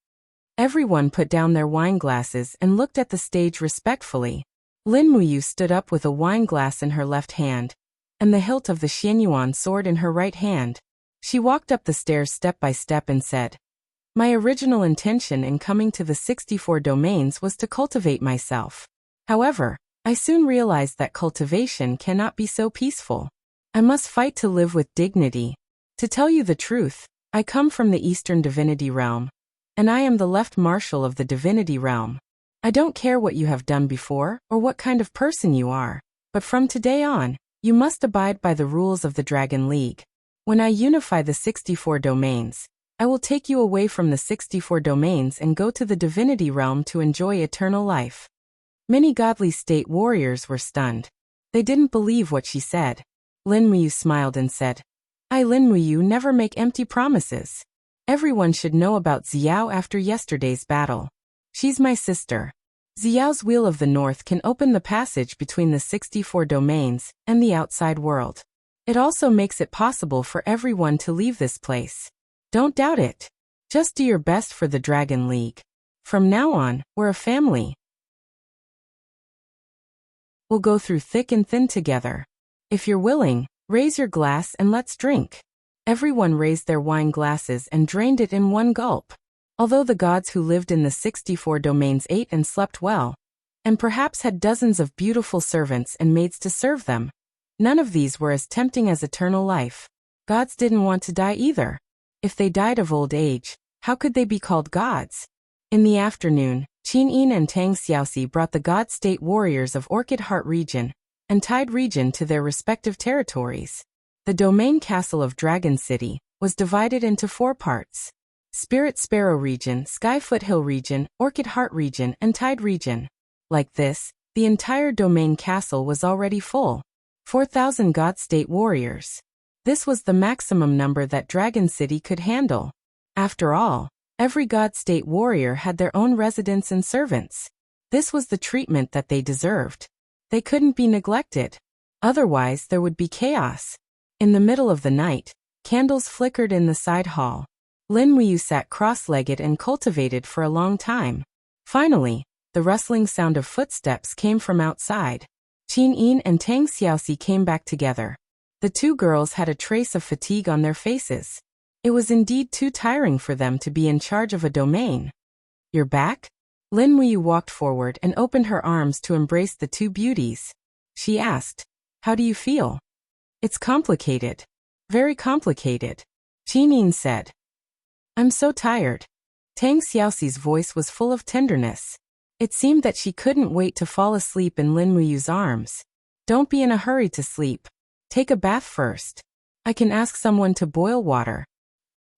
Everyone put down their wine glasses and looked at the stage respectfully. Lin Muyu stood up with a wine glass in her left hand, and the hilt of the Xianyuan sword in her right hand. She walked up the stairs step by step and said, "My original intention in coming to the 64 domains was to cultivate myself. However, I soon realized that cultivation cannot be so peaceful. I must fight to live with dignity. To tell you the truth, I come from the Eastern Divinity Realm, and I am the Left Marshal of the Divinity Realm. I don't care what you have done before or what kind of person you are, but from today on, you must abide by the rules of the Dragon League. When I unify the 64 domains, I will take you away from the 64 domains and go to the Divinity Realm to enjoy eternal life. Many godly state warriors were stunned. They didn't believe what she said. Lin Muyu smiled and said, I, Lin Muyu, never make empty promises. Everyone should know about Xiao after yesterday's battle. She's my sister. Xiao's Wheel of the North can open the passage between the 64 domains and the outside world. It also makes it possible for everyone to leave this place. Don't doubt it. Just do your best for the Dragon League. From now on, we're a family. We'll go through thick and thin together. If you're willing, raise your glass and let's drink. Everyone raised their wine glasses and drained it in one gulp. Although the gods who lived in the 64 domains ate and slept well, and perhaps had dozens of beautiful servants and maids to serve them, none of these were as tempting as eternal life. Gods didn't want to die either. If they died of old age, how could they be called gods? In the afternoon, Qin Yin and Tang Xiaoxi brought the god-state warriors of Orchid Heart region and Tide region to their respective territories. The domain castle of Dragon City was divided into 4 parts: Spirit Sparrow region, Sky Foothill region, Orchid Heart region, and Tide region. Like this, the entire domain castle was already full. 4,000 god-state warriors. This was the maximum number that Dragon City could handle. After all, every god-state warrior had their own residence and servants. This was the treatment that they deserved. They couldn't be neglected. Otherwise, there would be chaos. In the middle of the night, candles flickered in the side hall. Lin Muyu sat cross-legged and cultivated for a long time. Finally, the rustling sound of footsteps came from outside. Qin Yin and Tang Xiaoxi came back together. The 2 girls had a trace of fatigue on their faces. It was indeed too tiring for them to be in charge of a domain. You're back? Lin Muyu walked forward and opened her arms to embrace the 2 beauties. She asked, How do you feel? It's complicated. Very complicated. Qin Yin said. I'm so tired. Tang Xiaoxi's voice was full of tenderness. It seemed that she couldn't wait to fall asleep in Lin Muyu's arms. Don't be in a hurry to sleep. Take a bath first. I can ask someone to boil water.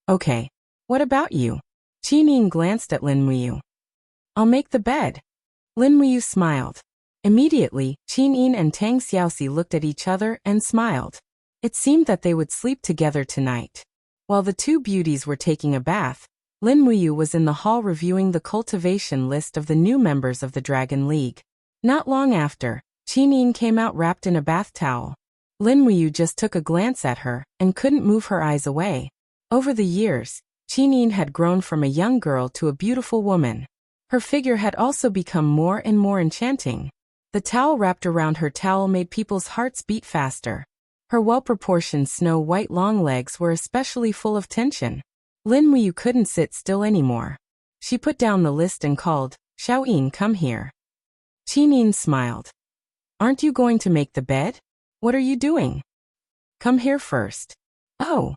Okay. What about you? Qin Yin glanced at Lin Muyu. I'll make the bed. Lin Muyu smiled. Immediately, Qin Yin and Tang Xiaoxi looked at each other and smiled. It seemed that they would sleep together tonight. While the 2 beauties were taking a bath, Lin Muyu was in the hall reviewing the cultivation list of the new members of the Dragon League. Not long after, Qin Yin came out wrapped in a bath towel. Lin Muyu just took a glance at her and couldn't move her eyes away. Over the years, Qin Yin had grown from a young girl to a beautiful woman. Her figure had also become more and more enchanting. The towel wrapped around her towel made people's hearts beat faster. Her well-proportioned snow-white long legs were especially full of tension. Lin Muyu couldn't sit still anymore. She put down the list and called, Xiaoyin, come here. Qin Yin smiled. Aren't you going to make the bed? What are you doing? Come here first. Oh.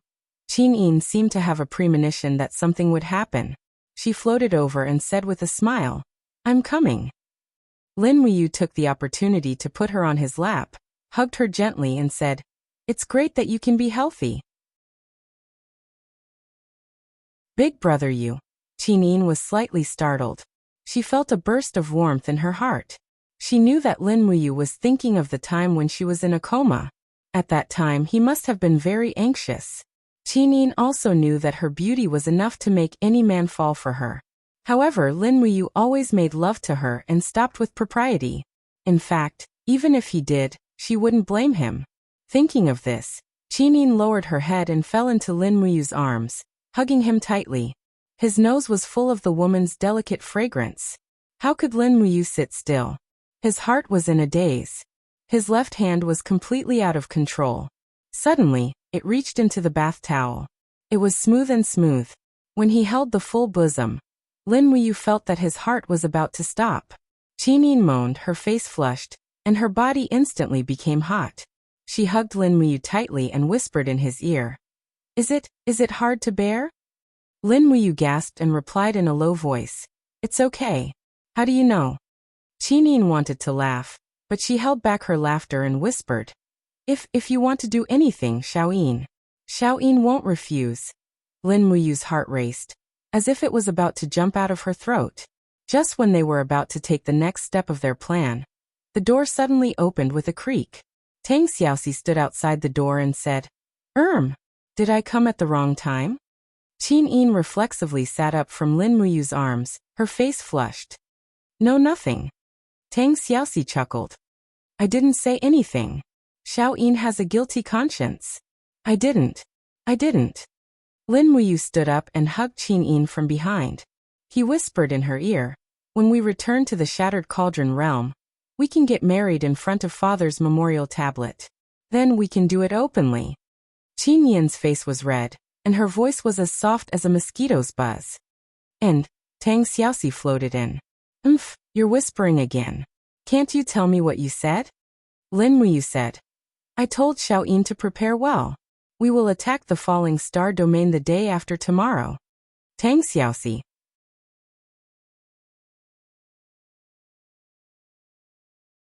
Qin Yin seemed to have a premonition that something would happen. She floated over and said with a smile, I'm coming. Lin Muyu took the opportunity to put her on his lap, hugged her gently and said, It's great that you can be healthy. Big brother you. Qin Yin was slightly startled. She felt a burst of warmth in her heart. She knew that Lin Muyu was thinking of the time when she was in a coma. At that time he must have been very anxious. Qin Yin also knew that her beauty was enough to make any man fall for her. However, Lin Muyu always made love to her and stopped with propriety. In fact, even if he did, she wouldn't blame him. Thinking of this, Qin Yin lowered her head and fell into Lin Muyu's arms, hugging him tightly. His nose was full of the woman's delicate fragrance. How could Lin Muyu sit still? His heart was in a daze. His left hand was completely out of control. Suddenly, it reached into the bath towel. It was smooth and smooth. When he held the full bosom, Lin Muyu felt that his heart was about to stop. Qin Yin moaned, her face flushed, and her body instantly became hot. She hugged Lin Muyu tightly and whispered in his ear. Is it hard to bear? Lin Muyu gasped and replied in a low voice. It's okay. How do you know? Qinin wanted to laugh, but she held back her laughter and whispered. If you want to do anything, Xiaoyin. Xiaoyin won't refuse. Lin Muyu's heart raced, as if it was about to jump out of her throat. Just when they were about to take the next step of their plan, the door suddenly opened with a creak. Tang Xiaoxi stood outside the door and said, Did I come at the wrong time? Qin reflexively sat up from Lin Muyu's arms, her face flushed. No, nothing. Tang Xiaoxi chuckled. I didn't say anything. Xiaoyin has a guilty conscience. I didn't. Lin Muyu stood up and hugged Qin from behind. He whispered in her ear, when we return to the Shattered Cauldron realm, we can get married in front of Father's memorial tablet. Then we can do it openly. Qin Yin's face was red, and her voice was as soft as a mosquito's buzz. And Tang Xiaoxi floated in. You're whispering again. Can't you tell me what you said? Lin Muyu said. I told Xiaoyin to prepare well. We will attack the Falling Star domain the day after tomorrow. Tang Xiaoxi.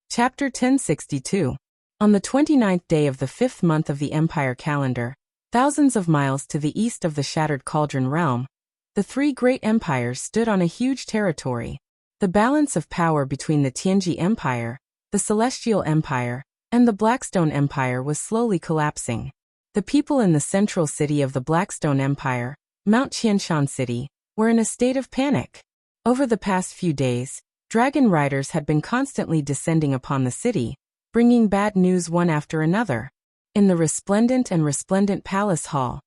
Chapter 1062. On the 29th day of the 5th month of the Empire calendar, thousands of miles to the east of the Shattered Cauldron realm, the three great empires stood on a huge territory. The balance of power between the Tianji Empire, the Celestial Empire, and the Blackstone Empire was slowly collapsing. The people in the central city of the Blackstone Empire, Mount Qianshan City, were in a state of panic. Over the past few days, dragon riders had been constantly descending upon the city, bringing bad news one after another. In the resplendent palace hall,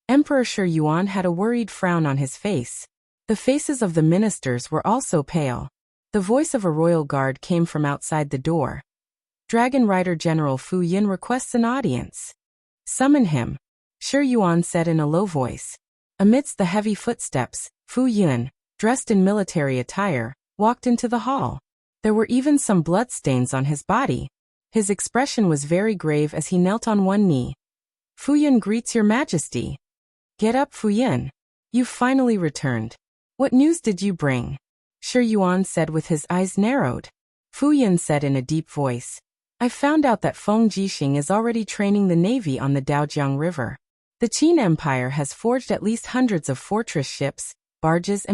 Emperor Shi Yuan had a worried frown on his face. The faces of the ministers were also pale. The voice of a royal guard came from outside the door. Dragon Rider General Fu Yin requests an audience. Summon him, Shi Yuan said in a low voice. Amidst the heavy footsteps, Fu Yin, dressed in military attire, walked into the hall. There were even some bloodstains on his body. His expression was very grave as he knelt on one knee. Fu Yin greets your majesty. Get up, Fu Yin. You've finally returned. What news did you bring? Shi Yuan said with his eyes narrowed. Fu Yin said in a deep voice. I found out that Feng Jixing is already training the navy on the Daojiang River. The Qin Empire has forged at least hundreds of fortress ships, barges.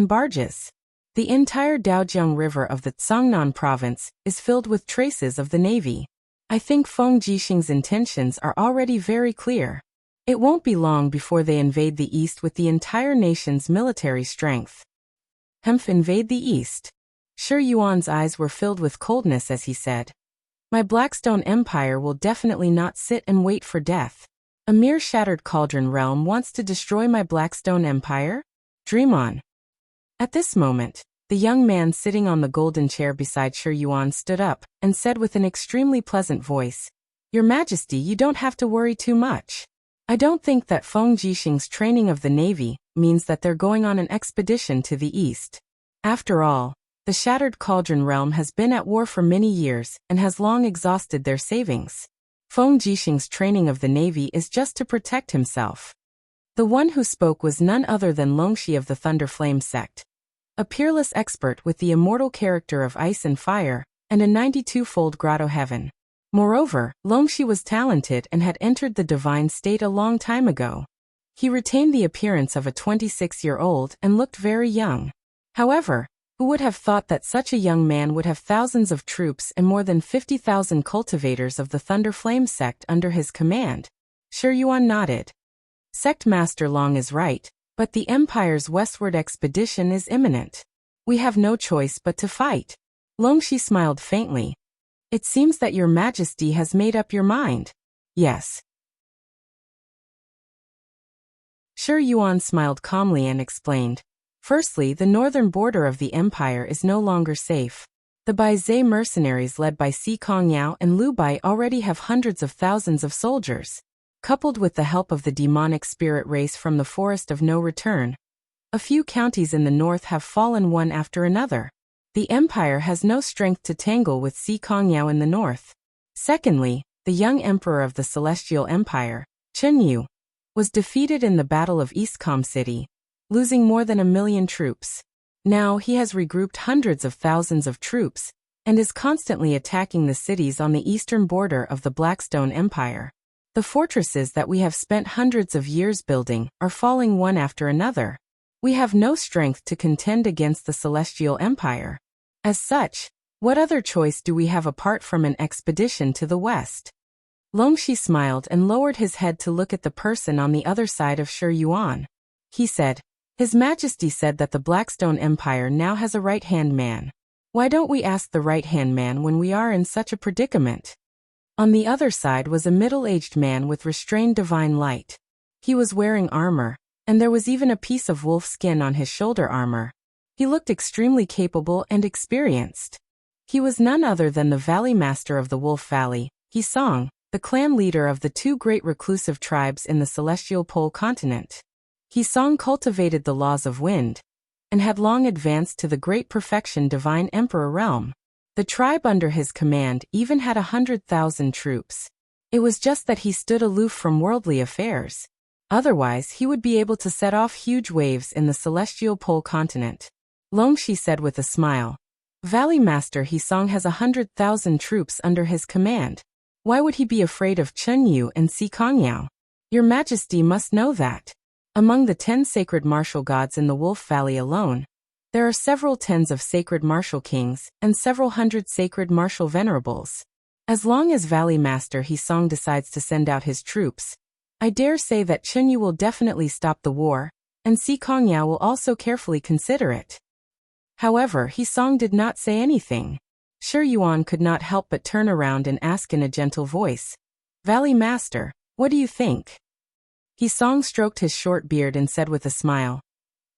The entire Daojiang River of the Cangnan province is filled with traces of the navy. I think Feng Jixing's intentions are already very clear. It won't be long before they invade the east with the entire nation's military strength. Invade the east. Shi Yuan's eyes were filled with coldness as he said. My Blackstone Empire will definitely not sit and wait for death. A mere Shattered Cauldron realm wants to destroy my Blackstone Empire? Dream on. At this moment, the young man sitting on the golden chair beside Shi Yuan stood up and said with an extremely pleasant voice, Your Majesty, you don't have to worry too much. I don't think that Feng Jixing's training of the navy means that they're going on an expedition to the east. After all, the Shattered Cauldron realm has been at war for many years and has long exhausted their savings. Feng Jixing's training of the navy is just to protect himself. The one who spoke was none other than Longxi of the Thunder Flame sect, a peerless expert with the immortal character of ice and fire, and a 92-fold grotto heaven. Moreover, Longxi was talented and had entered the divine state a long time ago. He retained the appearance of a 26-year-old and looked very young. However, who would have thought that such a young man would have thousands of troops and more than 50,000 cultivators of the Thunder Flame sect under his command? Shi Yuan nodded. Sect Master Long is right, but the Empire's westward expedition is imminent. We have no choice but to fight. Longxi smiled faintly. It seems that your Majesty has made up your mind. Yes. Shi Yuan smiled calmly and explained. Firstly, the northern border of the Empire is no longer safe. The Baizhe mercenaries led by Si Kongyao and Liu Bai already have hundreds of thousands of soldiers. Coupled with the help of the demonic spirit race from the Forest of No Return, a few counties in the north have fallen one after another. The Empire has no strength to tangle with Si Kongyao in the north. Secondly, the young emperor of the Celestial Empire, Chen Yu, was defeated in the Battle of Eastcom City, losing more than 1 million troops. Now he has regrouped hundreds of thousands of troops and is constantly attacking the cities on the eastern border of the Blackstone Empire. The fortresses that we have spent hundreds of years building are falling one after another. We have no strength to contend against the Celestial Empire. As such, what other choice do we have apart from an expedition to the west? Longxi smiled and lowered his head to look at the person on the other side of Shi Yuan. He said, His Majesty said that the Blackstone Empire now has a right-hand man. Why don't we ask the right-hand man when we are in such a predicament? On the other side was a middle-aged man with restrained divine light. He was wearing armor, and there was even a piece of wolf skin on his shoulder armor. He looked extremely capable and experienced. He was none other than the Valley Master of the Wolf Valley, Hisong, the clan leader of the 2 great reclusive tribes in the Celestial Pole continent. Hisong cultivated the laws of wind, and had long advanced to the great perfection Divine Emperor realm. The tribe under his command even had 100,000 troops. It was just that he stood aloof from worldly affairs. Otherwise, he would be able to set off huge waves in the Celestial Pole continent. Longxi said with a smile, Valley Master Hisong has 100,000 troops under his command. Why would he be afraid of Chen Yu and Si Kongyao? Your Majesty must know that. Among the 10 sacred martial gods in the Wolf Valley alone, there are several tens of sacred martial kings and several hundred sacred martial venerables. As long as Valley Master Hisong decides to send out his troops, I dare say that Chen Yu will definitely stop the war, and Si Kongyao will also carefully consider it. However, Hisong did not say anything. Shi Yuan could not help but turn around and ask in a gentle voice, Valley Master, what do you think? Hisong stroked his short beard and said with a smile,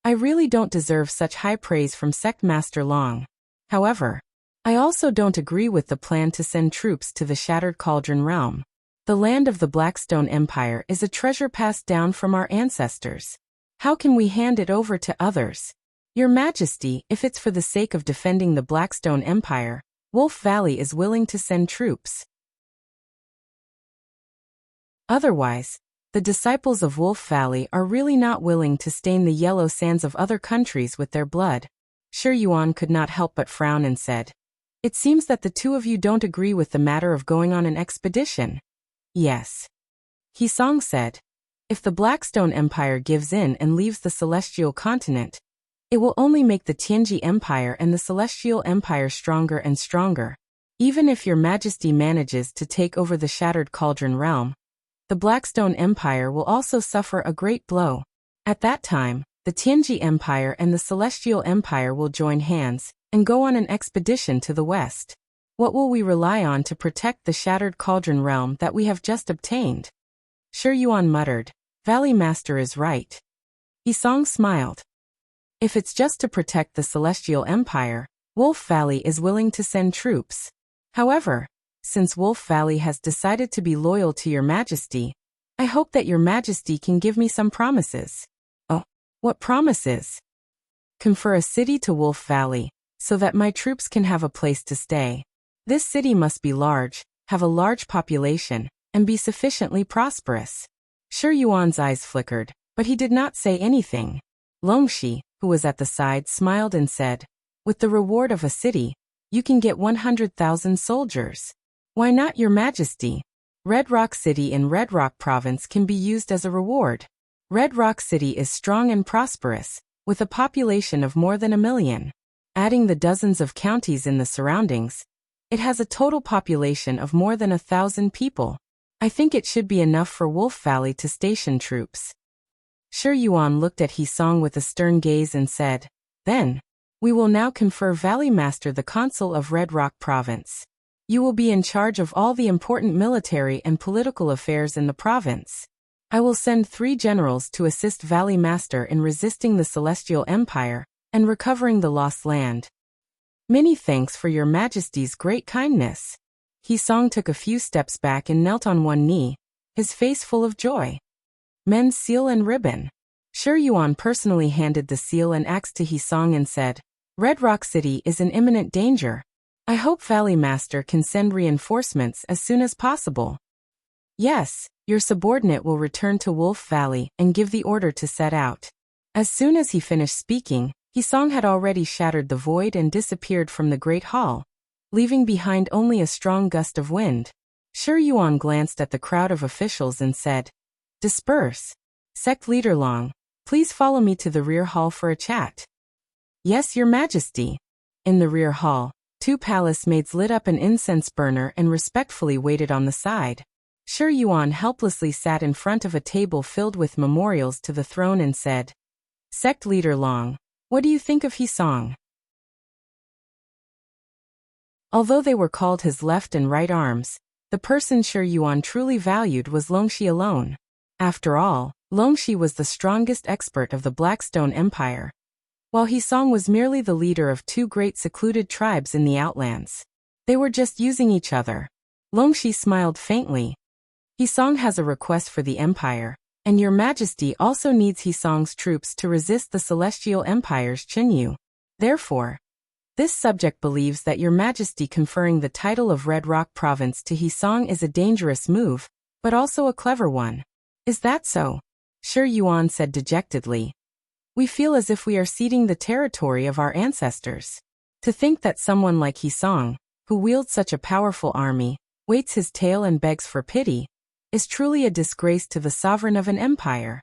I really don't deserve such high praise from Sect Master Long. However, I also don't agree with the plan to send troops to the Shattered Cauldron realm. The land of the Blackstone Empire is a treasure passed down from our ancestors. How can we hand it over to others? Your Majesty, if it's for the sake of defending the Blackstone Empire, Wolf Valley is willing to send troops. Otherwise, the disciples of Wolf Valley are really not willing to stain the yellow sands of other countries with their blood. Shi Yuan could not help but frown and said, It seems that the 2 of you don't agree with the matter of going on an expedition. Yes. Hisong said, If the Blackstone Empire gives in and leaves the Celestial Continent, it will only make the Tianji Empire and the Celestial Empire stronger and stronger. Even if your Majesty manages to take over the Shattered Cauldron realm, the Blackstone Empire will also suffer a great blow. At that time, the Tianji Empire and the Celestial Empire will join hands and go on an expedition to the west. What will we rely on to protect the Shattered Cauldron realm that we have just obtained? Shi Yuan muttered, Valley Master is right. Hisong smiled. If it's just to protect the Celestial Empire, Wolf Valley is willing to send troops. However, since Wolf Valley has decided to be loyal to your Majesty, I hope that your Majesty can give me some promises. Oh, what promises? Confer a city to Wolf Valley, so that my troops can have a place to stay. This city must be large, have a large population, and be sufficiently prosperous. Shi Yuan's eyes flickered, but he did not say anything. Longxi, who was at the side, smiled and said, With the reward of a city, you can get 100,000 soldiers. Why not, your Majesty? Red Rock City in Red Rock Province can be used as a reward. Red Rock City is strong and prosperous, with a population of more than 1 million. Adding the dozens of counties in the surroundings, it has a total population of more than 1,000 people. I think it should be enough for Wolf Valley to station troops. Shi Yuan looked at Hisong with a stern gaze and said, Then, we will now confer Valley Master the Consul of Red Rock Province. You will be in charge of all the important military and political affairs in the province. I will send 3 generals to assist Valley Master in resisting the Celestial Empire and recovering the lost land. Many thanks for your Majesty's great kindness. Hisong took a few steps back and knelt on one knee, his face full of joy. Men's seal and ribbon. Shi Yuan personally handed the seal and axe to Hisong and said, Red Rock City is in imminent danger. I hope Valley Master can send reinforcements as soon as possible. Yes, your subordinate will return to Wolf Valley and give the order to set out. As soon as he finished speaking, Hisong had already shattered the void and disappeared from the Great Hall, leaving behind only a strong gust of wind. Shi Yuan glanced at the crowd of officials and said, "Disperse. Sect Leader Long, please follow me to the rear hall for a chat." "Yes, Your Majesty." In the rear hall, 2 palace maids lit up an incense burner and respectfully waited on the side. Shi Yuan helplessly sat in front of a table filled with memorials to the throne and said, "Sect Leader Long, what do you think of Hisong?" Although they were called his left and right arms, the person Shi Yuan truly valued was Longxi alone. After all, Longxi was the strongest expert of the Blackstone Empire, while Hisong was merely the leader of 2 great secluded tribes in the Outlands. They were just using each other. Longxi smiled faintly. "Hisong has a request for the Empire, and Your Majesty also needs Hisong's troops to resist the Celestial Empire's Qinyu. Therefore, this subject believes that Your Majesty conferring the title of Red Rock Province to Hisong is a dangerous move, but also a clever one. Is that so?" Shi Yuan said dejectedly. "We feel as if we are ceding the territory of our ancestors. To think that someone like Hisong, who wields such a powerful army, waits his tail and begs for pity, is truly a disgrace to the sovereign of an empire.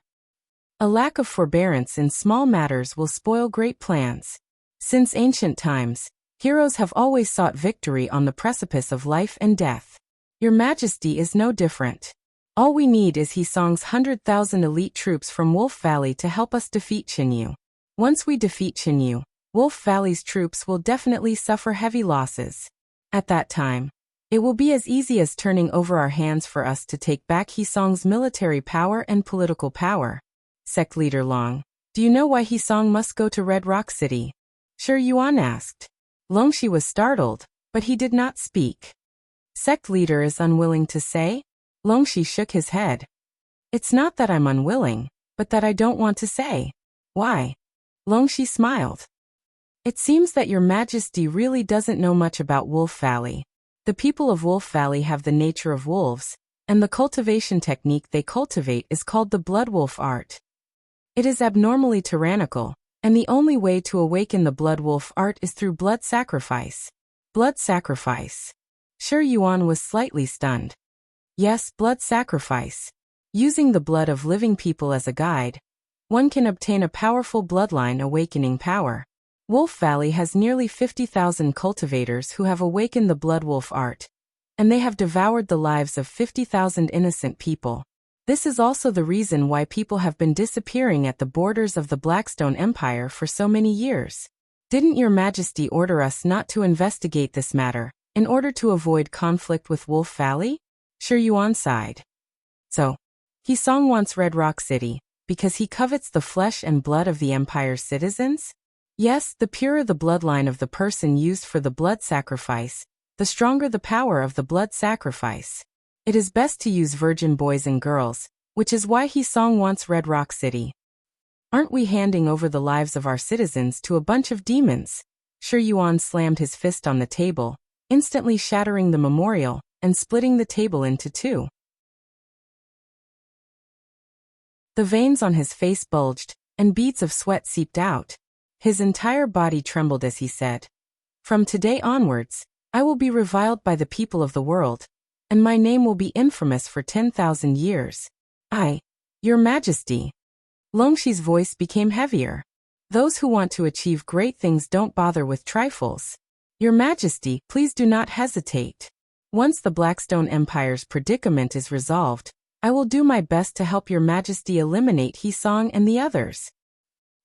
A lack of forbearance in small matters will spoil great plans. Since ancient times, heroes have always sought victory on the precipice of life and death. Your Majesty is no different. All we need is Hisong's 100,000 elite troops from Wolf Valley to help us defeat Qinyu. Once we defeat Qinyu, Wolf Valley's troops will definitely suffer heavy losses. At that time, it will be as easy as turning over our hands for us to take back Hisong's military power and political power." "Sect Leader Long, do you know why Hisong must go to Red Rock City?" Shi Yuan asked. Longxi was startled, but he did not speak. "Sect Leader is unwilling to say?" Longxi shook his head. "It's not that I'm unwilling, but that I don't want to say." "Why?" Longxi smiled. "It seems that Your Majesty really doesn't know much about Wolf Valley. The people of Wolf Valley have the nature of wolves, and the cultivation technique they cultivate is called the Blood Wolf art. It is abnormally tyrannical, and the only way to awaken the Blood Wolf art is through blood sacrifice." "Blood sacrifice?" Shi Yuan was slightly stunned. "Yes, blood sacrifice. Using the blood of living people as a guide, one can obtain a powerful bloodline awakening power. Wolf Valley has nearly 50,000 cultivators who have awakened the Blood Wolf art, and they have devoured the lives of 50,000 innocent people. This is also the reason why people have been disappearing at the borders of the Blackstone Empire for so many years. Didn't Your Majesty order us not to investigate this matter, in order to avoid conflict with Wolf Valley?" Shi Yuan sighed. "So, Hisong wants Red Rock City, because he covets the flesh and blood of the Empire's citizens?" "Yes, the purer the bloodline of the person used for the blood sacrifice, the stronger the power of the blood sacrifice. It is best to use virgin boys and girls, which is why Hisong wants Red Rock City. Aren't we handing over the lives of our citizens to a bunch of demons?" Shi Yuan slammed his fist on the table, instantly shattering the memorial and splitting the table into 2. The veins on his face bulged, and beads of sweat seeped out. His entire body trembled as he said, "From today onwards, I will be reviled by the people of the world, and my name will be infamous for 10,000 years. Your Majesty." Longxi's voice became heavier. "Those who want to achieve great things don't bother with trifles. Your Majesty, please do not hesitate. Once the Blackstone Empire's predicament is resolved, I will do my best to help Your Majesty eliminate Hisong and the others.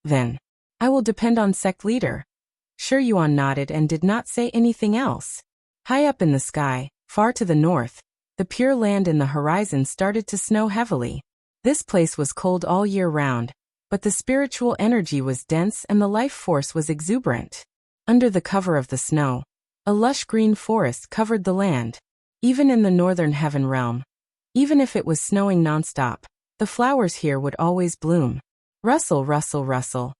Then, I will depend on Sect Leader." Shi Yuan nodded and did not say anything else. High up in the sky, far to the north, the pure land in the horizon started to snow heavily. This place was cold all year round, but the spiritual energy was dense and the life force was exuberant. Under the cover of the snow, a lush green forest covered the land. Even in the northern heaven realm, even if it was snowing nonstop, the flowers here would always bloom. Rustle, rustle, rustle.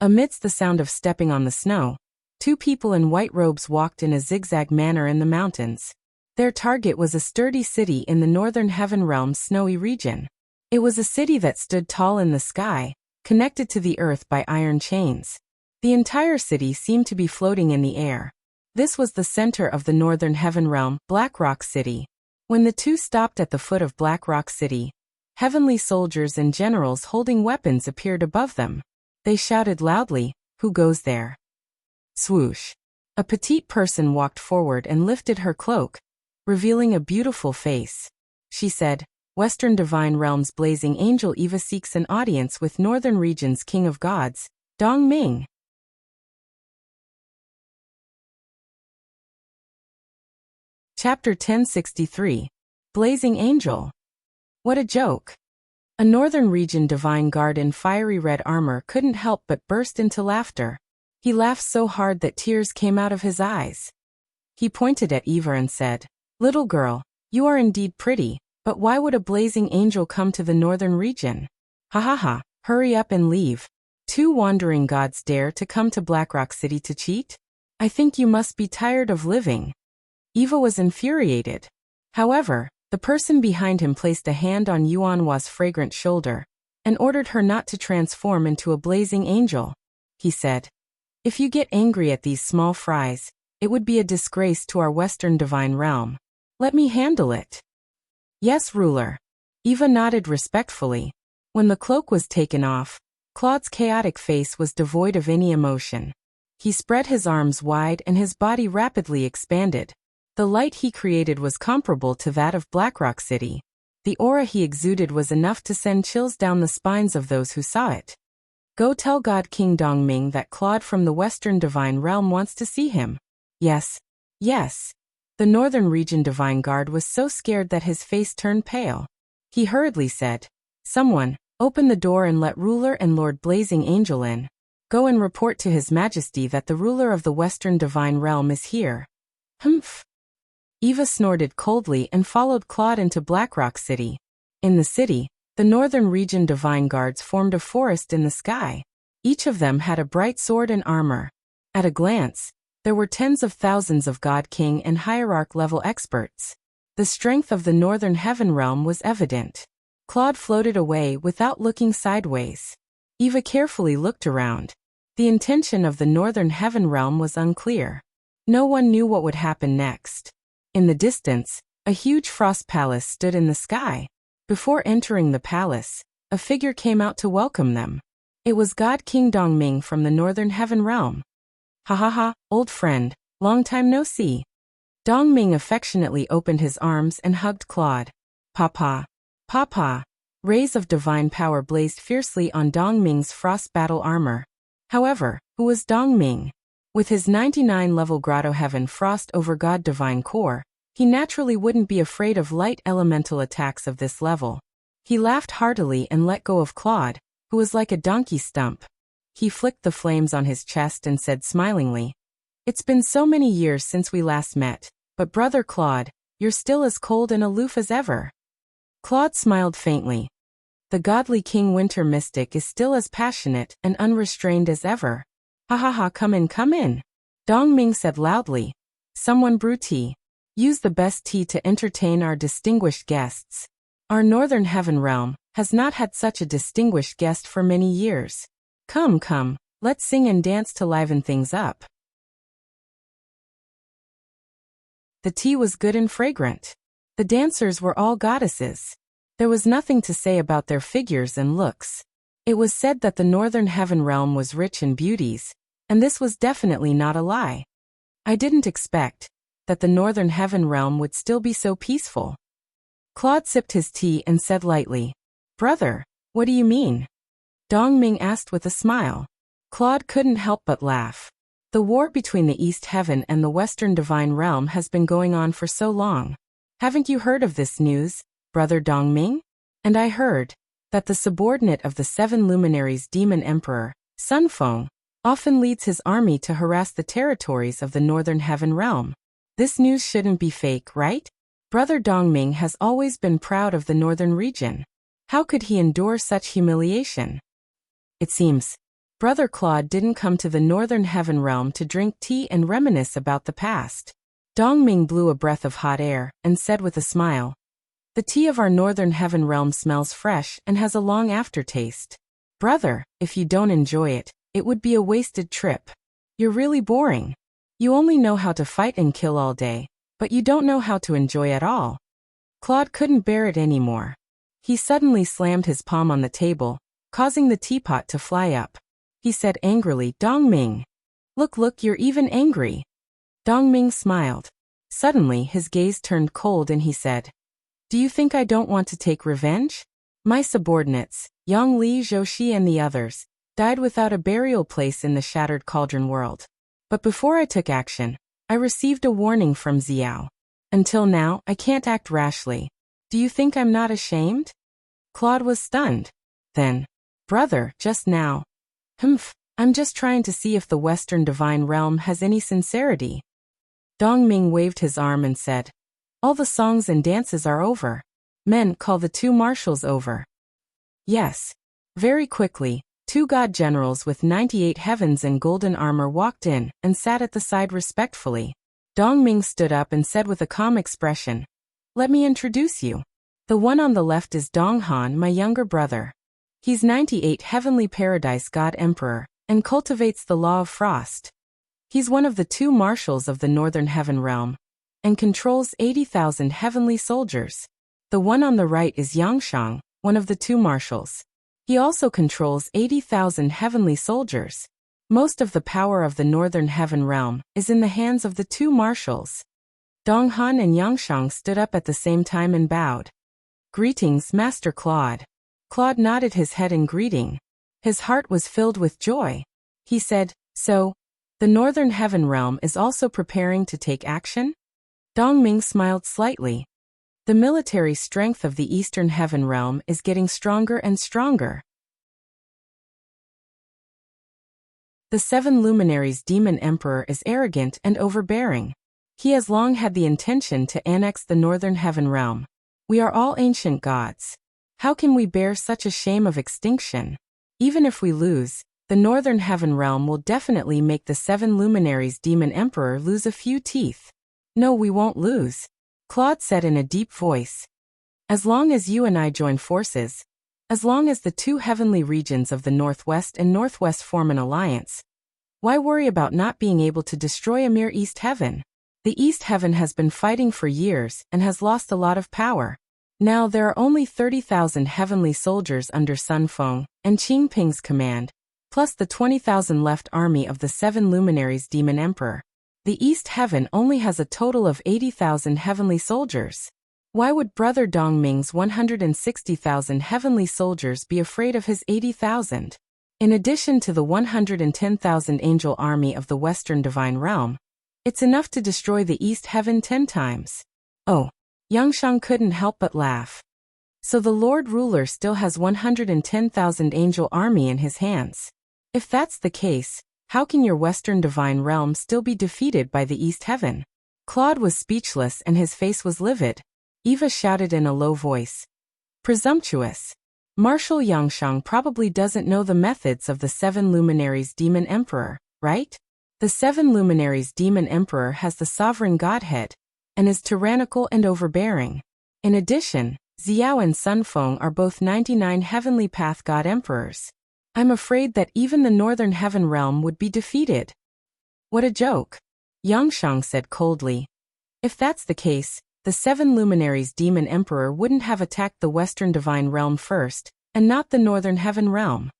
Amidst the sound of stepping on the snow, Two people in white robes walked in a zigzag manner in the mountains. Their target was a sturdy city in the northern heaven realm's snowy region. It was a city that stood tall in the sky, connected to the earth by iron chains. The entire city seemed to be floating in the air. This was the center of the northern heaven realm, Black Rock City. When the two stopped at the foot of Black Rock City, heavenly soldiers and generals holding weapons appeared above them. They shouted loudly, "Who goes there?" Swoosh. A petite person walked forward and lifted her cloak, revealing a beautiful face. She said, "Western Divine Realm's blazing angel Eva seeks an audience with Northern Region's King of Gods, Dong Ming." Chapter 1063. Blazing Angel. What a joke. A Northern Region Divine Guard in fiery red armor couldn't help but burst into laughter. He laughed so hard that tears came out of his eyes. He pointed at Eva and said, "Little girl, you are indeed pretty, but why would a blazing angel come to the Northern Region? Ha ha ha, hurry up and leave. Two wandering gods dare to come to Blackrock City to cheat? I think you must be tired of living." Eva was infuriated. However, the person behind him placed a hand on Yuanhua's fragrant shoulder and ordered her not to transform into a blazing angel. He said, "If you get angry at these small fries, it would be a disgrace to our Western Divine Realm. Let me handle it." "Yes, ruler." Eva nodded respectfully. When the cloak was taken off, Claude's chaotic face was devoid of any emotion. He spread his arms wide and his body rapidly expanded. The light he created was comparable to that of Blackrock City. The aura he exuded was enough to send chills down the spines of those who saw it. "Go tell God King Dongming that Claude from the Western Divine Realm wants to see him." "Yes. Yes." The Northern Region Divine Guard was so scared that his face turned pale. He hurriedly said, "Someone, open the door and let Ruler and Lord Blazing Angel in. Go and report to His Majesty that the ruler of the Western Divine Realm is here." "Humph." Eva snorted coldly and followed Claude into Blackrock City. In the city, the Northern Region Divine Guards formed a forest in the sky. Each of them had a bright sword and armor. At a glance, there were tens of thousands of God King and Hierarch-level experts. The strength of the Northern Heaven Realm was evident. Claude floated away without looking sideways. Eva carefully looked around. The intention of the Northern Heaven Realm was unclear. No one knew what would happen next. In the distance, a huge frost palace stood in the sky. Before entering the palace, a figure came out to welcome them. It was God King Dongming from the Northern Heaven Realm. "Ha ha ha, old friend, long time no see." Dongming affectionately opened his arms and hugged Claude. "Papa. Papa." Rays of divine power blazed fiercely on Dongming's frost battle armor. However, who was Dongming? With his 99-level Grotto Heaven Frost over God Divine Core, he naturally wouldn't be afraid of light elemental attacks of this level. He laughed heartily and let go of Claude, who was like a donkey stump. He flicked the flames on his chest and said smilingly, "It's been so many years since we last met, but brother Claude, you're still as cold and aloof as ever." Claude smiled faintly. "The godly King Winter Mystic is still as passionate and unrestrained as ever." "Ha ha ha, come in, come in." Dongming said loudly. "Someone brew tea. Use the best tea to entertain our distinguished guests. Our Northern Heaven Realm has not had such a distinguished guest for many years. Come, come, let's sing and dance to liven things up." The tea was good and fragrant. The dancers were all goddesses. There was nothing to say about their figures and looks. It was said that the Northern Heaven Realm was rich in beauties, and this was definitely not a lie. "I didn't expect that the Northern Heaven Realm would still be so peaceful." Claude sipped his tea and said lightly, "Brother, what do you mean?" Dongming asked with a smile. Claude couldn't help but laugh. The war between the East Heaven and the Western Divine Realm has been going on for so long. "Haven't you heard of this news, brother Dongming? And I heard that the subordinate of the Seven Luminaries Demon Emperor, Sun Feng, often leads his army to harass the territories of the Northern Heaven Realm. This news shouldn't be fake, right? Brother Dongming has always been proud of the Northern region. How could he endure such humiliation?" "It seems Brother Claude didn't come to the Northern Heaven Realm to drink tea and reminisce about the past. Dongming blew a breath of hot air and said with a smile, "The tea of our Northern Heaven Realm smells fresh and has a long aftertaste. Brother, if you don't enjoy it, it would be a wasted trip. You're really boring. You only know how to fight and kill all day, but you don't know how to enjoy at all." Claude couldn't bear it anymore. He suddenly slammed his palm on the table, causing the teapot to fly up. He said angrily, "Dongming. Look, you're even angry." Dongming smiled. Suddenly his gaze turned cold and he said, "Do you think I don't want to take revenge? My subordinates, Yang Li, Zhou and the others, died without a burial place in the Shattered Cauldron world. But before I took action, I received a warning from Xiao. Until now, I can't act rashly. Do you think I'm not ashamed?" Claude was stunned. Then, "Brother, just now. I'm just trying to see if the Western Divine Realm has any sincerity." Dongming waved his arm and said, "All the songs and dances are over. Men, call the two marshals over." Yes. Very quickly, two god generals with 98 heavens and golden armor walked in and sat at the side respectfully. Dongming stood up and said with a calm expression, "Let me introduce you. The one on the left is Donghan, my younger brother. He's 98 Heavenly Paradise God Emperor, and cultivates the law of frost. He's one of the two marshals of the Northern Heaven Realm, and controls 80,000 heavenly soldiers. The one on the right is Yangshang, one of the two marshals. He also controls 80,000 heavenly soldiers. Most of the power of the Northern Heaven Realm is in the hands of the two marshals." Donghan and Yangshang stood up at the same time and bowed. "Greetings, Master Claude." Claude nodded his head in greeting. His heart was filled with joy. He said, "So, the Northern Heaven Realm is also preparing to take action?" Dongming smiled slightly. "The military strength of the Eastern Heaven Realm is getting stronger and stronger." The Seven Luminaries Demon Emperor is arrogant and overbearing. He has long had the intention to annex the Northern Heaven Realm. We are all ancient gods. How can we bear such a shame of extinction? Even if we lose, the Northern Heaven Realm will definitely make the Seven Luminaries Demon Emperor lose a few teeth. No, we won't lose, Claude said in a deep voice. As long as you and I join forces, as long as the two heavenly regions of the Northwest and Northwest form an alliance, why worry about not being able to destroy a mere East Heaven? The East Heaven has been fighting for years and has lost a lot of power. Now there are only 30,000 heavenly soldiers under Sun Feng and Qingping's command, plus the 20,000 left army of the Seven Luminaries Demon Emperor. The East Heaven only has a total of 80,000 heavenly soldiers. Why would Brother Dongming's 160,000 heavenly soldiers be afraid of his 80,000? In addition to the 110,000 angel army of the Western Divine Realm, it's enough to destroy the East Heaven 10 times. Oh. Yangshang couldn't help but laugh. So the Lord Ruler still has 110,000 angel army in his hands. If that's the case, how can your Western Divine Realm still be defeated by the East Heaven? Claude was speechless and his face was livid. Eva shouted in a low voice, "Presumptuous! Marshal Yangshang probably doesn't know the methods of the Seven Luminaries Demon Emperor, right? The Seven Luminaries Demon Emperor has the sovereign godhead, and is tyrannical and overbearing. In addition, Xiao and Sun Feng are both 99 Heavenly Path God Emperors. I'm afraid that even the Northern Heaven Realm would be defeated." "What a joke," Yangshang said coldly. "If that's the case, the Seven Luminaries Demon Emperor wouldn't have attacked the Western Divine Realm first, and not the Northern Heaven Realm."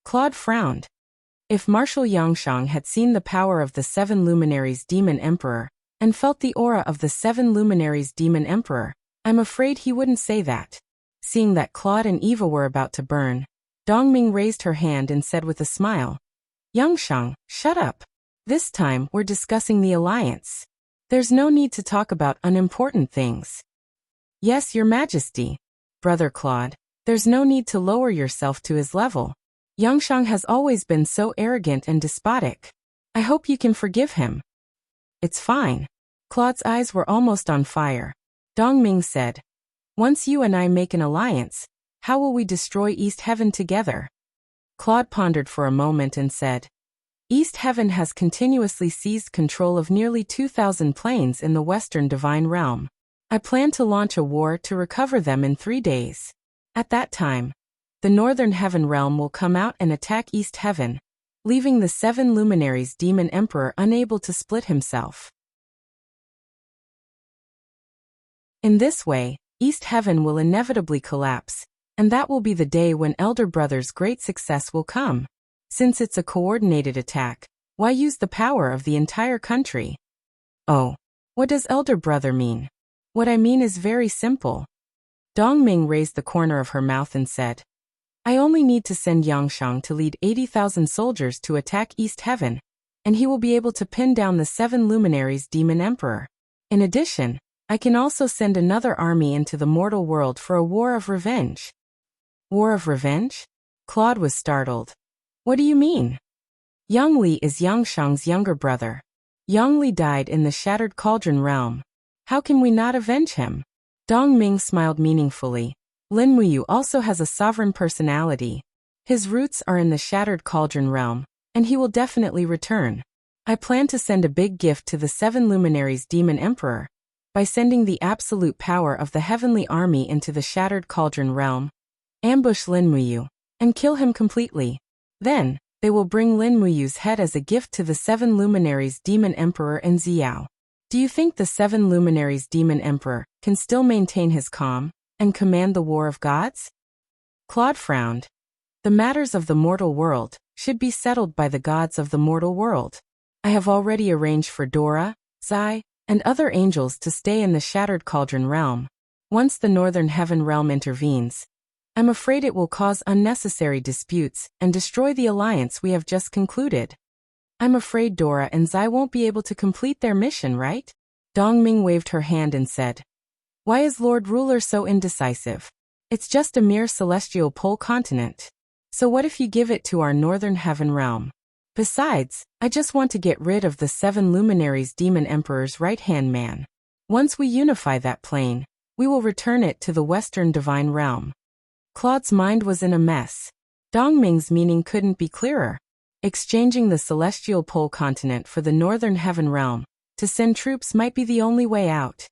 Claude frowned. If Marshal Yangshang had seen the power of the Seven Luminaries Demon Emperor, and felt the aura of the Seven Luminaries Demon Emperor, I'm afraid he wouldn't say that. Seeing that Claude and Eva were about to burn, Dongming raised her hand and said with a smile, "Yangshang, shut up. This time we're discussing the alliance. There's no need to talk about unimportant things." "Yes, Your Majesty." "Brother Claude, there's no need to lower yourself to his level. Yangshang has always been so arrogant and despotic. I hope you can forgive him." "It's fine." Claude's eyes were almost on fire. Dongming said, "Once you and I make an alliance, how will we destroy East Heaven together?" Claude pondered for a moment and said, East Heaven has continuously seized control of nearly 2,000 planes in the Western Divine Realm. I plan to launch a war to recover them in 3 days. At that time, the Northern Heaven Realm will come out and attack East Heaven, leaving the 7 luminaries' demon emperor unable to split himself. In this way, East Heaven will inevitably collapse, and that will be the day when Elder Brother's great success will come. Since it's a coordinated attack, why use the power of the entire country? Oh, what does Elder Brother mean? What I mean is very simple. Dongming raised the corner of her mouth and said, I only need to send Yangshang to lead 80,000 soldiers to attack East Heaven, and he will be able to pin down the 7 luminaries' demon emperor. In addition, I can also send another army into the mortal world for a war of revenge. War of revenge? Claude was startled. What do you mean? Yang Li is Yangshang's younger brother. Yang Li died in the Shattered Cauldron realm. How can we not avenge him? Dongming smiled meaningfully. Lin Muyu also has a sovereign personality. His roots are in the Shattered Cauldron realm, and he will definitely return. I plan to send a big gift to the 7 luminaries' demon emperor by sending the absolute power of the heavenly army into the Shattered Cauldron realm, ambush Lin Muyu, and kill him completely. Then, they will bring Lin Muyu's head as a gift to the 7 luminaries' demon emperor and Xiao. Do you think the 7 luminaries' demon emperor can still maintain his calm and command the war of gods? Claude frowned. The matters of the mortal world should be settled by the gods of the mortal world. I have already arranged for Dora, Zai, and other angels to stay in the Shattered Cauldron realm. Once the Northern Heaven realm intervenes, I'm afraid it will cause unnecessary disputes and destroy the alliance we have just concluded. I'm afraid Dora and Zai won't be able to complete their mission, right? Dongming waved her hand and said, Why is Lord Ruler so indecisive? It's just a mere celestial pole continent. So what if you give it to our Northern Heaven realm? Besides, I just want to get rid of the 7 luminaries' demon emperor's right-hand man. Once we unify that plane, we will return it to the Western Divine Realm. Claude's mind was in a mess. Dongming's meaning couldn't be clearer. Exchanging the celestial pole continent for the Northern Heaven realm to send troops might be the only way out.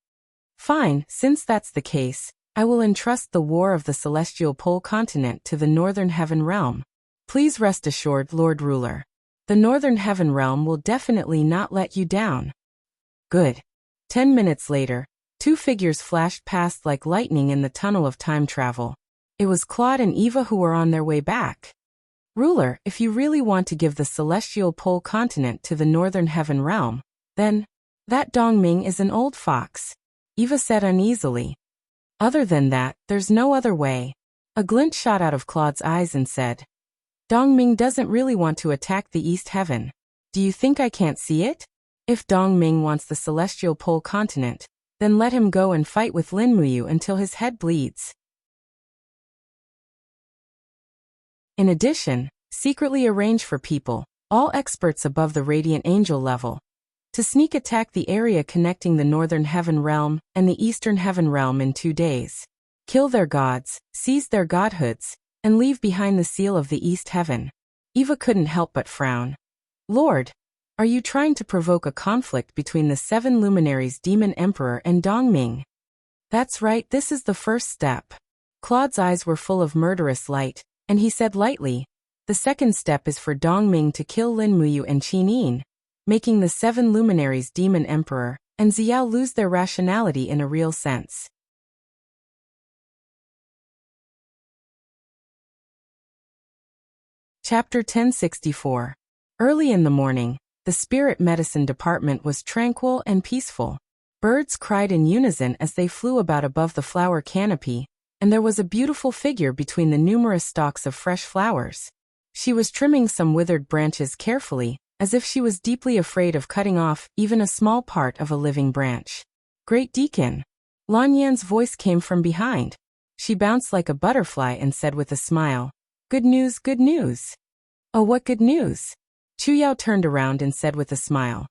Fine, since that's the case, I will entrust the war of the celestial pole continent to the Northern Heaven realm. Please rest assured, Lord Ruler. The Northern Heaven realm will definitely not let you down. Good. 10 minutes later, 2 figures flashed past like lightning in the tunnel of time travel. It was Claude and Eva who were on their way back. Ruler, if you really want to give the celestial pole continent to the Northern Heaven realm, then that Dongming is an old fox, Eva said uneasily. Other than that, there's no other way. A glint shot out of Claude's eyes and said, Dongming doesn't really want to attack the East Heaven. Do you think I can't see it? If Dongming wants the celestial pole continent, then let him go and fight with Lin Muyu until his head bleeds. In addition, secretly arrange for people, all experts above the Radiant Angel level, to sneak attack the area connecting the Northern Heaven realm and the Eastern Heaven realm in 2 days. Kill their gods, seize their godhoods, and leave behind the seal of the East Heaven. Eva couldn't help but frown. Lord, are you trying to provoke a conflict between the 7 luminaries' demon emperor and Dongming? That's right, this is the first step. Claude's eyes were full of murderous light, and he said lightly, the second step is for Dongming to kill Lin Muyu and Qinin, making the 7 luminaries' demon emperor and Xiao lose their rationality in a real sense. Chapter 1064. Early in the morning, the spirit medicine department was tranquil and peaceful. Birds cried in unison as they flew about above the flower canopy, and there was a beautiful figure between the numerous stalks of fresh flowers. She was trimming some withered branches carefully, as if she was deeply afraid of cutting off even a small part of a living branch. Great Deacon! Lan Yan's voice came from behind. She bounced like a butterfly and said with a smile, Good news, good news. Oh, what good news? Chu Yao turned around and said with a smile,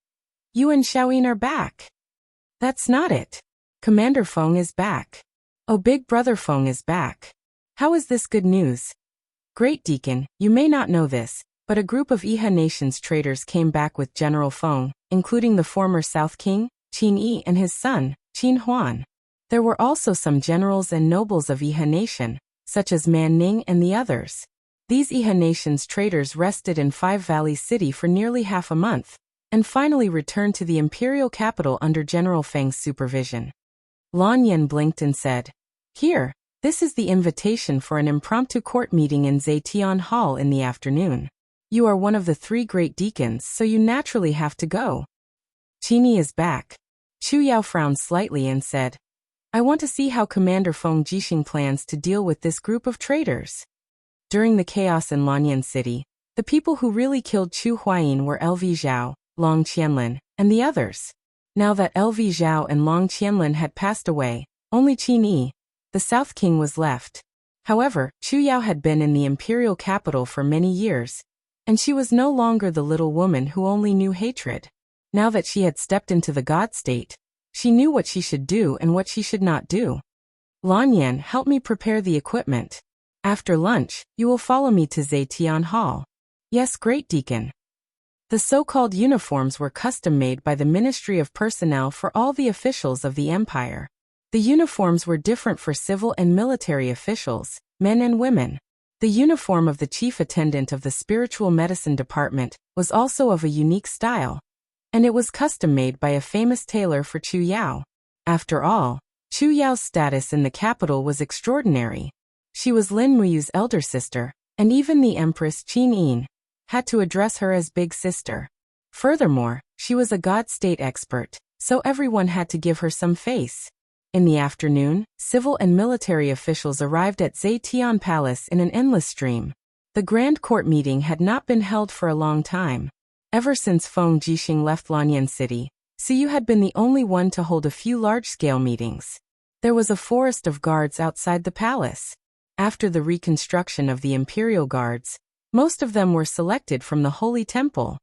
You and Xiaoyin are back. That's not it. Commander Feng is back. Oh, Big Brother Feng is back. How is this good news? Great Deacon, you may not know this, but a group of Iha nation's traders came back with General Feng, including the former South King, Qin Yi, and his son, Qin Huan. There were also some generals and nobles of Iha nation, such as Man Ning and the others. These Iha nation's traders rested in Five Valleys City for nearly half a month, and finally returned to the imperial capital under General Feng's supervision. Lan Yen blinked and said, "Here, this is the invitation for an impromptu court meeting in Zetian Hall in the afternoon. You are one of the 3 great deacons, so you naturally have to go." Qini is back. Chu Yao frowned slightly and said, "I want to see how Commander Feng Jixing plans to deal with this group of traitors." During the chaos in Lanyan City, the people who really killed Chu Huayin were LV Zhao, Long Qianlin, and the others. Now that LV Zhao and Long Qianlin had passed away, only Qin Yi, the South King, was left. However, Chu Yao had been in the imperial capital for many years, and she was no longer the little woman who only knew hatred. Now that she had stepped into the God state, she knew what she should do and what she should not do. "Lan Yan, help me prepare the equipment. After lunch, you will follow me to Zetian Hall." "Yes, Great Deacon." The so-called uniforms were custom-made by the Ministry of Personnel for all the officials of the empire. The uniforms were different for civil and military officials, men and women. The uniform of the chief attendant of the spiritual medicine department was also of a unique style, and it was custom-made by a famous tailor for Chu Yao. After all, Chu Yao's status in the capital was extraordinary. She was Lin Muyu's elder sister, and even the Empress Qin Yin had to address her as Big Sister. Furthermore, she was a God state expert, so everyone had to give her some face. In the afternoon, civil and military officials arrived at Zetian Palace in an endless stream. The grand court meeting had not been held for a long time. Ever since Feng Jixing left Lanyan City, Siyu had been the only one to hold a few large-scale meetings. There was a forest of guards outside the palace. After the reconstruction of the imperial guards, most of them were selected from the Holy Temple.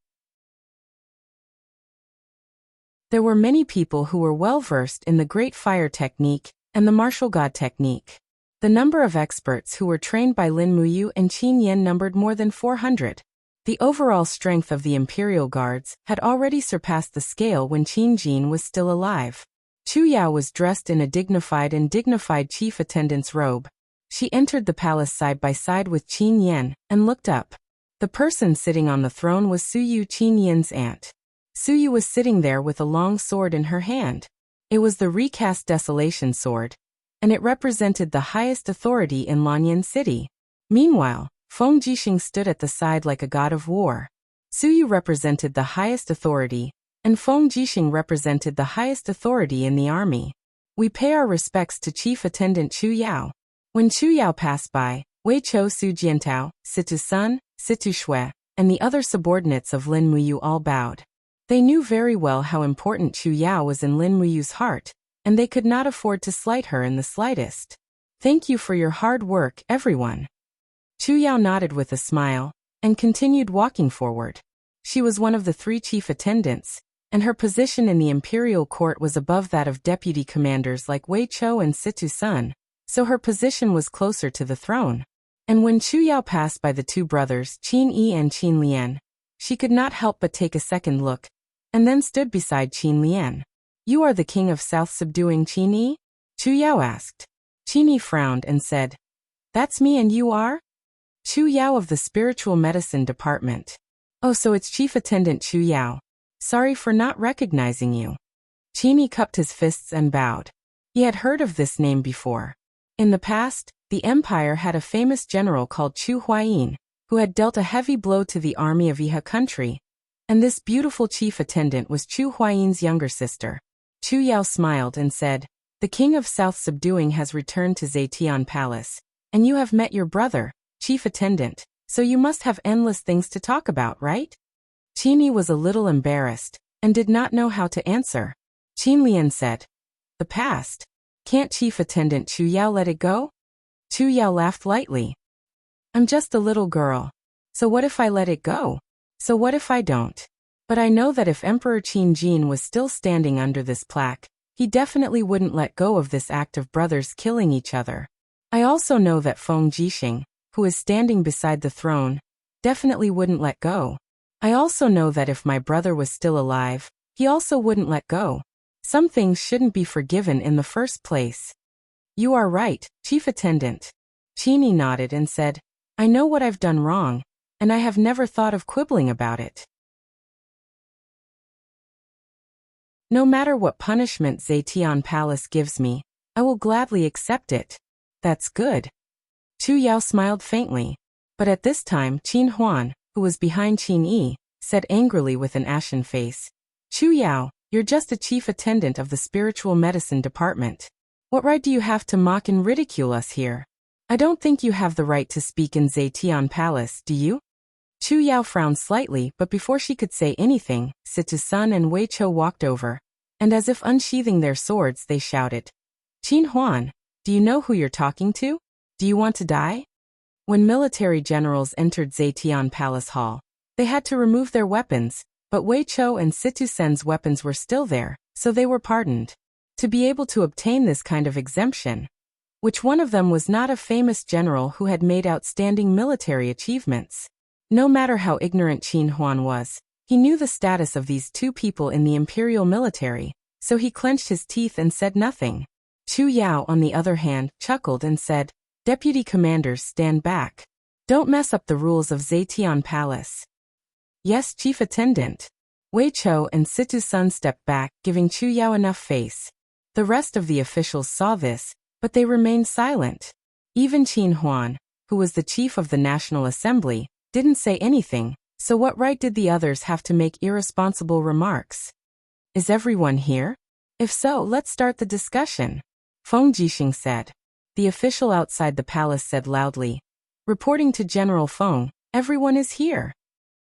There were many people who were well-versed in the Great Fire technique and the Martial God technique. The number of experts who were trained by Lin Muyu and Qin Yan numbered more than 400. The overall strength of the Imperial Guards had already surpassed the scale when Qin Jin was still alive. Chu Yao was dressed in a dignified chief attendant's robe. She entered the palace side by side with Qin Yan and looked up. The person sitting on the throne was Suyu, Qin Yan's aunt. Suyu was sitting there with a long sword in her hand. It was the recast Desolation Sword, and it represented the highest authority in Lanyan City. Meanwhile, Feng Jixing stood at the side like a god of war. Suyu represented the highest authority, and Feng Jixing represented the highest authority in the army. We pay our respects to Chief Attendant Chu Yao. When Chu Yao passed by, Wei Chou Su Jiantao, Situ Sun, Situ Shui, and the other subordinates of Lin Muyu all bowed. They knew very well how important Chu Yao was in Lin Muyu's heart, and they could not afford to slight her in the slightest. "Thank you for your hard work, everyone." Chu Yao nodded with a smile, and continued walking forward. She was one of the 3 chief attendants, and her position in the imperial court was above that of deputy commanders like Wei Chou and Situ Sun, so her position was closer to the throne. And when Chu Yao passed by the 2 brothers, Qin Yi and Qin Lian, she could not help but take a second look, and then stood beside Qin Lian. "You are the king of South subduing Qin Yi?" Chu Yao asked. Qin Yi frowned and said, "That's me and you are?" "Chu Yao of the Spiritual Medicine Department." "Oh, so it's Chief Attendant Chu Yao. Sorry for not recognizing you." Qin Yi cupped his fists and bowed. He had heard of this name before. In the past, the empire had a famous general called Chu Huayin, who had dealt a heavy blow to the army of Iha country, and this beautiful chief attendant was Chu Huayin's younger sister. Chu Yao smiled and said, "The king of South subduing has returned to Zetian Palace, and you have met your brother, chief attendant, so you must have endless things to talk about, right?" Qin Yi was a little embarrassed, and did not know how to answer. Qin Lian said, "The past. Can't Chief Attendant Chu Yao let it go?" Chu Yao laughed lightly. "I'm just a little girl. So what if I let it go? So what if I don't? But I know that if Emperor Qin Jin was still standing under this plaque, he definitely wouldn't let go of this act of brothers killing each other. I also know that Feng Jixing, who is standing beside the throne, definitely wouldn't let go. I also know that if my brother was still alive, he also wouldn't let go. Some things shouldn't be forgiven in the first place. You are right, Chief Attendant. Qin nodded and said, I know what I've done wrong, and I have never thought of quibbling about it. No matter what punishment Zetian Palace gives me, I will gladly accept it. That's good. Chu Yao smiled faintly, but at this time Qin Huan, who was behind Qin Yi, said angrily with an ashen face, Chu Yao, you're just a chief attendant of the spiritual medicine department. What right do you have to mock and ridicule us here? I don't think you have the right to speak in Zetian Palace, do you? Chu Yao frowned slightly, but before she could say anything, Situ Sun and Wei Chou walked over, and as if unsheathing their swords they shouted, Qin Huan, do you know who you're talking to? Do you want to die? When military generals entered Zetian Palace Hall, they had to remove their weapons, but Wei Chou and Situ Sen's weapons were still there, so they were pardoned. To be able to obtain this kind of exemption, which one of them was not a famous general who had made outstanding military achievements. No matter how ignorant Qin Huan was, he knew the status of these two people in the imperial military, so he clenched his teeth and said nothing. Chu Yao, on the other hand, chuckled and said, Deputy commanders, stand back. Don't mess up the rules of Zetian Palace. Yes, Chief Attendant. Wei Chou and Situ Sun stepped back, giving Chu Yao enough face. The rest of the officials saw this, but they remained silent. Even Qin Huan, who was the chief of the National Assembly, didn't say anything, so what right did the others have to make irresponsible remarks? Is everyone here? If so, let's start the discussion. Feng Jixing said. The official outside the palace said loudly, reporting to General Feng, everyone is here.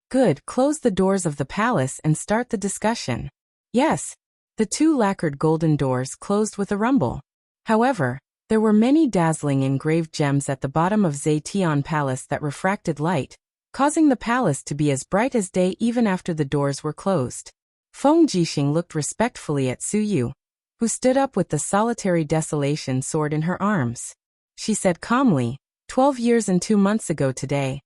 Good, close the doors of the palace and start the discussion. Yes. The two lacquered golden doors closed with a rumble. However, there were many dazzling engraved gems at the bottom of Zetian Palace that refracted light, causing the palace to be as bright as day even after the doors were closed. Feng Jixing looked respectfully at Su Yu, who stood up with the solitary desolation sword in her arms. She said calmly, 12 years and 2 months ago today,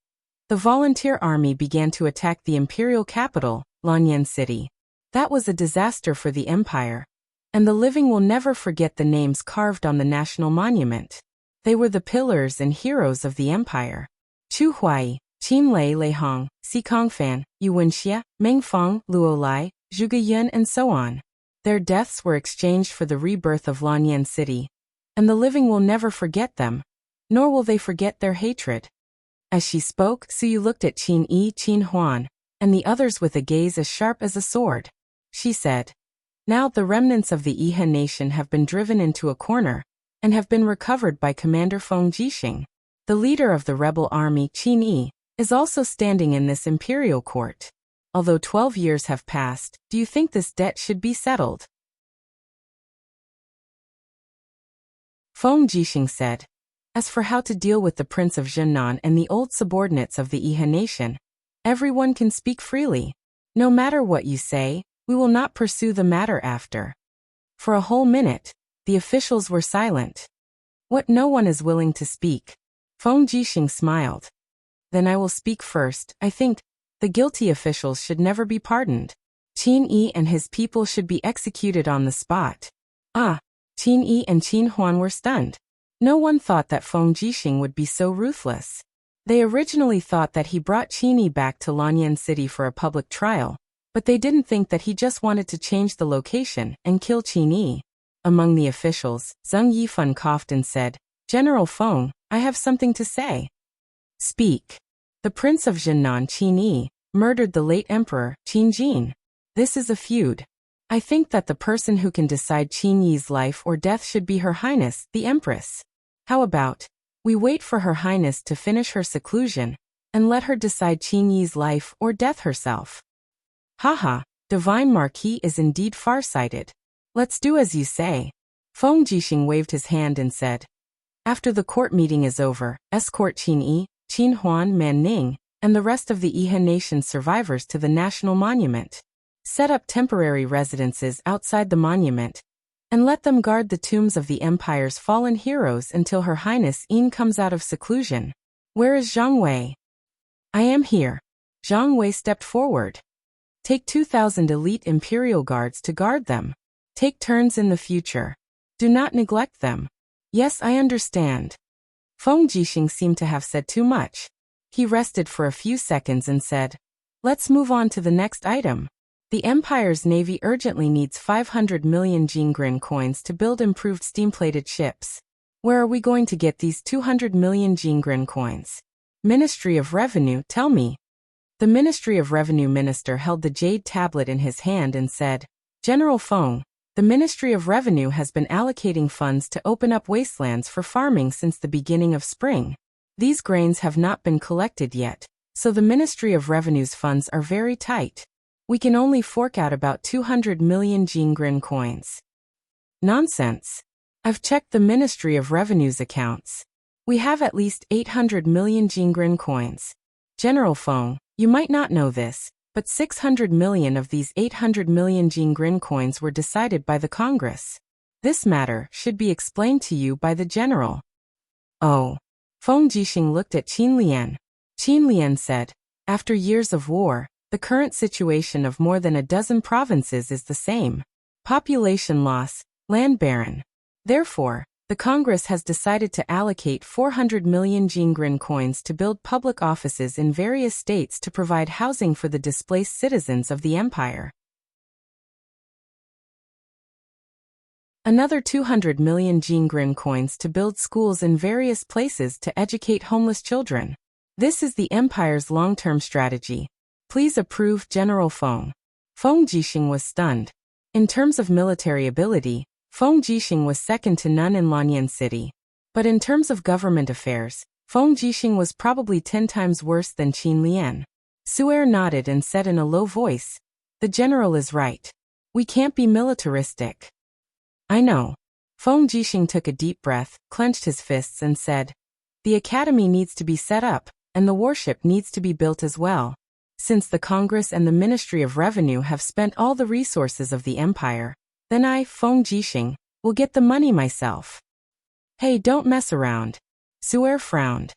the volunteer army began to attack the imperial capital, Lanyan City. That was a disaster for the empire, and the living will never forget the names carved on the national monument. They were the pillars and heroes of the empire. Chu Huai, Qin Lei Leihong, Si Kongfan, Yu Wenxia, Meng Feng, Luo Lai, Zhuge Yun and so on. Their deaths were exchanged for the rebirth of Lanyan City, and the living will never forget them, nor will they forget their hatred. As she spoke, Su Yu looked at Qin Yi, Qin Huan, and the others with a gaze as sharp as a sword. She said, now the remnants of the Yihe nation have been driven into a corner, and have been recovered by Commander Feng Jixing. The leader of the rebel army, Qin Yi, is also standing in this imperial court. Although 12 years have passed, do you think this debt should be settled? Feng Jixing said, as for how to deal with the Prince of Zhennan and the old subordinates of the Yihe nation, everyone can speak freely. No matter what you say, we will not pursue the matter after. For a whole minute, the officials were silent. What, no one is willing to speak? Feng Jixing smiled. Then I will speak first. I think the guilty officials should never be pardoned. Qin Yi and his people should be executed on the spot. Ah, Qin Yi and Qin Huan were stunned. No one thought that Feng Jixing would be so ruthless. They originally thought that he brought Qin Yi back to Lanyan City for a public trial, but they didn't think that he just wanted to change the location and kill Qin Yi. Among the officials, Zheng Yifan coughed and said, General Feng, I have something to say. Speak. The Prince of Zhennan, Qin Yi, murdered the late Emperor, Qin Jin. This is a feud. I think that the person who can decide Qin Yi's life or death should be Her Highness, the Empress. How about we wait for Her Highness to finish her seclusion, and let her decide Qin Yi's life or death herself? Haha, Divine Marquis is indeed far-sighted. Let's do as you say. Feng Jixing waved his hand and said, after the court meeting is over, escort Qin Yi, Qin Huan, Man Ning, and the rest of the Yihe nation survivors to the national monument. Set up temporary residences outside the monument, and let them guard the tombs of the empire's fallen heroes until Her Highness Yin comes out of seclusion. Where is Zhang Wei? I am here. Zhang Wei stepped forward. Take 2,000 elite Imperial Guards to guard them. Take turns in the future. Do not neglect them. Yes, I understand. Feng Jixing seemed to have said too much. He rested for a few seconds and said, let's move on to the next item. The Empire's navy urgently needs 500 million Jingren coins to build improved steam-plated ships. Where are we going to get these 200 million Jingren coins? Ministry of Revenue, tell me. The Ministry of Revenue minister held the jade tablet in his hand and said, General Feng, the Ministry of Revenue has been allocating funds to open up wastelands for farming since the beginning of spring. These grains have not been collected yet, so the Ministry of Revenue's funds are very tight. We can only fork out about 200 million Jingren coins. Nonsense. I've checked the Ministry of Revenue's accounts. We have at least 800 million Jingren coins. General Feng, you might not know this, but 600 million of these 800 million Jingren coins were decided by the Congress. This matter should be explained to you by the general. Oh. Feng Jixing looked at Qin Lian. Qin Lian said, after years of war, the current situation of more than a dozen provinces is the same. Population loss, land barren. Therefore, the Congress has decided to allocate 400 million Jingren coins to build public offices in various states to provide housing for the displaced citizens of the empire. Another 200 million Jingren coins to build schools in various places to educate homeless children. This is the empire's long-term strategy. Please approve, General Feng. Feng Jixing was stunned. In terms of military ability, Feng Jixing was second to none in Lanyan City. But in terms of government affairs, Feng Jixing was probably 10 times worse than Qin Lian. Su'er nodded and said in a low voice, the general is right. We can't be militaristic. I know. Feng Jixing took a deep breath, clenched his fists and said, the academy needs to be set up, and the warship needs to be built as well. Since the Congress and the Ministry of Revenue have spent all the resources of the empire, then I, Feng Jixing, will get the money myself. Hey, don't mess around. Su'er frowned.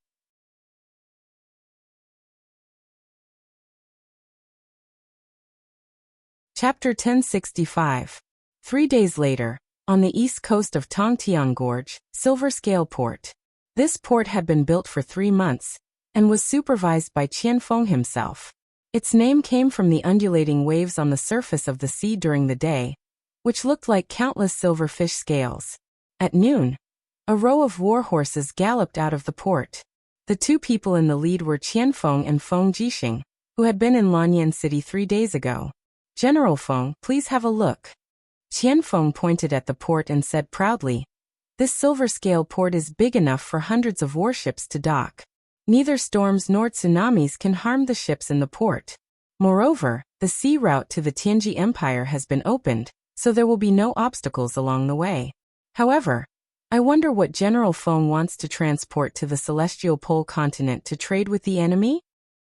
Chapter 1065. 3 days later, on the east coast of Tongtian Gorge, Silver Scale Port. This port had been built for 3 months, and was supervised by Qianfeng himself. Its name came from the undulating waves on the surface of the sea during the day, which looked like countless silverfish scales. At noon, a row of war horses galloped out of the port. The 2 people in the lead were Qianfeng and Feng Jixing, who had been in Lanyan City 3 days ago. General Feng, please have a look. Qianfeng pointed at the port and said proudly, this silver scale port is big enough for hundreds of warships to dock. Neither storms nor tsunamis can harm the ships in the port. Moreover, the sea route to the Tianji Empire has been opened, so there will be no obstacles along the way. However, I wonder what General Feng wants to transport to the Celestial Pole continent to trade with the enemy?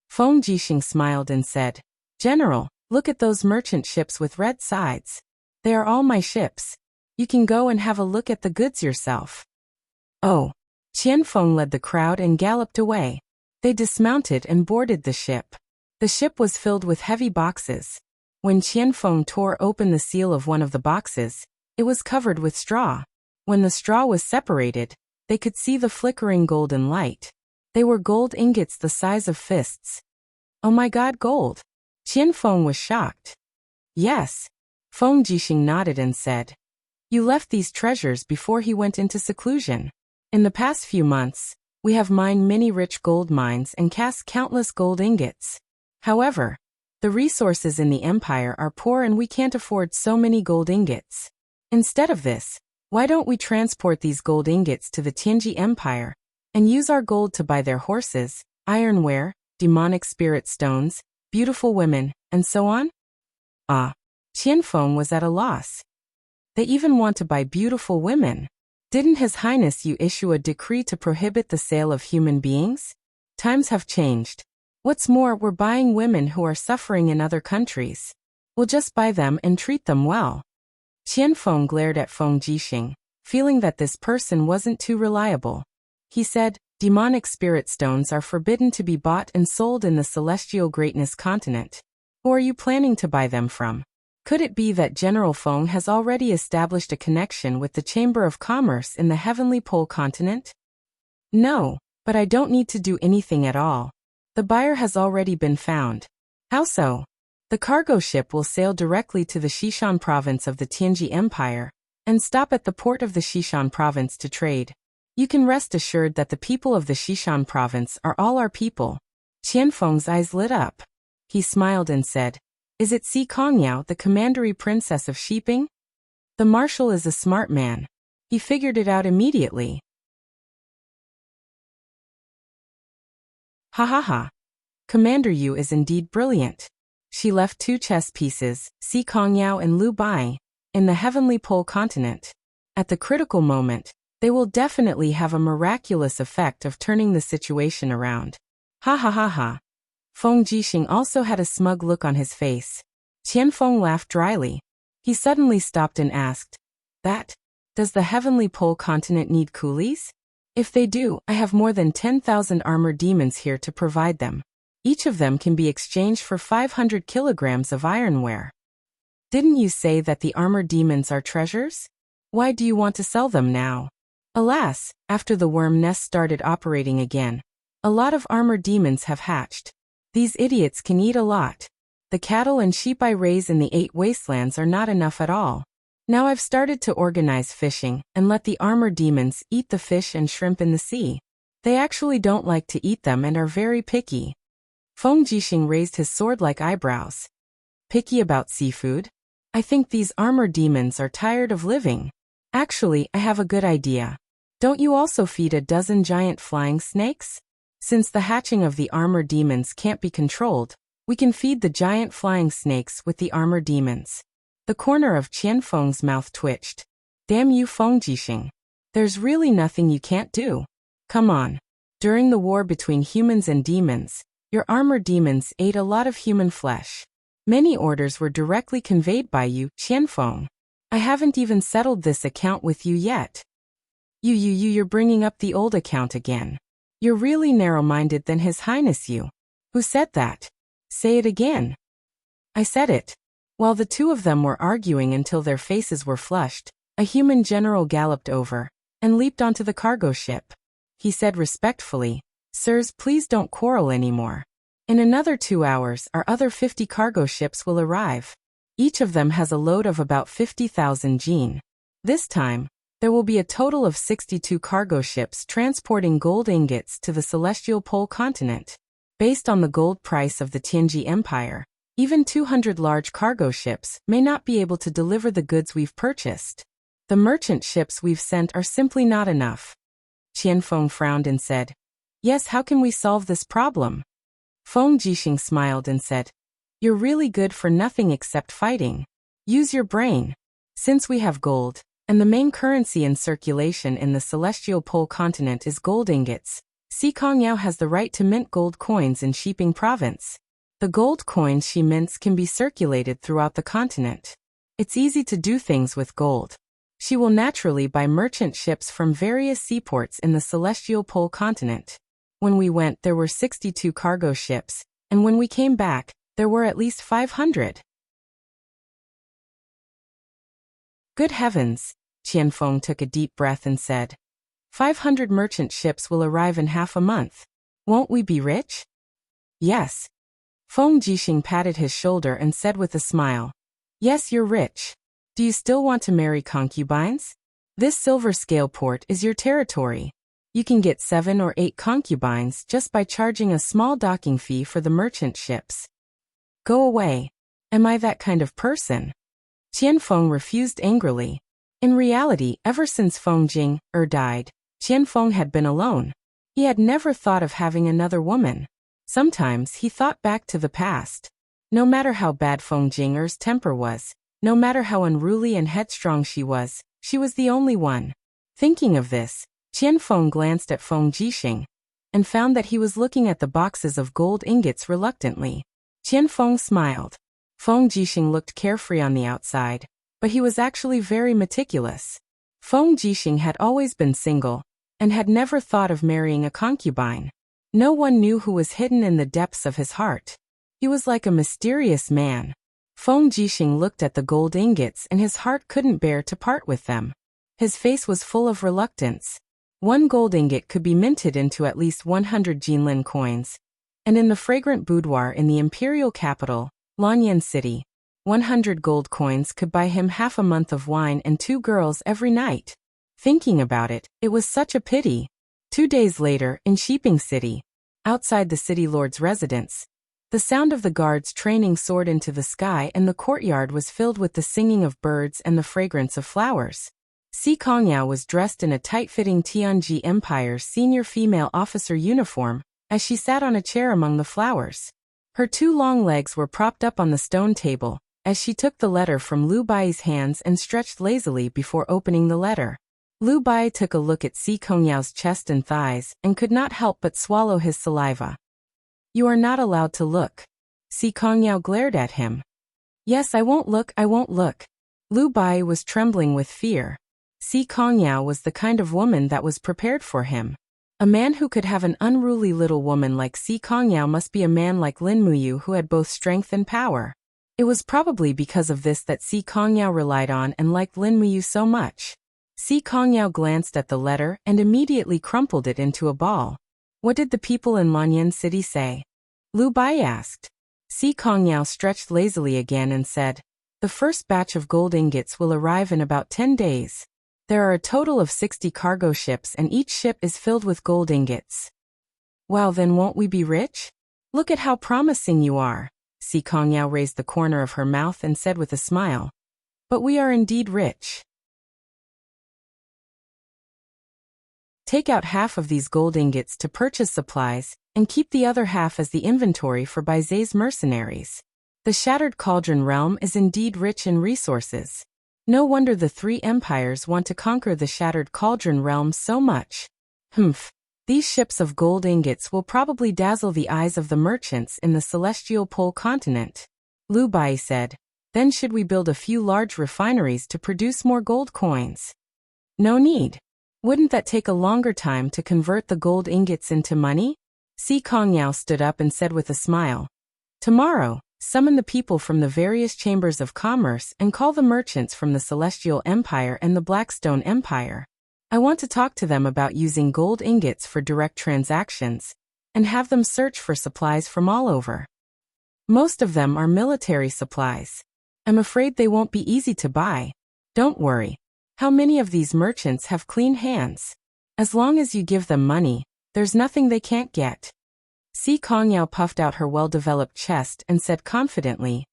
Feng Jixing smiled and said, General, look at those merchant ships with red sides. They are all my ships. You can go and have a look at the goods yourself. Oh. Qianfeng led the crowd and galloped away. They dismounted and boarded the ship. The ship was filled with heavy boxes. When Qianfeng tore open the seal of one of the boxes, it was covered with straw. When the straw was separated, they could see the flickering golden light. They were gold ingots the size of fists. Oh my God, gold! Qianfeng was shocked. Yes. Feng Jixing nodded and said, you left these treasures before he went into seclusion. In the past few months, we have mined many rich gold mines and cast countless gold ingots. However, the resources in the empire are poor and we can't afford so many gold ingots. Instead of this, why don't we transport these gold ingots to the Tianji Empire and use our gold to buy their horses, ironware, demonic spirit stones, beautiful women, and so on? Ah, Qianfeng was at a loss. They even want to buy beautiful women. Didn't His Highness you issue a decree to prohibit the sale of human beings? Times have changed. What's more, we're buying women who are suffering in other countries. We'll just buy them and treat them well. Qianfeng glared at Feng Jixing, feeling that this person wasn't too reliable. He said, Demonic spirit stones are forbidden to be bought and sold in the Celestial Greatness continent. Who are you planning to buy them from? Could it be that General Feng has already established a connection with the Chamber of Commerce in the Heavenly Pole continent? No, but I don't need to do anything at all. The buyer has already been found. How so? The cargo ship will sail directly to the Xishan province of the Tianji Empire and stop at the port of the Xishan province to trade. You can rest assured that the people of the Xishan province are all our people. Qianfeng's eyes lit up. He smiled and said, "Is it Si Kongyao, the commandery princess of Shiping?" The marshal is a smart man. He figured it out immediately. Ha ha ha. Commander Yu is indeed brilliant. She left 2 chess pieces, Si Kongyao and Lu Bai, in the Heavenly Pole continent. At the critical moment, they will definitely have a miraculous effect of turning the situation around. Ha ha ha ha. Feng Jixing also had a smug look on his face. Qianfeng laughed dryly. He suddenly stopped and asked, Does the Heavenly Pole continent need coolies? If they do, I have more than 10,000 armored demons here to provide them. Each of them can be exchanged for 500 kilograms of ironware. Didn't you say that the armored demons are treasures? Why do you want to sell them now? Alas, after the worm nest started operating again, a lot of armored demons have hatched. These idiots can eat a lot. The cattle and sheep I raise in the 8 wastelands are not enough at all. Now I've started to organize fishing and let the armored demons eat the fish and shrimp in the sea. They actually don't like to eat them and are very picky. Feng Jixing raised his sword-like eyebrows. Picky about seafood? I think these armored demons are tired of living. Actually, I have a good idea. Don't you also feed a dozen giant flying snakes? Since the hatching of the armored demons can't be controlled, we can feed the giant flying snakes with the armored demons. The corner of Qianfeng's mouth twitched. Damn you, Feng Jixing. There's really nothing you can't do. Come on. During the war between humans and demons, your armored demons ate a lot of human flesh. Many orders were directly conveyed by you, Qianfeng. I haven't even settled this account with you yet. You're bringing up the old account again. You're really narrow-minded than His Highness you. Who said that? Say it again. I said it. While the 2 of them were arguing until their faces were flushed, a human general galloped over and leaped onto the cargo ship. He said respectfully, "Sirs, please don't quarrel anymore. In another 2 hours, our other 50 cargo ships will arrive. Each of them has a load of about 50,000 jin. This time, there will be a total of 62 cargo ships transporting gold ingots to the Celestial Pole continent. Based on the gold price of the Tianji Empire, even 200 large cargo ships may not be able to deliver the goods we've purchased. The merchant ships we've sent are simply not enough." Qianfeng frowned and said, "Yes, how can we solve this problem?" Feng Jixing smiled and said, "You're really good for nothing except fighting. Use your brain. Since we have gold, and the main currency in circulation in the Celestial Pole continent is gold ingots, Si Kongyao has the right to mint gold coins in Shiping province. The gold coins she mints can be circulated throughout the continent. It's easy to do things with gold. She will naturally buy merchant ships from various seaports in the Celestial Pole continent. When we went, there were 62 cargo ships, and when we came back, there were at least 500. Good heavens, Qianfeng took a deep breath and said. 500 merchant ships will arrive in half a month. Won't we be rich? Yes. Feng Jixing patted his shoulder and said with a smile. Yes, you're rich. Do you still want to marry concubines? This silver scale port is your territory. You can get 7 or 8 concubines just by charging a small docking fee for the merchant ships. Go away. Am I that kind of person? Qianfeng refused angrily. In reality, ever since Feng Jing died, Qianfeng had been alone. He had never thought of having another woman. Sometimes he thought back to the past. No matter how bad Feng Jinger's temper was, no matter how unruly and headstrong she was the only one. Thinking of this, Qianfeng glanced at Feng Jixing and found that he was looking at the boxes of gold ingots reluctantly. Qianfeng smiled. Feng Jixing looked carefree on the outside, but he was actually very meticulous. Feng Jixing had always been single, and had never thought of marrying a concubine. No one knew who was hidden in the depths of his heart. He was like a mysterious man. Feng Jixing looked at the gold ingots and his heart couldn't bear to part with them. His face was full of reluctance. One gold ingot could be minted into at least 100 Jinlin coins. And in the fragrant boudoir in the imperial capital, Lanyan City, 100 gold coins could buy him half a month of wine and 2 girls every night. Thinking about it, it was such a pity. 2 days later, in Shiping City, outside the city lord's residence, the sound of the guards training soared into the sky and the courtyard was filled with the singing of birds and the fragrance of flowers. Si Kongyao was dressed in a tight-fitting Tianji Empire's senior female officer uniform, as she sat on a chair among the flowers. Her 2 long legs were propped up on the stone table, as she took the letter from Lu Bai's hands and stretched lazily before opening the letter. Lu Bai took a look at Si Kongyao's chest and thighs and could not help but swallow his saliva. "You are not allowed to look." Si Kongyao glared at him. "Yes, I won't look, I won't look." Lu Bai was trembling with fear. Si Kongyao was the kind of woman that was prepared for him. A man who could have an unruly little woman like Si Kongyao must be a man like Lin Muyu who had both strength and power. It was probably because of this that Si Kongyao relied on and liked Lin Muyu so much. Si Kongyao glanced at the letter and immediately crumpled it into a ball. "What did the people in Lanyan City say?" Lu Bai asked. Si Kongyao stretched lazily again and said, "The first batch of gold ingots will arrive in about 10 days. There are a total of 60 cargo ships and each ship is filled with gold ingots." "Wow, then won't we be rich? Look at how promising you are." Si Kongyao raised the corner of her mouth and said with a smile, "But we are indeed rich. Take out half of these gold ingots to purchase supplies, and keep the other half as the inventory for Baizé's mercenaries. The Shattered Cauldron realm is indeed rich in resources. No wonder the 3 empires want to conquer the Shattered Cauldron realm so much. These ships of gold ingots will probably dazzle the eyes of the merchants in the celestial pole continent." Lu Bai said. "Then should we build a few large refineries to produce more gold coins?" "No need. Wouldn't that take a longer time to convert the gold ingots into money?" Si Kongyao stood up and said with a smile, "Tomorrow, summon the people from the various chambers of commerce and call the merchants from the Celestial Empire and the Blackstone Empire. I want to talk to them about using gold ingots for direct transactions, and have them search for supplies from all over. Most of them are military supplies. I'm afraid they won't be easy to buy. Don't worry. How many of these merchants have clean hands? As long as you give them money, there's nothing they can't get." Si Kongyao puffed out her well-developed chest and said confidently,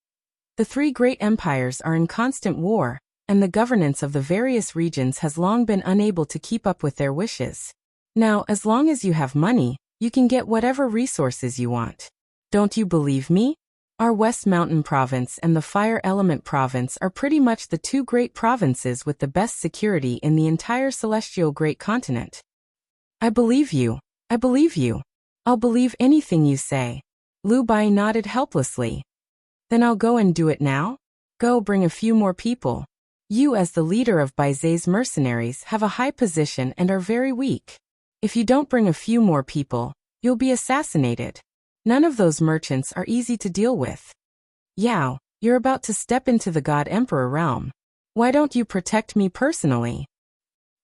"The 3 great empires are in constant war, and the governance of the various regions has long been unable to keep up with their wishes. Now, as long as you have money, you can get whatever resources you want. Don't you believe me? Our West Mountain Province and the Fire Element Province are pretty much the 2 great provinces with the best security in the entire celestial great continent." "I believe you. I believe you. I'll believe anything you say." Lu Bai nodded helplessly. "Then I'll go and do it now? Go bring a few more people. You as the leader of Baizé's mercenaries have a high position and are very weak. If you don't bring a few more people, you'll be assassinated. None of those merchants are easy to deal with. Yao, you're about to step into the God Emperor realm. Why don't you protect me personally?"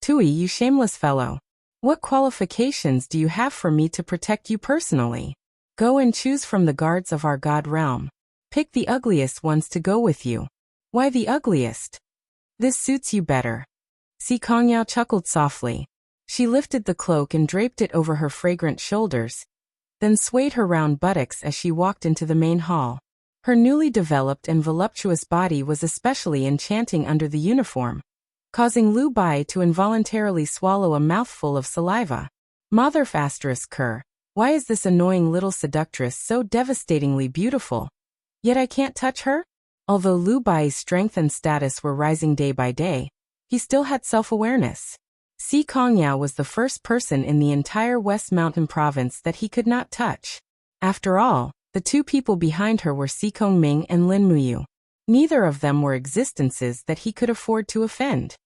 "Tui, you shameless fellow. What qualifications do you have for me to protect you personally? Go and choose from the guards of our God realm. Pick the ugliest ones to go with you." "Why the ugliest? This suits you better." Si Kongyao chuckled softly. She lifted the cloak and draped it over her fragrant shoulders, then swayed her round buttocks as she walked into the main hall. Her newly developed and voluptuous body was especially enchanting under the uniform, causing Lu Bai to involuntarily swallow a mouthful of saliva. Mother ***, why is this annoying little seductress so devastatingly beautiful? Yet I can't touch her? Although Lu Bai's strength and status were rising day by day, he still had self-awareness. Si Kongyao was the first person in the entire West Mountain Province that he could not touch. After all, the 2 people behind her were Si Kongming and Lin Muyu. Neither of them were existences that he could afford to offend.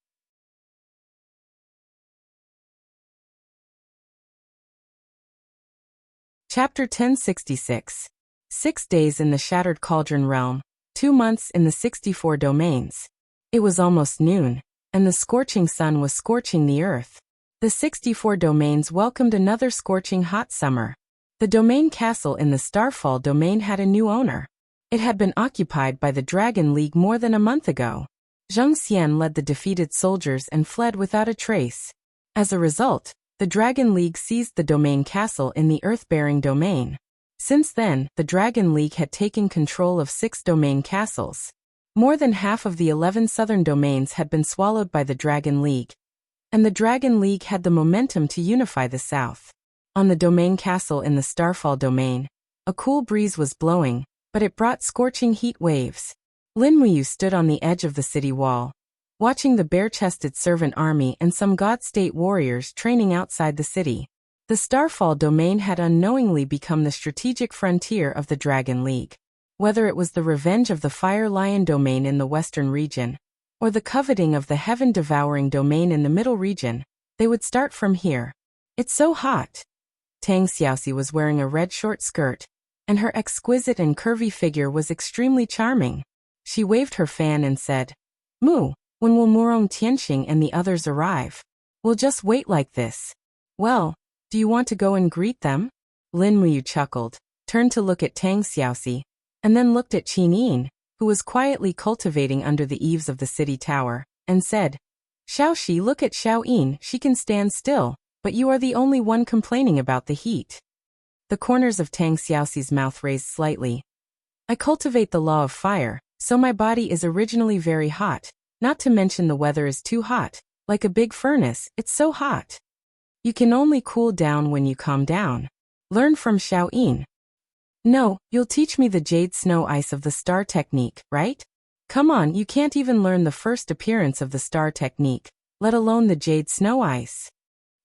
Chapter 1066. 6 days in the Shattered Cauldron Realm, 2 months in the 64 domains. It was almost noon, and the scorching sun was scorching the earth. The 64 domains welcomed another scorching hot summer. The domain castle in the Starfall domain had a new owner. It had been occupied by the Dragon League more than a month ago. Zheng Xian led the defeated soldiers and fled without a trace. As a result, the Dragon League seized the domain castle in the Earth-bearing domain. Since then, the Dragon League had taken control of 6 domain castles. More than half of the 11 southern domains had been swallowed by the Dragon League, and the Dragon League had the momentum to unify the south. On the domain castle in the Starfall domain, a cool breeze was blowing, but it brought scorching heat waves. Lin Muyu stood on the edge of the city wall, watching the bare-chested servant army and some God-state warriors training outside the city. The Starfall domain had unknowingly become the strategic frontier of the Dragon League. Whether it was the revenge of the Fire Lion domain in the western region, or the coveting of the Heaven-devouring domain in the middle region, they would start from here. It's so hot. Tang Xiaoxi was wearing a red short skirt, and her exquisite and curvy figure was extremely charming. She waved her fan and said, "Mu, when will Murong Tianxing and the others arrive? We'll just wait like this." "Well, do you want to go and greet them?" Lin Muyu chuckled, turned to look at Tang Xiaoxi, and then looked at Qin Yin, who was quietly cultivating under the eaves of the city tower, and said, "Xiaoxi, look at Xiao Yin, she can stand still, but you are the only one complaining about the heat." The corners of Tang Xiaoxi's mouth raised slightly. "I cultivate the law of fire, so my body is originally very hot, not to mention the weather is too hot, like a big furnace, it's so hot. You can only cool down when you calm down. Learn from Xiao Yin." "No, you'll teach me the jade snow ice of the star technique, right? Come on, you can't even learn the first appearance of the star technique, let alone the jade snow ice."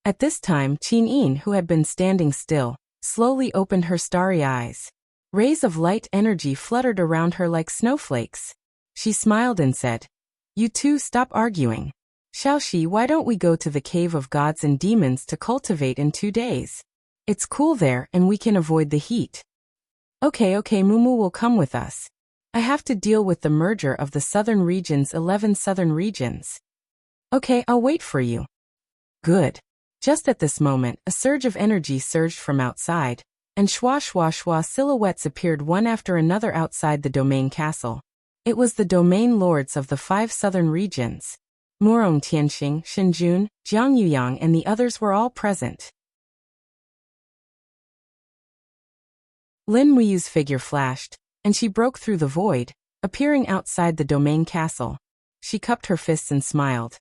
At this time, Qin Yin, who had been standing still, slowly opened her starry eyes. Rays of light energy fluttered around her like snowflakes. She smiled and said, "You two stop arguing. Xiaoxi, why don't we go to the cave of gods and demons to cultivate in 2 days? It's cool there and we can avoid the heat." Okay, Mumu will come with us. I have to deal with the merger of the southern region's 11 southern regions. Okay, I'll wait for you. Good. Just at this moment, a surge of energy surged from outside, and schwa silhouettes appeared one after another outside the domain castle. It was the domain lords of the 5 southern regions. Murong Tianxing, Shenjun, Jiang Yuyang and the others were all present. Lin Muyu's figure flashed, and she broke through the void, appearing outside the domain castle. She cupped her fists and smiled.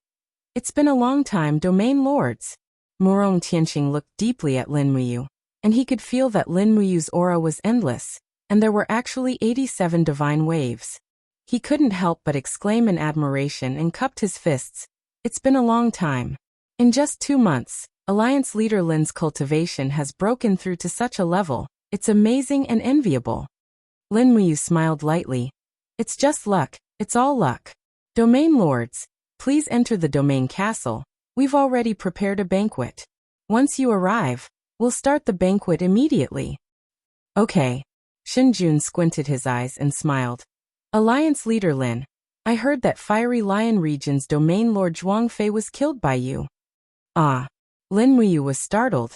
"It's been a long time, domain lords." Murong Tianxing looked deeply at Lin Muyu, and he could feel that Lin Muyu's aura was endless, and there were actually 87 divine waves. He couldn't help but exclaim in admiration and cupped his fists. "It's been a long time. In just 2 months, Alliance leader Lin's cultivation has broken through to such a level. It's amazing and enviable." Lin Muyu smiled lightly. "It's just luck, it's all luck. Domain lords, please enter the domain castle. We've already prepared a banquet. Once you arrive, we'll start the banquet immediately." "Okay." Shenjun squinted his eyes and smiled. "Alliance leader Lin, I heard that Fiery Lion region's domain lord Zhuang Fei was killed by you." "Ah." Lin Muyu was startled.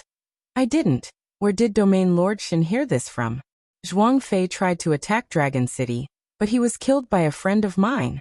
"I didn't. Where did domain lord Shen hear this from?" "Zhuang Fei tried to attack Dragon City, but he was killed by a friend of mine."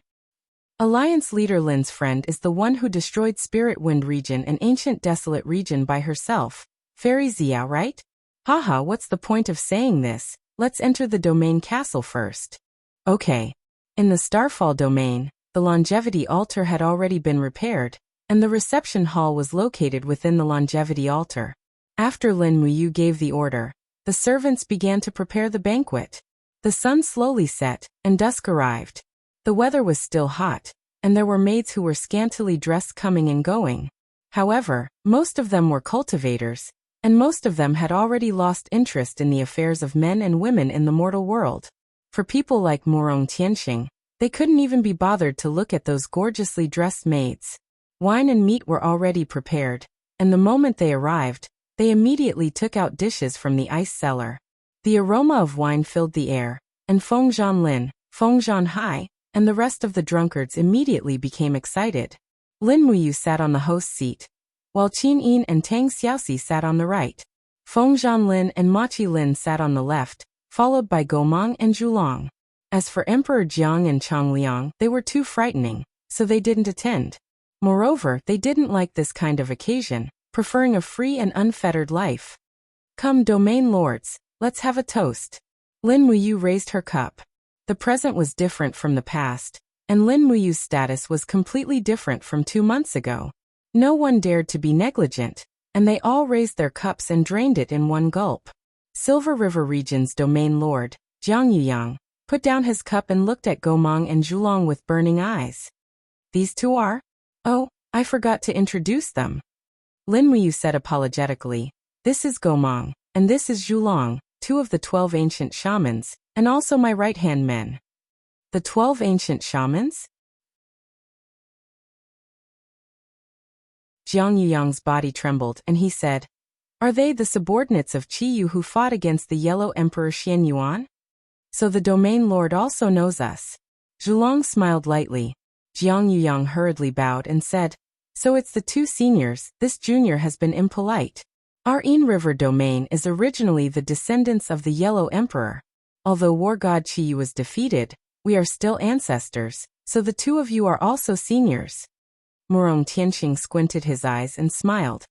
"Alliance leader Lin's friend is the one who destroyed Spirit Wind region and Ancient Desolate region by herself. Fairy Xiao, right? Haha, what's the point of saying this? Let's enter the domain castle first." "Okay." In the Starfall domain, the longevity altar had already been repaired, and the reception hall was located within the longevity altar. After Lin Muyu gave the order, the servants began to prepare the banquet. The sun slowly set, and dusk arrived. The weather was still hot, and there were maids who were scantily dressed coming and going. However, most of them were cultivators, and most of them had already lost interest in the affairs of men and women in the mortal world. For people like Murong Tianxing, they couldn't even be bothered to look at those gorgeously dressed maids. Wine and meat were already prepared, and the moment they arrived, They immediately took out dishes from the ice cellar. The aroma of wine filled the air, and Feng Zhanlin, Feng Zhanhai, and the rest of the drunkards immediately became excited. Lin Muyu sat on the host's seat, while Qin Yin and Tang Xiaoxi sat on the right. Feng Zhanlin and Ma Qilin sat on the left, followed by Gomang and Zhulong. As for Emperor Jiang and Changliang, they were too frightening, so they didn't attend. Moreover, they didn't like this kind of occasion, preferring a free and unfettered life. Come, domain lords, let's have a toast. Lin Muyu raised her cup. The present was different from the past, and Lin Muyu's status was completely different from 2 months ago. No one dared to be negligent, and they all raised their cups and drained it in one gulp. Silver River Region's domain lord, Jiang Yuyang, put down his cup and looked at Gomang and Zhulong with burning eyes. These two are? Oh, I forgot to introduce them. Lin Muyu said apologetically. This is Gomang, and this is Zhulong, 2 of the 12 ancient shamans, and also my right-hand men. The 12 ancient shamans? Jiang Yuyang's body trembled, and he said, Are they the subordinates of Qi Yu who fought against the Yellow Emperor Xian Yuan? So the domain lord also knows us. Zhulong smiled lightly. Jiang Yuyang hurriedly bowed and said, So it's the 2 seniors, this junior has been impolite. Our Yin River domain is originally the descendants of the Yellow Emperor. Although war god Qi Yu was defeated, we are still ancestors, so the 2 of you are also seniors. Murong Tianqing squinted his eyes and smiled.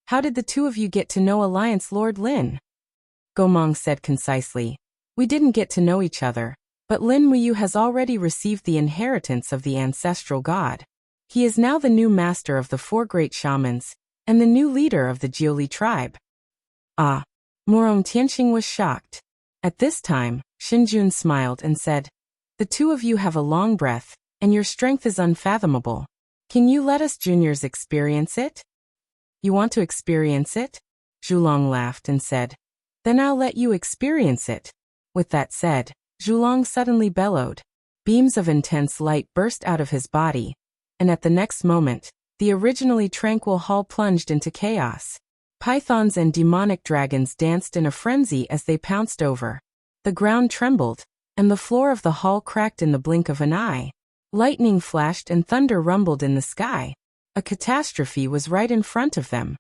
How did the 2 of you get to know Alliance Lord Lin? Gomang said concisely. We didn't get to know each other, but Lin Muyu has already received the inheritance of the ancestral god. He is now the new master of the 4 great shamans, and the new leader of the Jiuli tribe. Ah! Murong Tianqing was shocked. At this time, Xinjun smiled and said, The 2 of you have a long breath, and your strength is unfathomable. Can you let us juniors experience it? You want to experience it? Zhulong laughed and said, Then I'll let you experience it. With that said, Zhulong suddenly bellowed. Beams of intense light burst out of his body, and at the next moment, the originally tranquil hall plunged into chaos. Pythons and demonic dragons danced in a frenzy as they pounced over. The ground trembled, and the floor of the hall cracked in the blink of an eye. Lightning flashed and thunder rumbled in the sky. A catastrophe was right in front of them.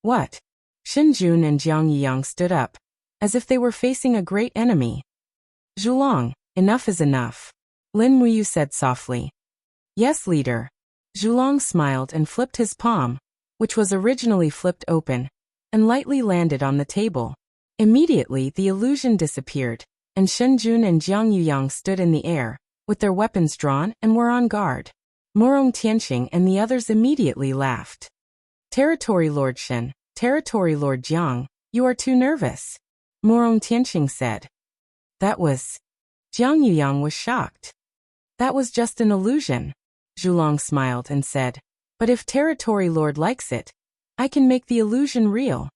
What? Xinjun and Jiang Yuyang stood up, as if they were facing a great enemy. Zhulong, enough is enough. Lin Muyu said softly. Yes, leader. Zhulong smiled and flipped his palm, which was originally flipped open, and lightly landed on the table. Immediately the illusion disappeared, and Xinjun and Jiang Yuyang stood in the air, with their weapons drawn and were on guard. Murong Tianqing and the others immediately laughed. Territory Lord Shen, Territory Lord Jiang, you are too nervous. Murong Tianqing said. That was... Jiang Yuyang was shocked. That was just an illusion. Zhulong smiled and said, But if Territory Lord likes it, I can make the illusion real.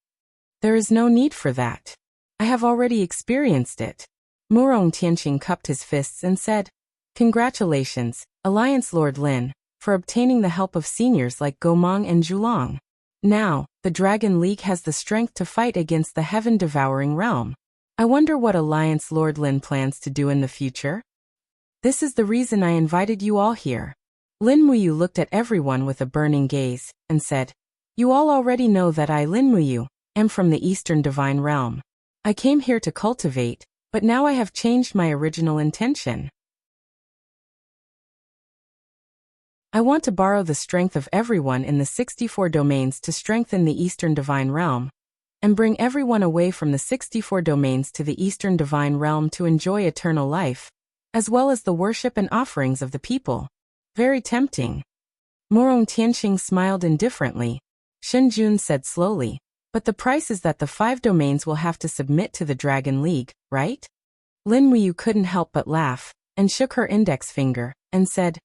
There is no need for that. I have already experienced it. Murong Tianqing cupped his fists and said, Congratulations, Alliance Lord Lin, for obtaining the help of seniors like Gomang and Zhulong. Now, the Dragon League has the strength to fight against the heaven-devouring realm. I wonder what Alliance Lord Lin plans to do in the future? This is the reason I invited you all here. Lin Muyu looked at everyone with a burning gaze, and said, You all already know that I, Lin Muyu, am from the Eastern Divine Realm. I came here to cultivate, but now I have changed my original intention. I want to borrow the strength of everyone in the 64 domains to strengthen the Eastern Divine Realm, and bring everyone away from the 64 domains to the Eastern Divine Realm to enjoy eternal life, as well as the worship and offerings of the people. Very tempting. Murong Tianqing smiled indifferently. Xinjun said slowly, But the price is that the 5 domains will have to submit to the Dragon League, right? Lin Muyu couldn't help but laugh, and shook her index finger, and said,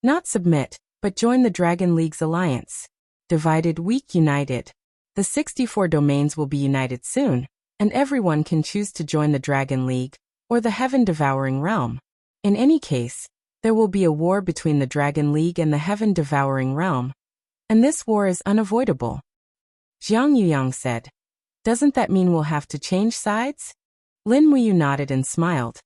Not submit, but join the Dragon League's alliance. Divided, weak, united. The 64 domains will be united soon, and everyone can choose to join the Dragon League, or the Heaven-Devouring Realm. In any case, there will be a war between the Dragon League and the Heaven-Devouring Realm, and this war is unavoidable. Jiang Yuyang said, Doesn't that mean we'll have to change sides? Lin Wuyu nodded and smiled.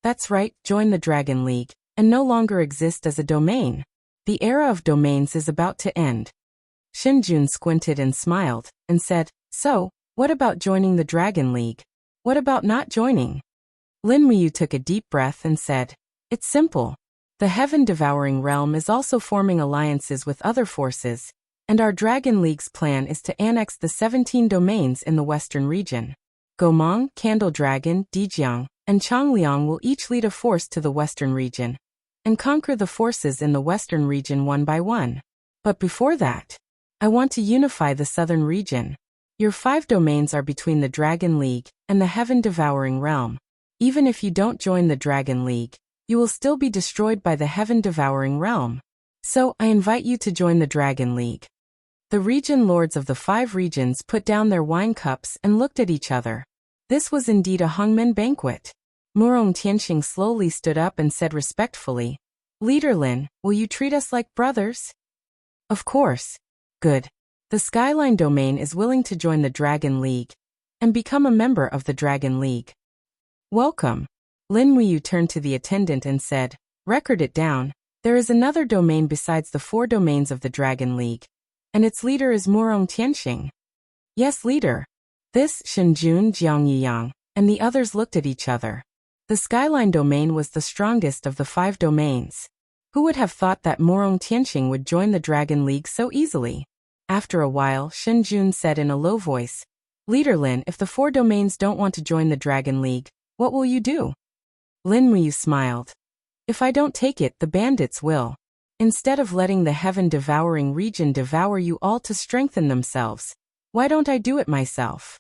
That's right, join the Dragon League, and no longer exist as a domain. The era of domains is about to end. Shinjun squinted and smiled, and said, so, what about joining the Dragon League? What about not joining? Lin Wuyu took a deep breath and said, it's simple. The heaven-devouring realm is also forming alliances with other forces, and our Dragon League's plan is to annex the 17 domains in the western region. Gomang, Candle Dragon, Dijiang, and Changliang will each lead a force to the western region, and conquer the forces in the western region one by one. But before that, I want to unify the southern region. Your 5 domains are between the Dragon League and the heaven-devouring realm. Even if you don't join the Dragon League, you will still be destroyed by the heaven-devouring realm. So, I invite you to join the Dragon League. The region lords of the 5 regions put down their wine cups and looked at each other. This was indeed a hangmen banquet. Murong Tianxing slowly stood up and said respectfully, Leader Lin, will you treat us like brothers? Of course. Good. The Skyline domain is willing to join the Dragon League and become a member of the Dragon League. Welcome. Lin Wuyu turned to the attendant and said, record it down. There is another domain besides the 4 domains of the Dragon League, and its leader is Murong Tianxing. Yes, leader. This, Shinjun, Jiang Yiyang, and the others looked at each other. The Skyline domain was the strongest of the 5 domains. Who would have thought that Murong Tianxing would join the Dragon League so easily? After a while, Shinjun said in a low voice, Leader Lin, if the 4 domains don't want to join the Dragon League, what will you do? Lin Wuyu smiled. If I don't take it, the bandits will. Instead of letting the heaven-devouring region devour you all to strengthen themselves, why don't I do it myself?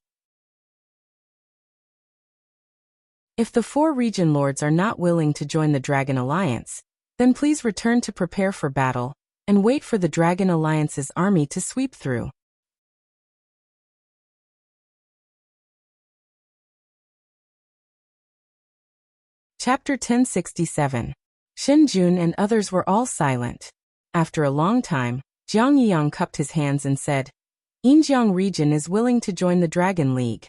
If the 4 region lords are not willing to join the Dragon Alliance, then please return to prepare for battle, and wait for the Dragon Alliance's army to sweep through. Chapter 1067. Shinjun and others were all silent. After a long time, Jiang Yiyang cupped his hands and said, Yinjiang region is willing to join the Dragon League.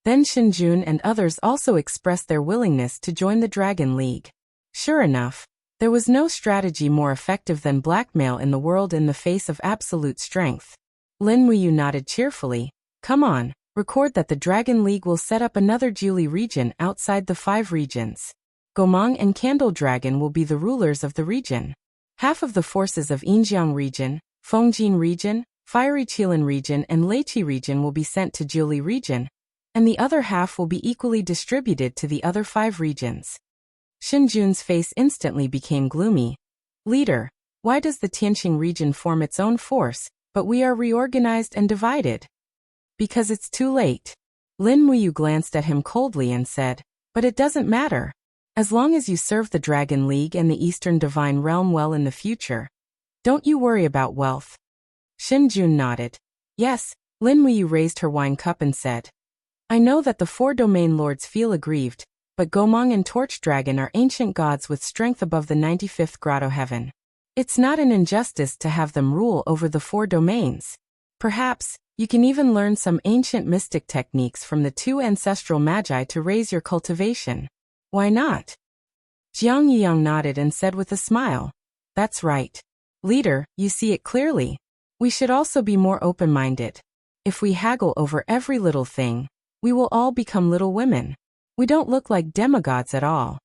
Then Shinjun and others also expressed their willingness to join the Dragon League. Sure enough, there was no strategy more effective than blackmail in the world in the face of absolute strength. Lin Wuyu nodded cheerfully. Come on, record that the Dragon League will set up another Jiuli region outside the 5 regions. Gomang and Candle Dragon will be the rulers of the region. Half of the forces of Yinjiang region, Fongjin region, Fiery Qilin region and Leiqi region will be sent to Jiuli region, and the other half will be equally distributed to the other 5 regions. Shinjun's face instantly became gloomy. Leader, why does the Tianqing region form its own force, but we are reorganized and divided? Because it's too late. Lin Wuyu glanced at him coldly and said, but it doesn't matter. As long as you serve the Dragon League and the Eastern Divine Realm well in the future, don't you worry about wealth. Shinjun nodded. Yes. Lin Wuyu raised her wine cup and said, I know that the 4 domain lords feel aggrieved, but Gomang and Torch Dragon are ancient gods with strength above the 95th grotto heaven. It's not an injustice to have them rule over the 4 domains. Perhaps, you can even learn some ancient mystic techniques from the 2 ancestral magi to raise your cultivation. Why not? Jiang Yiyang nodded and said with a smile, That's right. Leader, you see it clearly. We should also be more open-minded. If we haggle over every little thing, we will all become little women. We don't look like demigods at all.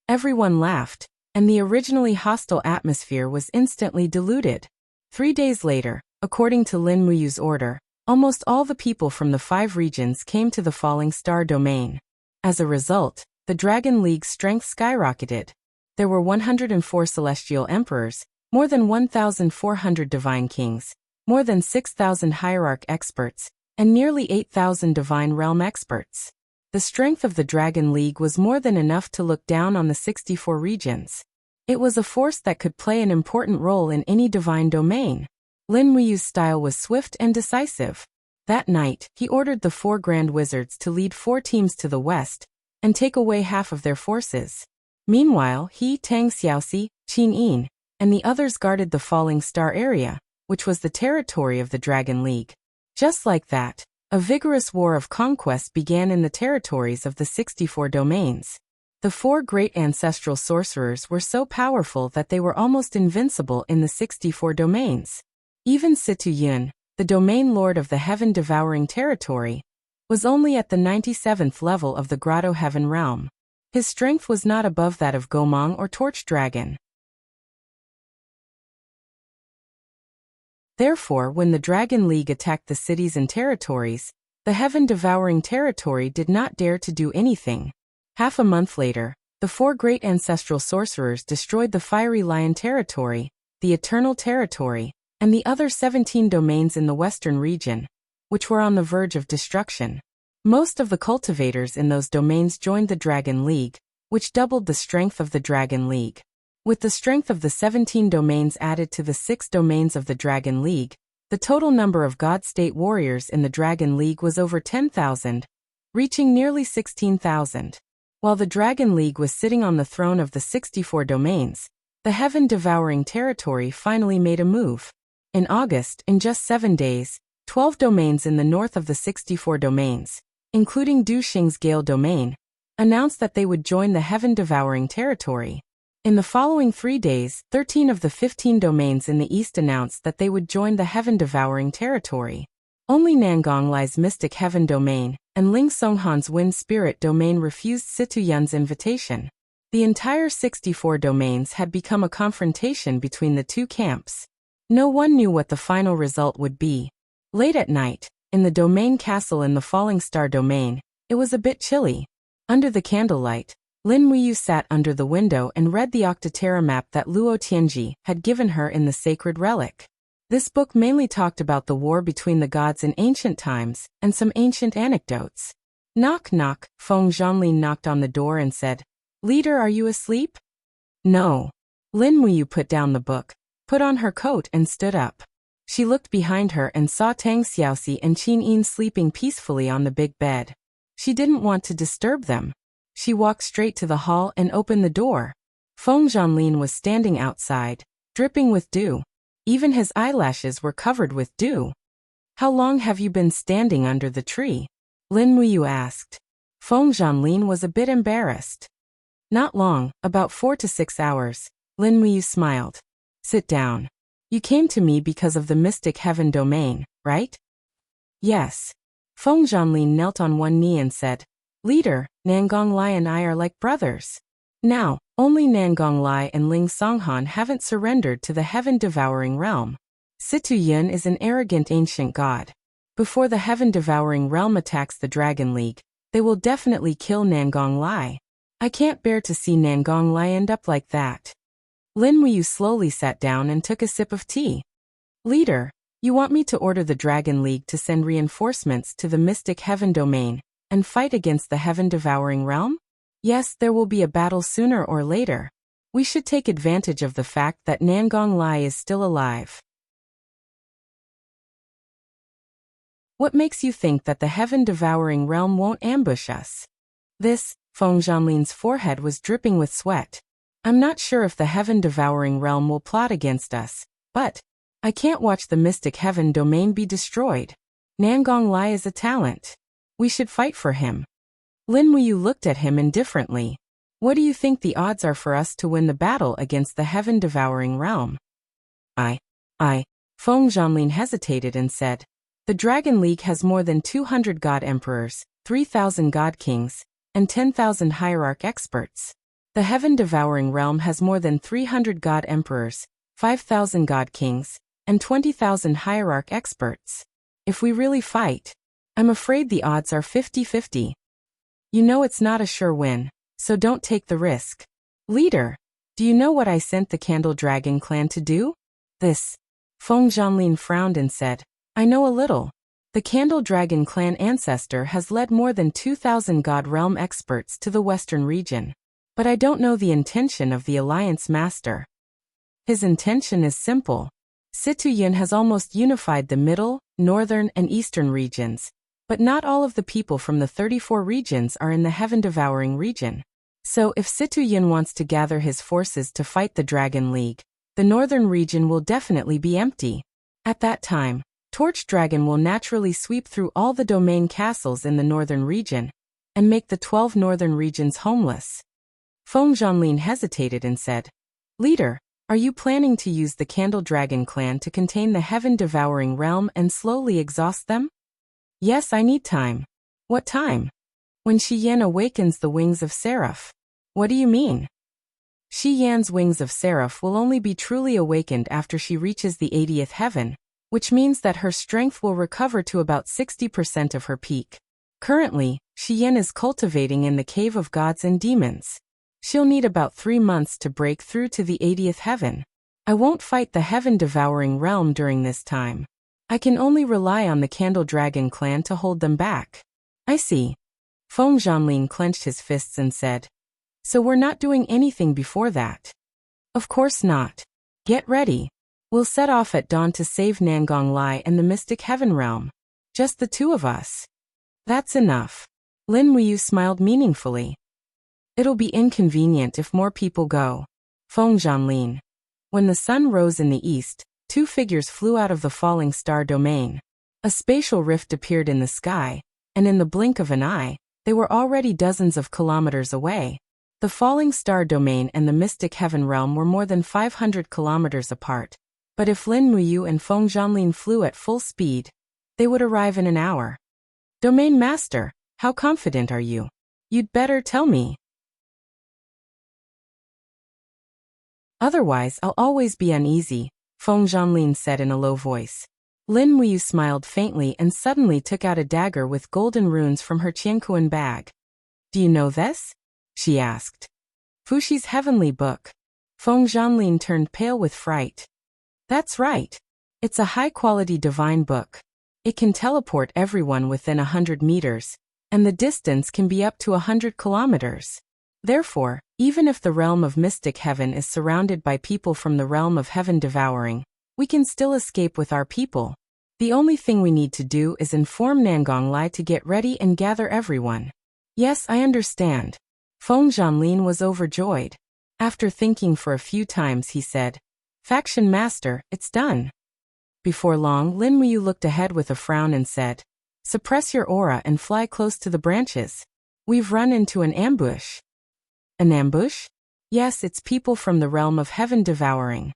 Everyone laughed, and the originally hostile atmosphere was instantly diluted. 3 days later, according to Lin Wuyu's order, almost all the people from the 5 regions came to the Falling Star domain. As a result, the Dragon League's strength skyrocketed. There were 104 celestial emperors, more than 1,400 divine kings, more than 6,000 hierarch experts, and nearly 8,000 divine realm experts. The strength of the Dragon League was more than enough to look down on the 64 regions. It was a force that could play an important role in any divine domain. Lin Wuyu's style was swift and decisive. That night, he ordered the 4 Grand Wizards to lead 4 teams to the west and take away half of their forces. Meanwhile, he, Tang Xiaoxi, Qin Yin, and the others guarded the Falling Star area, which was the territory of the Dragon League. Just like that, A vigorous war of conquest began in the territories of the 64 domains. The 4 great ancestral sorcerers were so powerful that they were almost invincible in the 64 domains. Even Situ Yun, the domain lord of the heaven-devouring territory, was only at the 97th level of the Grotto Heaven realm. His strength was not above that of Gomang or Torch Dragon. Therefore, when the Dragon League attacked the cities and territories, the heaven-devouring territory did not dare to do anything. Half a month later, the 4 great ancestral sorcerers destroyed the Fiery Lion territory, the Eternal territory, and the other 17 domains in the western region, which were on the verge of destruction. Most of the cultivators in those domains joined the Dragon League, which doubled the strength of the Dragon League. With the strength of the 17 domains added to the 6 domains of the Dragon League, the total number of God-State warriors in the Dragon League was over 10,000, reaching nearly 16,000. While the Dragon League was sitting on the throne of the 64 domains, the heaven-devouring territory finally made a move. In August, in just 7 days, 12 domains in the north of the 64 domains, including Du Xing's Gale domain, announced that they would join the heaven-devouring territory. In the following 3 days, 13 of the 15 domains in the east announced that they would join the heaven-devouring territory. Only Nangong Lai's Mystic Heaven domain and Ling Songhan's Wind Spirit domain refused Situ Yun's invitation. The entire 64 domains had become a confrontation between the 2 camps. No one knew what the final result would be. Late at night, in the domain castle in the Falling Star domain, it was a bit chilly. Under the candlelight, Lin Muyu sat under the window and read the Octaterra map that Luo Tianji had given her in the Sacred Relic. This book mainly talked about the war between the gods in ancient times and some ancient anecdotes. Knock knock, Feng Zhanlin knocked on the door and said, "Leader, are you asleep?" "No." Lin Muyu put down the book, put on her coat and stood up. She looked behind her and saw Tang Xiaoxi and Qin Yin sleeping peacefully on the big bed. She didn't want to disturb them. She walked straight to the hall and opened the door. Feng Zhanlin was standing outside, dripping with dew. Even his eyelashes were covered with dew. "How long have you been standing under the tree?" Lin Muyu asked. Feng Zhanlin was a bit embarrassed. "Not long, about 4 to 6 hours, Lin Muyu smiled. "Sit down. You came to me because of the Mystic Heaven domain, right?" "Yes." Feng Zhanlin knelt on one knee and said, "Leader, Nangong Lai and I are like brothers. Now, only Nangong Lai and Ling Songhan haven't surrendered to the heaven-devouring realm. Situ Yun is an arrogant ancient god. Before the heaven-devouring realm attacks the Dragon League, they will definitely kill Nangong Lai. I can't bear to see Nangong Lai end up like that." Lin Muyu slowly sat down and took a sip of tea. "Leader, you want me to order the Dragon League to send reinforcements to the Mystic Heaven domain and fight against the heaven-devouring realm? Yes, there will be a battle sooner or later. We should take advantage of the fact that Nangong Lai is still alive." "What makes you think that the heaven-devouring realm won't ambush us?" Feng Zhanlin's forehead was dripping with sweat. "I'm not sure if the heaven-devouring realm will plot against us, but I can't watch the Mystic Heaven domain be destroyed. Nangong Lai is a talent. We should fight for him." Lin Muyu looked at him indifferently. "What do you think the odds are for us to win the battle against the heaven-devouring realm?" I. Feng Zhanlin hesitated and said, "The Dragon League has more than 200 God Emperors, 3,000 God Kings, and 10,000 Hierarch experts. The heaven-devouring realm has more than 300 God Emperors, 5,000 God Kings, and 20,000 Hierarch experts. If we really fight, I'm afraid the odds are 50-50. You know it's not a sure win, so don't take the risk. Leader, do you know what I sent the Candle Dragon clan to do?" Feng Zhanlin frowned and said, "I know a little. The Candle Dragon clan ancestor has led more than 2,000 God Realm experts to the western region. But I don't know the intention of the Alliance Master. His intention is simple. Situ Yun has almost unified the middle, northern, and eastern regions, but not all of the people from the 34 regions are in the heaven-devouring region. So if Situ Yun wants to gather his forces to fight the Dragon League, the northern region will definitely be empty. At that time, Torch Dragon will naturally sweep through all the domain castles in the northern region and make the 12 northern regions homeless. Feng Zhanlin hesitated and said, Leader, are you planning to use the Candle Dragon clan to contain the heaven-devouring realm and slowly exhaust them? Yes, I need time. What time? When Shi Yan awakens the wings of Seraph. What do you mean? Shi Yan's wings of Seraph will only be truly awakened after she reaches the 80th heaven, which means that her strength will recover to about 60% of her peak. Currently, Shi Yan is cultivating in the Cave of Gods and Demons. She'll need about 3 months to break through to the 80th heaven. I won't fight the heaven-devouring realm during this time. I can only rely on the Candle Dragon clan to hold them back. I see. Feng Zhanlin clenched his fists and said, So we're not doing anything before that? Of course not. Get ready. We'll set off at dawn to save Nangong Lai and the Mystic Heaven Realm. Just the 2 of us. That's enough. Lin Wuyu smiled meaningfully. It'll be inconvenient if more people go. Feng Zhanlin. When the sun rose in the east, 2 figures flew out of the falling star domain. A spatial rift appeared in the sky, and in the blink of an eye, they were already dozens of kilometers away. The falling star domain and the Mystic Heaven Realm were more than 500 kilometers apart, but if Lin Wuyu and Feng Zhanlin flew at full speed, they would arrive in an hour. Domain Master, how confident are you? You'd better tell me. Otherwise, I'll always be uneasy, Feng Zhanlin said in a low voice. Lin Wuyu smiled faintly and suddenly took out a dagger with golden runes from her Qiankuan bag. Do you know this? She asked. Fuxi's heavenly book. Feng Zhanlin turned pale with fright. That's right. It's a high-quality divine book. It can teleport everyone within 100 meters, and the distance can be up to 100 kilometers. Therefore, even if the realm of Mystic Heaven is surrounded by people from the realm of Heaven Devouring, we can still escape with our people. The only thing we need to do is inform Nangong Lai to get ready and gather everyone. Yes, I understand. Feng Zhanlin was overjoyed. After thinking for a few times he said, Faction Master, it's done. Before long, Lin Wuyu looked ahead with a frown and said, Suppress your aura and fly close to the branches. We've run into an ambush. An ambush? Yes, it's people from the realm of Heaven Devouring.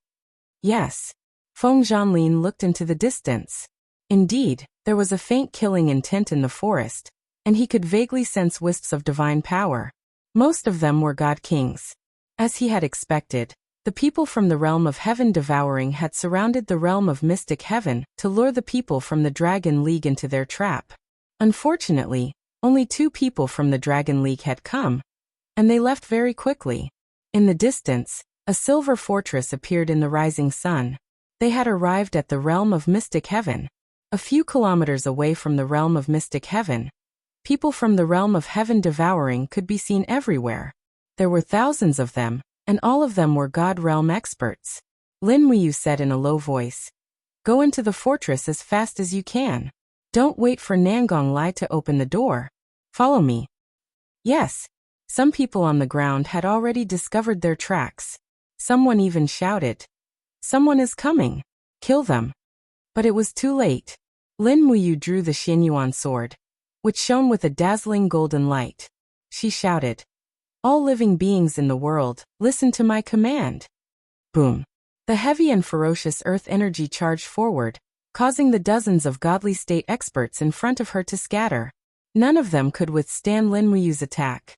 Yes. Feng Zhanlin looked into the distance. Indeed, there was a faint killing intent in the forest, and he could vaguely sense wisps of divine power. Most of them were god kings. As he had expected, the people from the realm of Heaven Devouring had surrounded the realm of Mystic Heaven to lure the people from the Dragon League into their trap. Unfortunately, only 2 people from the Dragon League had come, and they left very quickly. In the distance, a silver fortress appeared in the rising sun. They had arrived at the realm of Mystic Heaven. A few kilometers away from the realm of Mystic Heaven, people from the realm of Heaven Devouring could be seen everywhere. There were thousands of them, and all of them were God Realm experts. Lin Wuyu said in a low voice, Go into the fortress as fast as you can. Don't wait for Nangong Lai to open the door. Follow me. Yes. Some people on the ground had already discovered their tracks. Someone even shouted, Someone is coming. Kill them. But it was too late. Lin Wuyu drew the Xianyuan sword, which shone with a dazzling golden light. She shouted, All living beings in the world, listen to my command. Boom. The heavy and ferocious earth energy charged forward, causing the dozens of godly state experts in front of her to scatter. None of them could withstand Lin Wuyu's attack.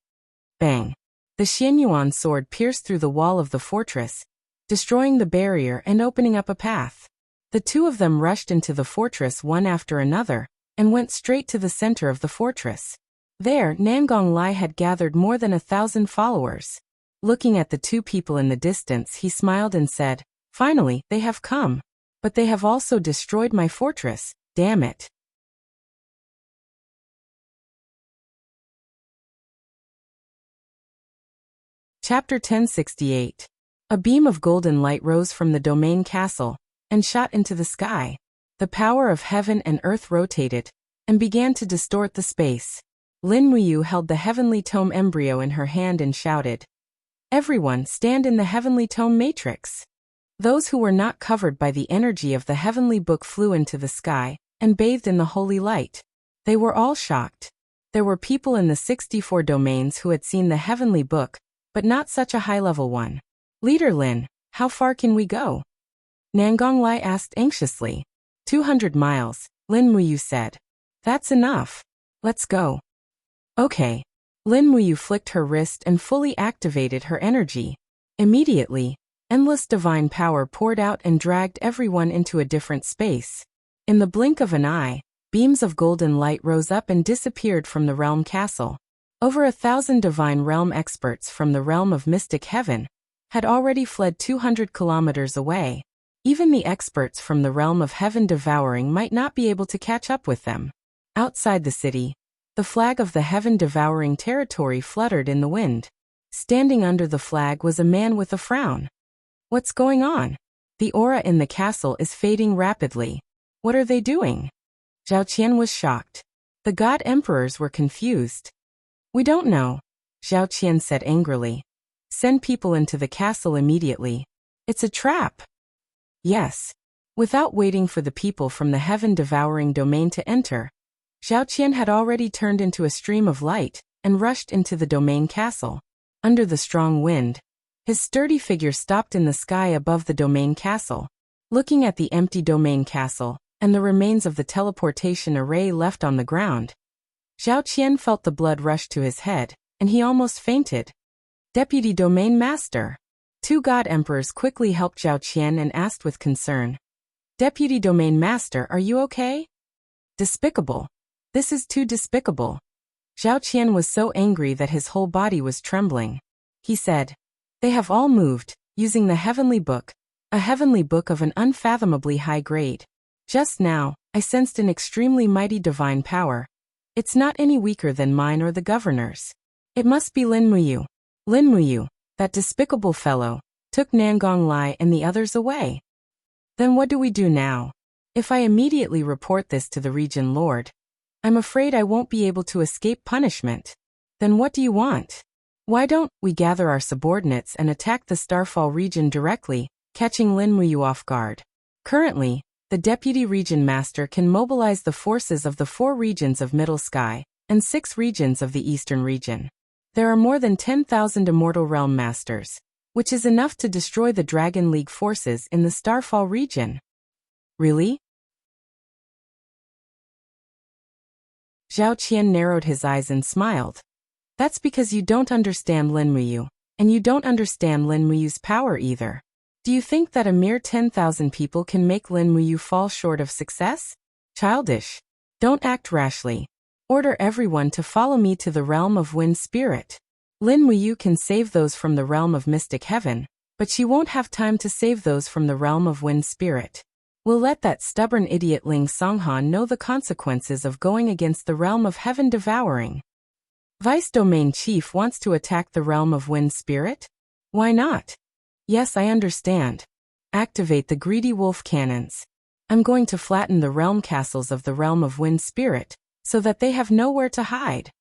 Bang. The Xianyuan sword pierced through the wall of the fortress, destroying the barrier and opening up a path. The 2 of them rushed into the fortress one after another, and went straight to the center of the fortress. There, Nangong Lai had gathered more than 1,000 followers. Looking at the 2 people in the distance, he smiled and said, Finally, they have come. But they have also destroyed my fortress, damn it. Chapter 1068. A beam of golden light rose from the domain castle and shot into the sky. The power of heaven and earth rotated and began to distort the space. Lin Wuyu held the heavenly tome embryo in her hand and shouted, Everyone stand in the heavenly tome matrix. Those who were not covered by the energy of the heavenly book flew into the sky and bathed in the holy light. They were all shocked. There were people in the 64 domains who had seen the heavenly book, but not such a high-level one. Leader Lin, how far can we go? Nangonglai asked anxiously. 200 miles, Lin Muyu said. That's enough. Let's go. Okay. Lin Muyu flicked her wrist and fully activated her energy. Immediately, endless divine power poured out and dragged everyone into a different space. In the blink of an eye, beams of golden light rose up and disappeared from the realm castle. Over 1,000 divine realm experts from the realm of mystic heaven had already fled 200 kilometers away. Even the experts from the realm of heaven devouring might not be able to catch up with them. Outside the city, the flag of the heaven devouring territory fluttered in the wind. Standing under the flag was a man with a frown. What's going on? The aura in the castle is fading rapidly. What are they doing? Zhao Qian was shocked. The god emperors were confused. We don't know, Zhao Qian said angrily. Send people into the castle immediately. It's a trap. Yes. Without waiting for the people from the heaven-devouring domain to enter, Zhao Qian had already turned into a stream of light and rushed into the domain castle. Under the strong wind, his sturdy figure stopped in the sky above the domain castle. Looking at the empty domain castle and the remains of the teleportation array left on the ground, Zhao Qian felt the blood rush to his head, and he almost fainted. Deputy Domain Master. Two god emperors quickly helped Zhao Qian and asked with concern. Deputy Domain Master, are you okay? Despicable. This is too despicable. Zhao Qian was so angry that his whole body was trembling. He said, they have all moved, using the heavenly book, a heavenly book of an unfathomably high grade. Just now, I sensed an extremely mighty divine power. It's not any weaker than mine or the governor's. It must be Lin Muyu. Lin Muyu, that despicable fellow, took Nangonglai and the others away. Then what do we do now? If I immediately report this to the region lord, I'm afraid I won't be able to escape punishment. Then what do you want? Why don't we gather our subordinates and attack the Starfall region directly, catching Lin Muyu off guard? Currently, the Deputy Region Master can mobilize the forces of the 4 regions of Middle Sky and 6 regions of the Eastern region. There are more than 10,000 Immortal Realm Masters, which is enough to destroy the Dragon League forces in the Starfall region. Really? Zhao Qian narrowed his eyes and smiled. That's because you don't understand Lin Muyu, and you don't understand Lin Muyu's power either. Do you think that a mere 10,000 people can make Lin Muyu fall short of success? Childish. Don't act rashly. Order everyone to follow me to the realm of Wind Spirit. Lin Muyu can save those from the realm of Mystic Heaven, but she won't have time to save those from the realm of Wind Spirit. We'll let that stubborn idiot Ling Songhan know the consequences of going against the realm of Heaven Devouring. Vice Domain Chief wants to attack the realm of Wind Spirit? Why not? Yes, I understand. Activate the greedy wolf cannons. I'm going to flatten the realm castles of the realm of Wind Spirit, so that they have nowhere to hide.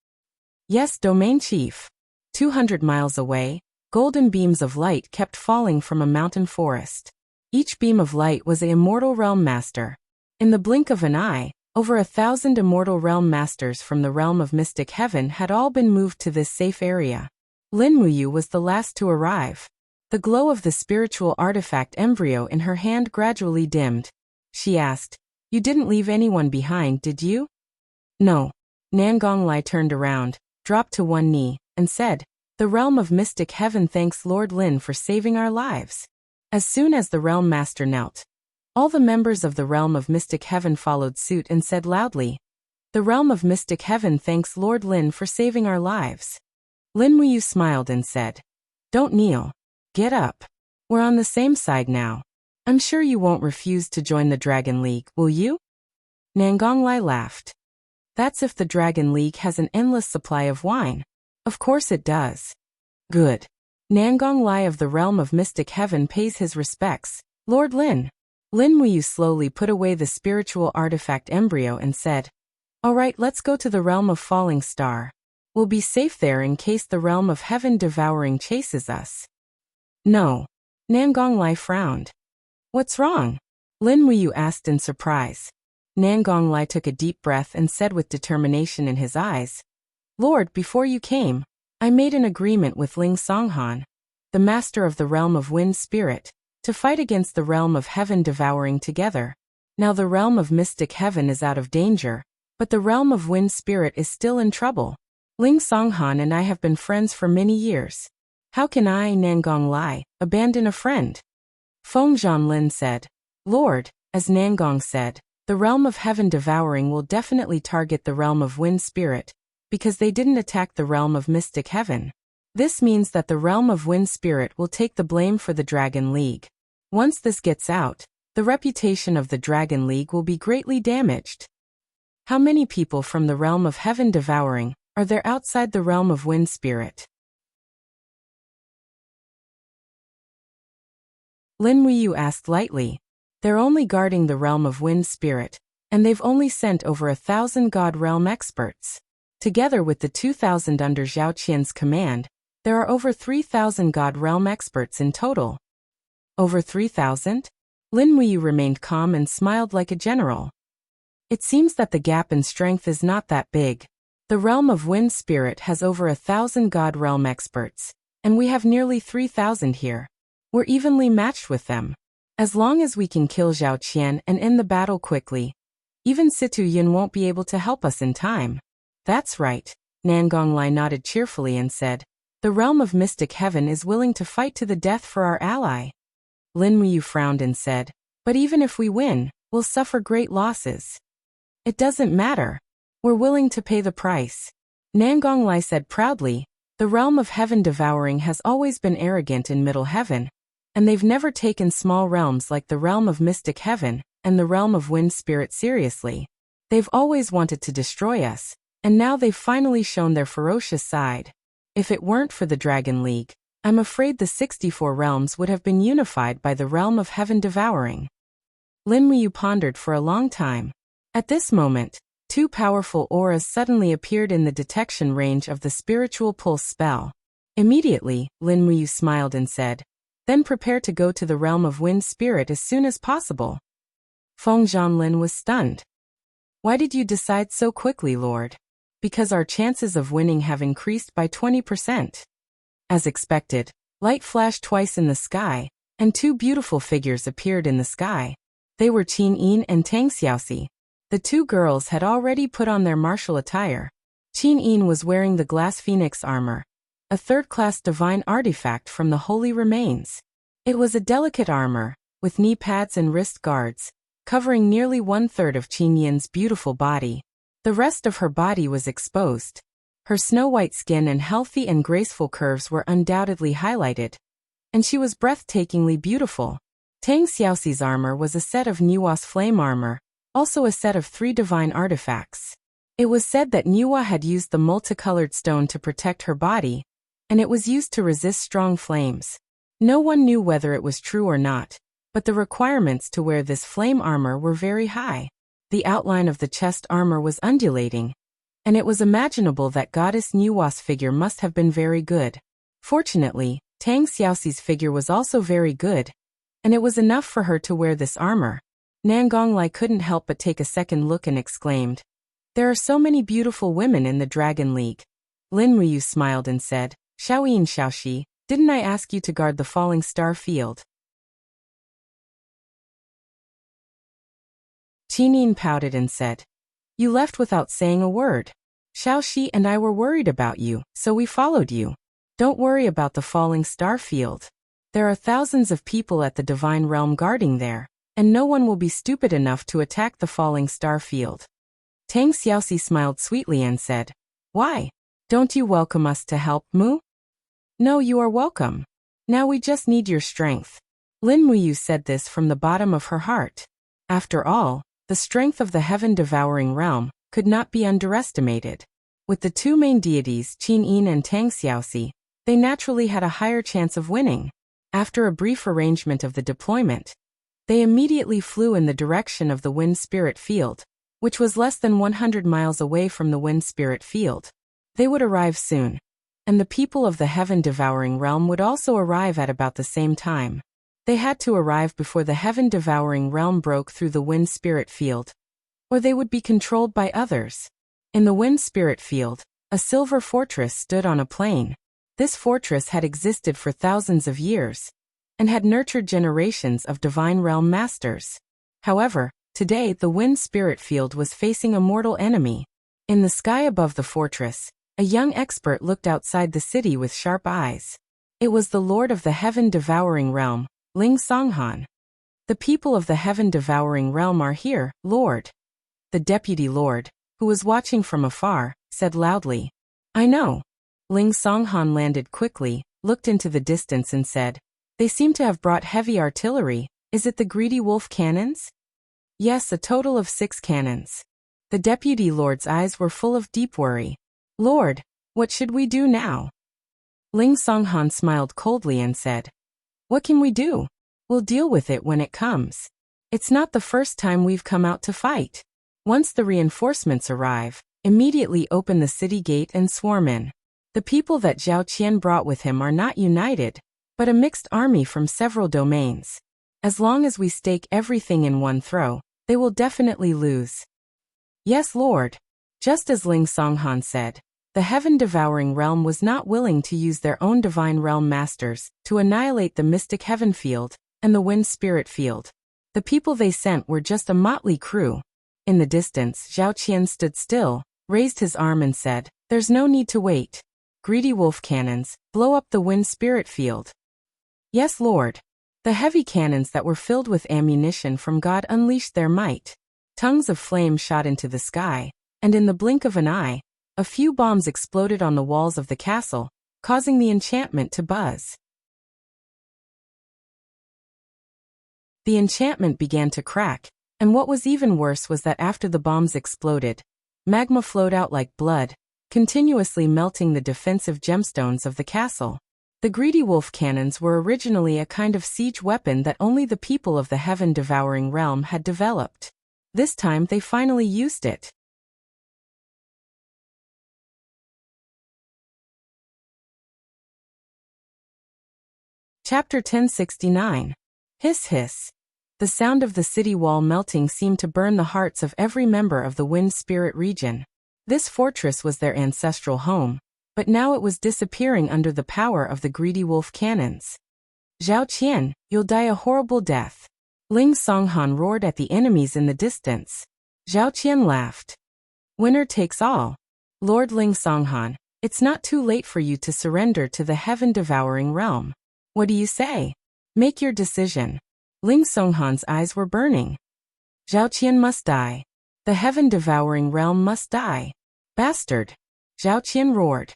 Yes, Domain Chief. 200 miles away, golden beams of light kept falling from a mountain forest. Each beam of light was an Immortal Realm Master. In the blink of an eye, over 1,000 Immortal Realm Masters from the realm of Mystic Heaven had all been moved to this safe area. Lin Muyu was the last to arrive. The glow of the spiritual artifact embryo in her hand gradually dimmed. She asked, "You didn't leave anyone behind, did you?" "No." Nangonglai turned around, dropped to one knee, and said, "The realm of Mystic Heaven thanks Lord Lin for saving our lives." As soon as the Realm Master knelt, all the members of the realm of Mystic Heaven followed suit and said loudly, "The realm of Mystic Heaven thanks Lord Lin for saving our lives." Lin Muyu smiled and said, "Don't kneel. Get up. We're on the same side now. I'm sure you won't refuse to join the Dragon League, will you?" Nangonglai laughed. "That's if the Dragon League has an endless supply of wine. Of course it does." "Good." Nangonglai of the realm of Mystic Heaven pays his respects. "Lord Lin." Lin Muyu slowly put away the spiritual artifact embryo and said, "All right, let's go to the realm of Falling Star. We'll be safe there in case the realm of Heaven Devouring chases us." "No." Nangonglai frowned. What's wrong? Lin Muyu asked in surprise. Nangong Lai took a deep breath and said with determination in his eyes, Lord, before you came, I made an agreement with Ling Songhan, the master of the realm of Wind Spirit, to fight against the realm of Heaven Devouring together. Now the realm of Mystic Heaven is out of danger, but the realm of Wind Spirit is still in trouble. Ling Songhan and I have been friends for many years. How can I, Nangong Lai, abandon a friend? Feng Zhanlin said. Lord, as Nangong said, the realm of Heaven Devouring will definitely target the realm of Wind Spirit, because they didn't attack the realm of Mystic Heaven. This means that the realm of Wind Spirit will take the blame for the Dragon League. Once this gets out, the reputation of the Dragon League will be greatly damaged. How many people from the realm of Heaven Devouring are there outside the realm of Wind Spirit? Lin Muyu asked lightly. They're only guarding the realm of Wind Spirit, and they've only sent over 1,000 God Realm experts. Together with the 2,000 under Zhao Qian's command, there are over 3,000 God Realm experts in total. Over 3,000? Lin Muyu remained calm and smiled like a general. It seems that the gap in strength is not that big. The realm of Wind Spirit has over 1,000 God Realm experts, and we have nearly 3,000 here. We're evenly matched with them. As long as we can kill Zhao Qian and end the battle quickly, even Situ Yin won't be able to help us in time. That's right, Nangong Lai nodded cheerfully and said, the realm of Mystic Heaven is willing to fight to the death for our ally. Lin Muyu frowned and said, but even if we win, we'll suffer great losses. It doesn't matter. We're willing to pay the price. Nangong Lai said proudly, the realm of Heaven Devouring has always been arrogant in Middle Heaven, and they've never taken small realms like the realm of Mystic Heaven and the realm of Wind Spirit seriously. They've always wanted to destroy us, and now they've finally shown their ferocious side. If it weren't for the Dragon League, I'm afraid the 64 realms would have been unified by the realm of Heaven Devouring. Lin Muyu pondered for a long time. At this moment, two powerful auras suddenly appeared in the detection range of the spiritual pulse spell. Immediately, Lin Muyu smiled and said, then prepare to go to the realm of Wind Spirit as soon as possible. Feng Zhanlin was stunned. Why did you decide so quickly, Lord? Because our chances of winning have increased by 20%. As expected, light flashed twice in the sky, and two beautiful figures appeared in the sky. They were Qin Yin and Tang Xiaoxi. The two girls had already put on their martial attire. Qin Yin was wearing the glass phoenix armor, a third-class divine artifact from the Holy Remains. It was a delicate armor, with knee pads and wrist guards, covering nearly 1/3 of Qin Yin's beautiful body. The rest of her body was exposed. Her snow-white skin and healthy and graceful curves were undoubtedly highlighted, and she was breathtakingly beautiful. Tang Xiaoxi's armor was a set of Nua's flame armor, also a set of 3 divine artifacts. It was said that Nua had used the multicolored stone to protect her body, and it was used to resist strong flames. No one knew whether it was true or not, but the requirements to wear this flame armor were very high. The outline of the chest armor was undulating, and it was imaginable that Goddess Nua's figure must have been very good. Fortunately, Tang Xiaoxi's figure was also very good, and it was enough for her to wear this armor. Nangong Lai couldn't help but take a second look and exclaimed, there are so many beautiful women in the Dragon League. Lin Muyu smiled and said, Xiaoyin Xiaoxi, didn't I ask you to guard the falling star field? Qin Yin pouted and said, you left without saying a word. Xiaoxi and I were worried about you, so we followed you. Don't worry about the falling star field. There are thousands of people at the divine realm guarding there, and no one will be stupid enough to attack the falling star field. Tang Xiaoxi smiled sweetly and said, why? Don't you welcome us to help, Mu? No, you are welcome. Now we just need your strength. Lin Muyu said this from the bottom of her heart. After all, the strength of the heaven-devouring realm could not be underestimated. With the two main deities, Qin Yin and Tang Xiaoxi, they naturally had a higher chance of winning. After a brief arrangement of the deployment, they immediately flew in the direction of the Wind Spirit Field, which was less than 100 miles away from the Wind Spirit Field. They would arrive soon, and the people of the heaven-devouring realm would also arrive at about the same time. They had to arrive before the heaven-devouring realm broke through the wind spirit field, or they would be controlled by others. In the wind spirit field, a silver fortress stood on a plain. This fortress had existed for thousands of years, and had nurtured generations of divine realm masters. However, today the wind spirit field was facing a mortal enemy. In the sky above the fortress, a young expert looked outside the city with sharp eyes. It was the lord of the heaven-devouring realm, Ling Songhan. The people of the heaven-devouring realm are here, Lord. The deputy lord, who was watching from afar, said loudly. I know. Ling Songhan landed quickly, looked into the distance and said, They seem to have brought heavy artillery. Is it the greedy wolf cannons? Yes, a total of 6 cannons. The deputy lord's eyes were full of deep worry. Lord, what should we do now? Ling Songhan smiled coldly and said, What can we do? We'll deal with it when it comes. It's not the first time we've come out to fight. Once the reinforcements arrive, immediately open the city gate and swarm in. The people that Zhao Qian brought with him are not united, but a mixed army from several domains. As long as we stake everything in one throw, they will definitely lose. Yes, Lord. Just as Ling Songhan said, the heaven-devouring realm was not willing to use their own divine realm masters to annihilate the mystic heaven field and the wind spirit field. The people they sent were just a motley crew. In the distance, Zhao Qian stood still, raised his arm and said, There's no need to wait. Greedy wolf cannons, blow up the wind spirit field. Yes, Lord. The heavy cannons that were filled with ammunition from God unleashed their might. Tongues of flame shot into the sky, and in the blink of an eye, a few bombs exploded on the walls of the castle, causing the enchantment to buzz. The enchantment began to crack, and what was even worse was that after the bombs exploded, magma flowed out like blood, continuously melting the defensive gemstones of the castle. The greedy wolf cannons were originally a kind of siege weapon that only the people of the heaven-devouring realm had developed. This time they finally used it. Chapter 1069. Hiss hiss. The sound of the city wall melting seemed to burn the hearts of every member of the wind spirit region. This fortress was their ancestral home, but now it was disappearing under the power of the greedy wolf cannons. Zhao Qian, you'll die a horrible death. Ling Songhan roared at the enemies in the distance. Zhao Qian laughed. Winner takes all. Lord Ling Songhan, it's not too late for you to surrender to the heaven-devouring realm. What do you say? Make your decision. Ling Songhan's eyes were burning. Zhao Qian must die. The heaven-devouring realm must die. Bastard! Zhao Qian roared.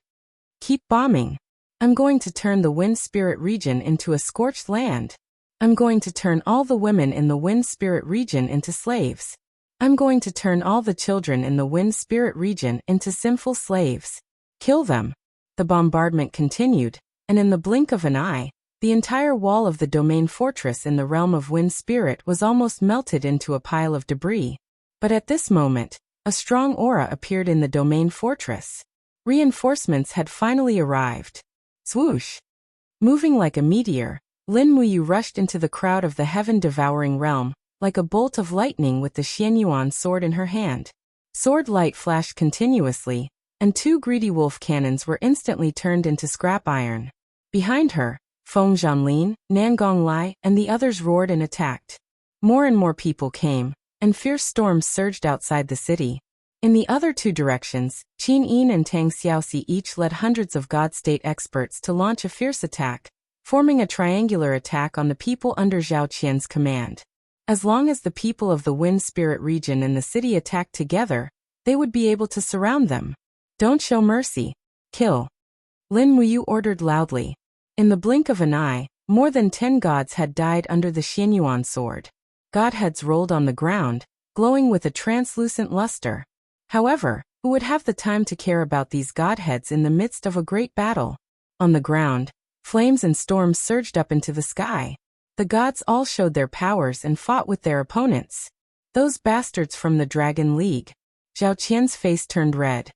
Keep bombing. I'm going to turn the wind spirit region into a scorched land. I'm going to turn all the women in the wind spirit region into slaves. I'm going to turn all the children in the wind spirit region into sinful slaves. Kill them. The bombardment continued, and in the blink of an eye, the entire wall of the domain fortress in the realm of wind spirit was almost melted into a pile of debris. But at this moment, a strong aura appeared in the domain fortress. Reinforcements had finally arrived. Swoosh! Moving like a meteor, Lin Muyu rushed into the crowd of the heaven-devouring realm, like a bolt of lightning with the Xianyuan sword in her hand. Sword light flashed continuously, and 2 greedy wolf cannons were instantly turned into scrap iron. Behind her, Feng Zhanlin, Nangong Lai, and the others roared and attacked. More and more people came, and fierce storms surged outside the city. In the other 2 directions, Qin Yin and Tang Xiaoxi each led hundreds of God-state experts to launch a fierce attack, forming a triangular attack on the people under Zhao Qian's command. As long as the people of the wind spirit region and the city attacked together, they would be able to surround them. Don't show mercy. Kill. Lin Muyu ordered loudly. In the blink of an eye, more than 10 gods had died under the Xianyuan sword. Godheads rolled on the ground, glowing with a translucent luster. However, who would have the time to care about these godheads in the midst of a great battle? On the ground, flames and storms surged up into the sky. The gods all showed their powers and fought with their opponents. Those bastards from the Dragon League. Zhao Qian's face turned red.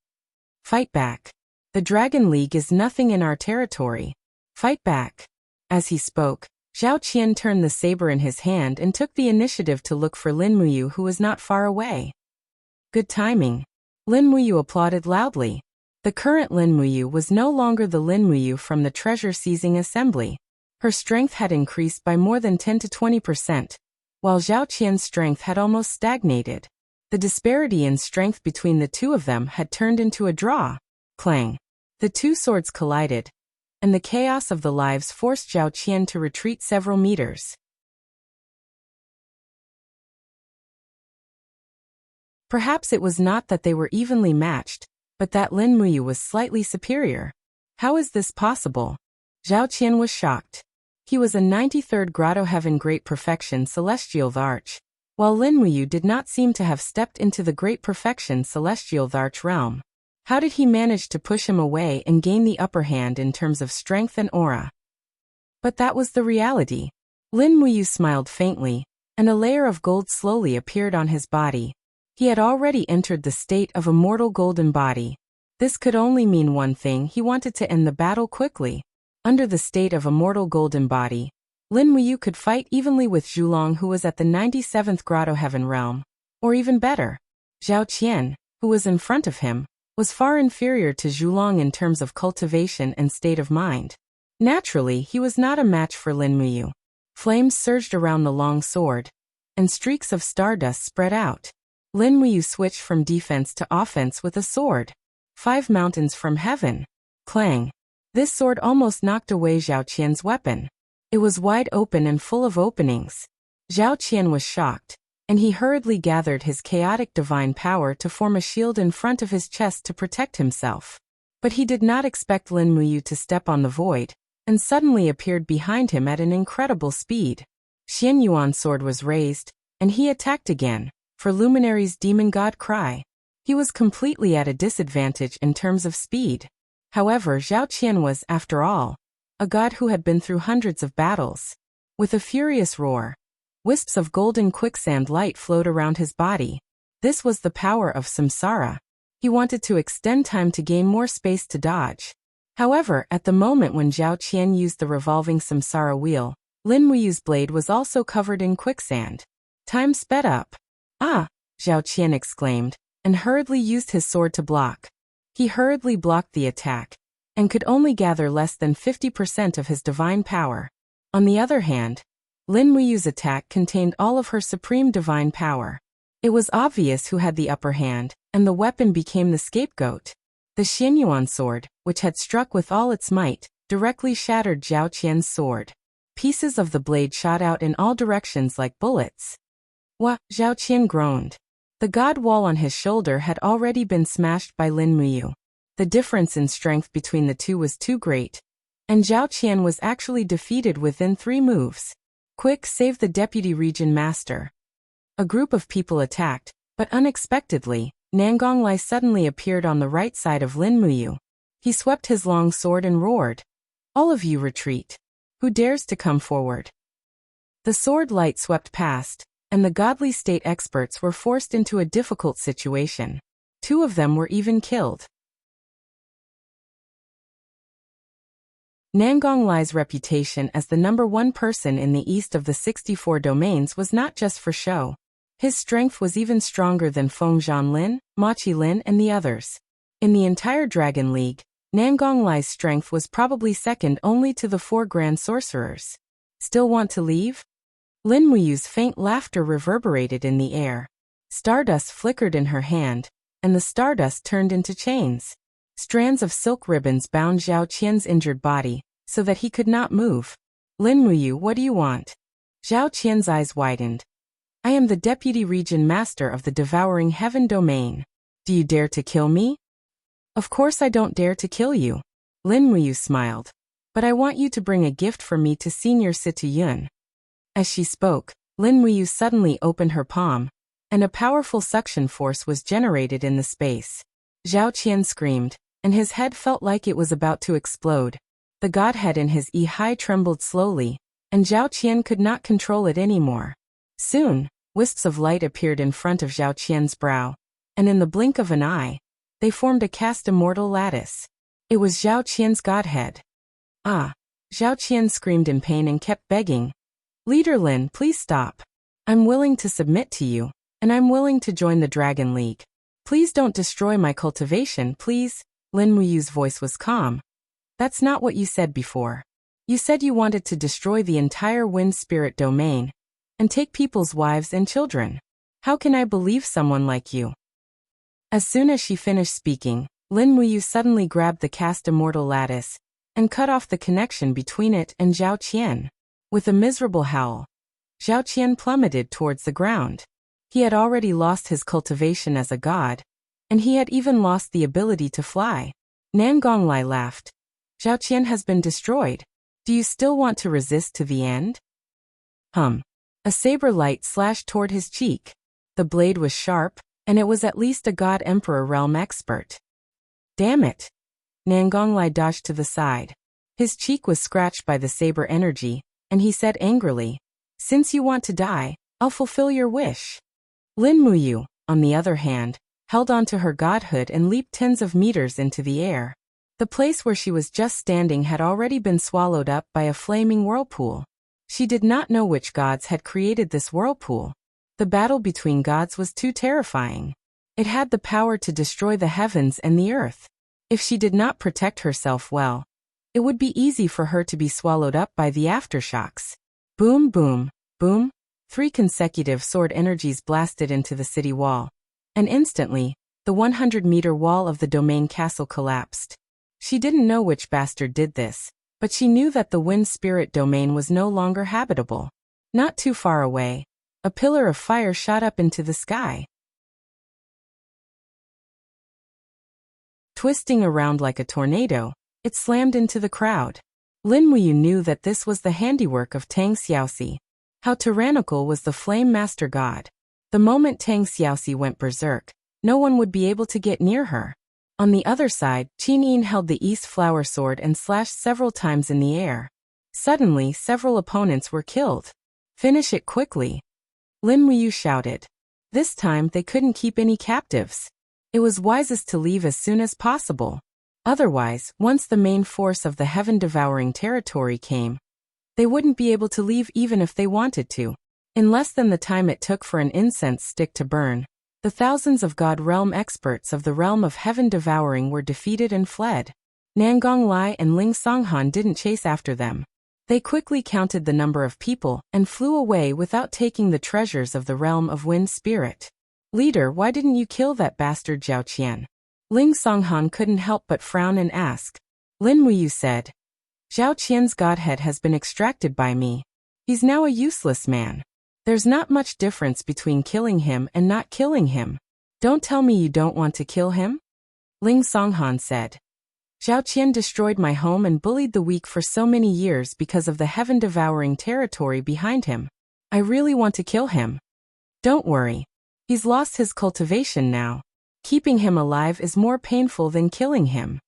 Fight back. The Dragon League is nothing in our territory. Fight back. As he spoke, Zhao Qian turned the saber in his hand and took the initiative to look for Lin Muyu, who was not far away. Good timing. Lin Muyu applauded loudly. The current Lin Muyu was no longer the Lin Muyu from the treasure-seizing assembly. Her strength had increased by more than 10 to 20%, while Zhao Qian's strength had almost stagnated. The disparity in strength between the two of them had turned into a draw. Clang. The two swords collided, and the chaos of the lives forced Zhao Qian to retreat several meters. Perhaps it was not that they were evenly matched, but that Lin Muyu was slightly superior. How is this possible? Zhao Qian was shocked. He was a 93rd Grotto Heaven Great Perfection Celestial Arch, while Lin Muyu did not seem to have stepped into the Great Perfection Celestial Arch realm. How did he manage to push him away and gain the upper hand in terms of strength and aura? But that was the reality. Lin Muyu smiled faintly, and a layer of gold slowly appeared on his body. He had already entered the state of a mortal golden body. This could only mean one thing: he wanted to end the battle quickly. Under the state of a mortal golden body, Lin Muyu could fight evenly with Zhulong, who was at the 97th Grotto Heaven realm. Or even better, Zhao Qian, who was in front of him, was far inferior to Zhulong in terms of cultivation and state of mind. Naturally, he was not a match for Lin Muyu. Flames surged around the long sword, and streaks of stardust spread out. Lin Muyu switched from defense to offense with a sword. 5 mountains from heaven. Clang. This sword almost knocked away Zhao Qian's weapon. It was wide open and full of openings. Zhao Qian was shocked, and he hurriedly gathered his chaotic divine power to form a shield in front of his chest to protect himself. But he did not expect Lin Muyu to step on the void, and suddenly appeared behind him at an incredible speed. Xian Yuan's sword was raised, and he attacked again, for Luminary's demon god cry. He was completely at a disadvantage in terms of speed. However, Zhao Qian was, after all, a god who had been through hundreds of battles. With a furious roar, wisps of golden quicksand light flowed around his body. This was the power of samsara. He wanted to extend time to gain more space to dodge. However, at the moment when Zhao Qian used the revolving samsara wheel, Lin Muyu's blade was also covered in quicksand. Time sped up. Ah! Zhao Qian exclaimed, and hurriedly used his sword to block. He hurriedly blocked the attack, and could only gather less than 50% of his divine power. On the other hand, Lin Muyu's attack contained all of her supreme divine power. It was obvious who had the upper hand, and the weapon became the scapegoat. The Xianyuan sword, which had struck with all its might, directly shattered Zhao Qian's sword. Pieces of the blade shot out in all directions like bullets. Wah! Zhao Qian groaned. The god wall on his shoulder had already been smashed by Lin Muyu. The difference in strength between the two was too great, and Zhao Qian was actually defeated within 3 moves. Quick, save the Deputy Region Master. A group of people attacked, but unexpectedly, Nangong Lai suddenly appeared on the right side of Lin Muyu. He swept his long sword and roared, "All of you retreat. Who dares to come forward?" The sword light swept past, and the godly state experts were forced into a difficult situation. 2 of them were even killed. Nangong Lai's reputation as the #1 person in the east of the 64 domains was not just for show. His strength was even stronger than Feng Zhanlin, Ma Qilin, and the others. In the entire Dragon League, Nangong Lai's strength was probably second only to the 4 Grand Sorcerers. Still want to leave? Lin Muyu's faint laughter reverberated in the air. Stardust flickered in her hand, and the stardust turned into chains. Strands of silk ribbons bound Zhao Qian's injured body, so that he could not move. "Lin Muyu, what do you want?" Zhao Qian's eyes widened. "I am the Deputy Region Master of the Devouring Heaven Domain. Do you dare to kill me?" "Of course I don't dare to kill you." Lin Muyu smiled. "But I want you to bring a gift for me to Senior Situ Yun." As she spoke, Lin Muyu suddenly opened her palm, and a powerful suction force was generated in the space. Zhao Qian screamed, and his head felt like it was about to explode. The godhead in his eye trembled slowly, and Zhao Qian could not control it anymore. Soon, wisps of light appeared in front of Zhao Qian's brow, and in the blink of an eye, they formed a cast immortal lattice. It was Zhao Qian's godhead. Ah! Zhao Qian screamed in pain and kept begging. Leader Lin, please stop. I'm willing to submit to you, and I'm willing to join the Dragon League. Please don't destroy my cultivation, please. Lin Muyu's voice was calm. That's not what you said before. You said you wanted to destroy the entire wind spirit domain and take people's wives and children. How can I believe someone like you? As soon as she finished speaking, Lin Muyu suddenly grabbed the cast immortal lattice and cut off the connection between it and Zhao Qian. With a miserable howl, Zhao Qian plummeted towards the ground. He had already lost his cultivation as a god, and he had even lost the ability to fly. Nan Gonglai laughed. Zhao Qian has been destroyed. Do you still want to resist to the end? A saber light slashed toward his cheek. The blade was sharp, and it was at least a god emperor realm expert. Damn it! Nan Gonglai dodged to the side. His cheek was scratched by the saber energy, and he said angrily, Since you want to die, I'll fulfill your wish. Lin Muyu, on the other hand, held on to her godhood and leaped tens of meters into the air. The place where she was just standing had already been swallowed up by a flaming whirlpool. She did not know which gods had created this whirlpool. The battle between gods was too terrifying. It had the power to destroy the heavens and the earth. If she did not protect herself well, it would be easy for her to be swallowed up by the aftershocks. Boom, boom, boom. 3 consecutive sword energies blasted into the city wall. And instantly, the 100-meter wall of the domain castle collapsed. She didn't know which bastard did this, but she knew that the wind spirit domain was no longer habitable. Not too far away, a pillar of fire shot up into the sky. Twisting around like a tornado, it slammed into the crowd. Lin Muyu knew that this was the handiwork of Tang Xiaoxi. How tyrannical was the flame master god. The moment Tang Xiaoxi went berserk, no one would be able to get near her. On the other side, Qin Yin held the East Flower Sword and slashed several times in the air. Suddenly, several opponents were killed. Finish it quickly. Lin Muyu shouted. This time, they couldn't keep any captives. It was wisest to leave as soon as possible. Otherwise, once the main force of the heaven-devouring territory came, they wouldn't be able to leave even if they wanted to. In less than the time it took for an incense stick to burn, the thousands of God realm experts of the realm of heaven-devouring were defeated and fled. Nan Gonglai and Ling Songhan didn't chase after them. They quickly counted the number of people and flew away without taking the treasures of the realm of wind spirit. Leader, why didn't you kill that bastard Zhao Qian? Ling Songhan couldn't help but frown and ask. Lin Muyu said, Zhao Qian's godhead has been extracted by me. He's now a useless man. There's not much difference between killing him and not killing him. Don't tell me you don't want to kill him? Ling Songhan said. Zhao Qian destroyed my home and bullied the weak for so many years because of the heaven-devouring territory behind him. I really want to kill him. Don't worry. He's lost his cultivation now. Keeping him alive is more painful than killing him.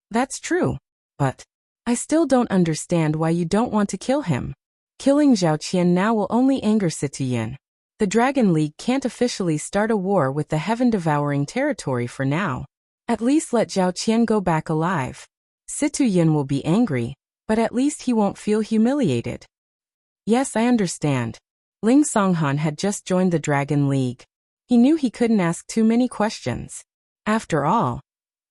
That's true. But I still don't understand why you don't want to kill him. Killing Zhao Qian now will only anger Situyin. The Dragon League can't officially start a war with the heaven-devouring territory for now. At least let Zhao Qian go back alive. Situyin will be angry, but at least he won't feel humiliated. Yes, I understand. Ling Songhan had just joined the Dragon League. He knew he couldn't ask too many questions. After all,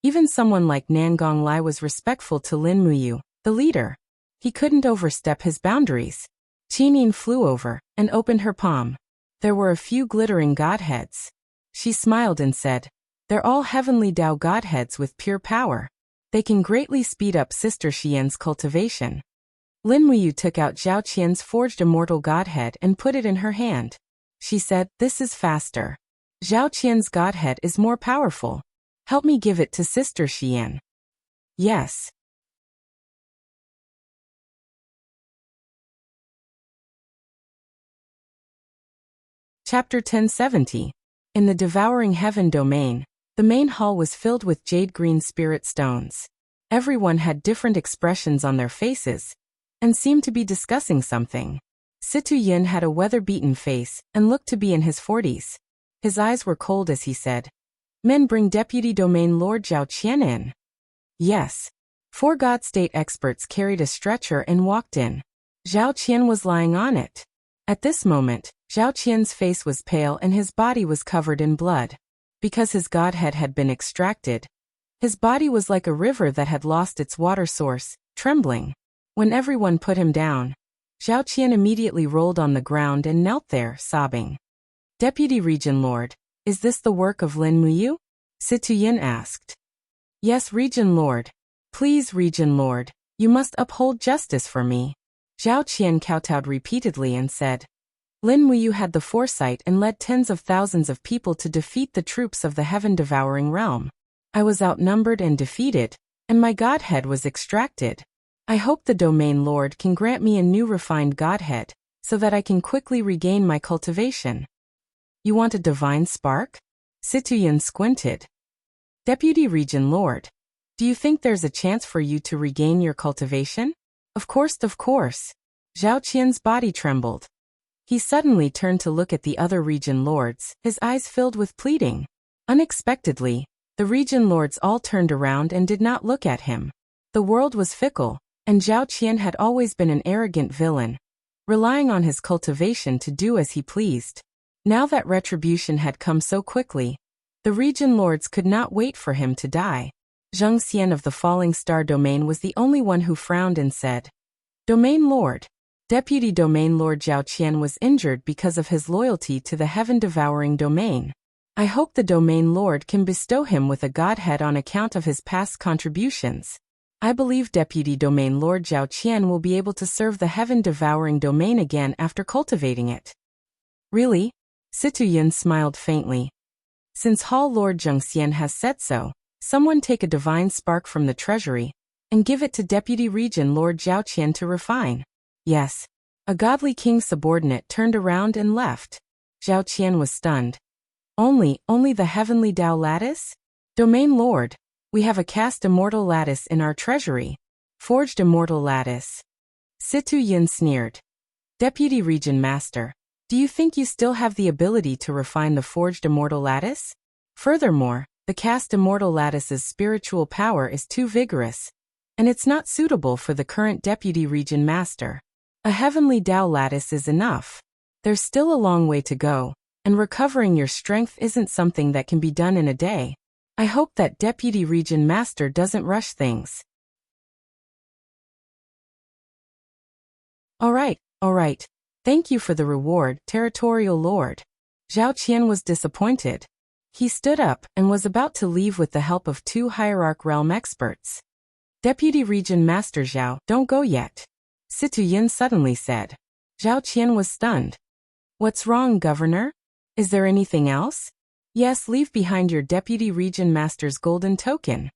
even someone like Nan Gonglai was respectful to Lin Muyu, the leader. He couldn't overstep his boundaries. Qin Yin flew over and opened her palm. There were a few glittering godheads. She smiled and said, They're all heavenly Dao godheads with pure power. They can greatly speed up Sister Xian's cultivation. Lin Muyu took out Zhao Qian's forged immortal godhead and put it in her hand. She said, This is faster. Zhao Qian's godhead is more powerful. Help me give it to Sister Xian. Yes. Chapter 1070. In the devouring heaven domain, the main hall was filled with jade-green spirit stones. Everyone had different expressions on their faces and seemed to be discussing something. Situyin had a weather-beaten face and looked to be in his 40s. His eyes were cold as he said, Men bring Deputy Domain Lord Zhao Qian in. Yes. 4 God State experts carried a stretcher and walked in. Zhao Qian was lying on it. At this moment, Zhao Qian's face was pale and his body was covered in blood. Because his godhead had been extracted, his body was like a river that had lost its water source, trembling. When everyone put him down, Zhao Qian immediately rolled on the ground and knelt there, sobbing. Deputy Region Lord, is this the work of Lin Muyu? Situ Yin asked. Yes, Region Lord. Please, Region Lord, you must uphold justice for me. Zhao Qian kowtowed repeatedly and said. Lin Muyu had the foresight and led tens of thousands of people to defeat the troops of the heaven-devouring realm. I was outnumbered and defeated, and my godhead was extracted. I hope the Domain Lord can grant me a new refined godhead, so that I can quickly regain my cultivation. You want a divine spark? Situ Yin squinted. Deputy Region Lord, do you think there's a chance for you to regain your cultivation? Of course, of course. Zhao Qian's body trembled. He suddenly turned to look at the other region lords, his eyes filled with pleading. Unexpectedly, the region lords all turned around and did not look at him. The world was fickle, and Zhao Qian had always been an arrogant villain, relying on his cultivation to do as he pleased. Now that retribution had come so quickly, the region lords could not wait for him to die. Zheng Xian of the Falling Star Domain was the only one who frowned and said, Domain Lord. Deputy Domain Lord Zhao Qian was injured because of his loyalty to the heaven-devouring domain. I hope the Domain Lord can bestow him with a godhead on account of his past contributions. I believe Deputy Domain Lord Zhao Qian will be able to serve the heaven-devouring domain again after cultivating it. Really? Situ Yin smiled faintly. Since Hall Lord Zheng Xian has said so, someone take a divine spark from the treasury and give it to Deputy Region Lord Zhao Qian to refine. Yes. A godly king's subordinate turned around and left. Zhao Qian was stunned. Only the heavenly Dao lattice? Domain Lord, we have a cast immortal lattice in our treasury. Forged immortal lattice. Situ Yin sneered. Deputy Region Master, do you think you still have the ability to refine the forged immortal lattice? Furthermore, the cast immortal lattice's spiritual power is too vigorous, and it's not suitable for the current Deputy Region Master. A heavenly Dao lattice is enough. There's still a long way to go, and recovering your strength isn't something that can be done in a day. I hope that Deputy Region Master doesn't rush things. All right. Thank you for the reward, Territorial Lord. Zhao Qian was disappointed. He stood up and was about to leave with the help of 2 Hierarch Realm experts. Deputy Region Master Zhao, don't go yet. Situ Yin suddenly said. Zhao Qian was stunned. What's wrong, Governor? Is there anything else? Yes, leave behind your Deputy Region Master's golden token.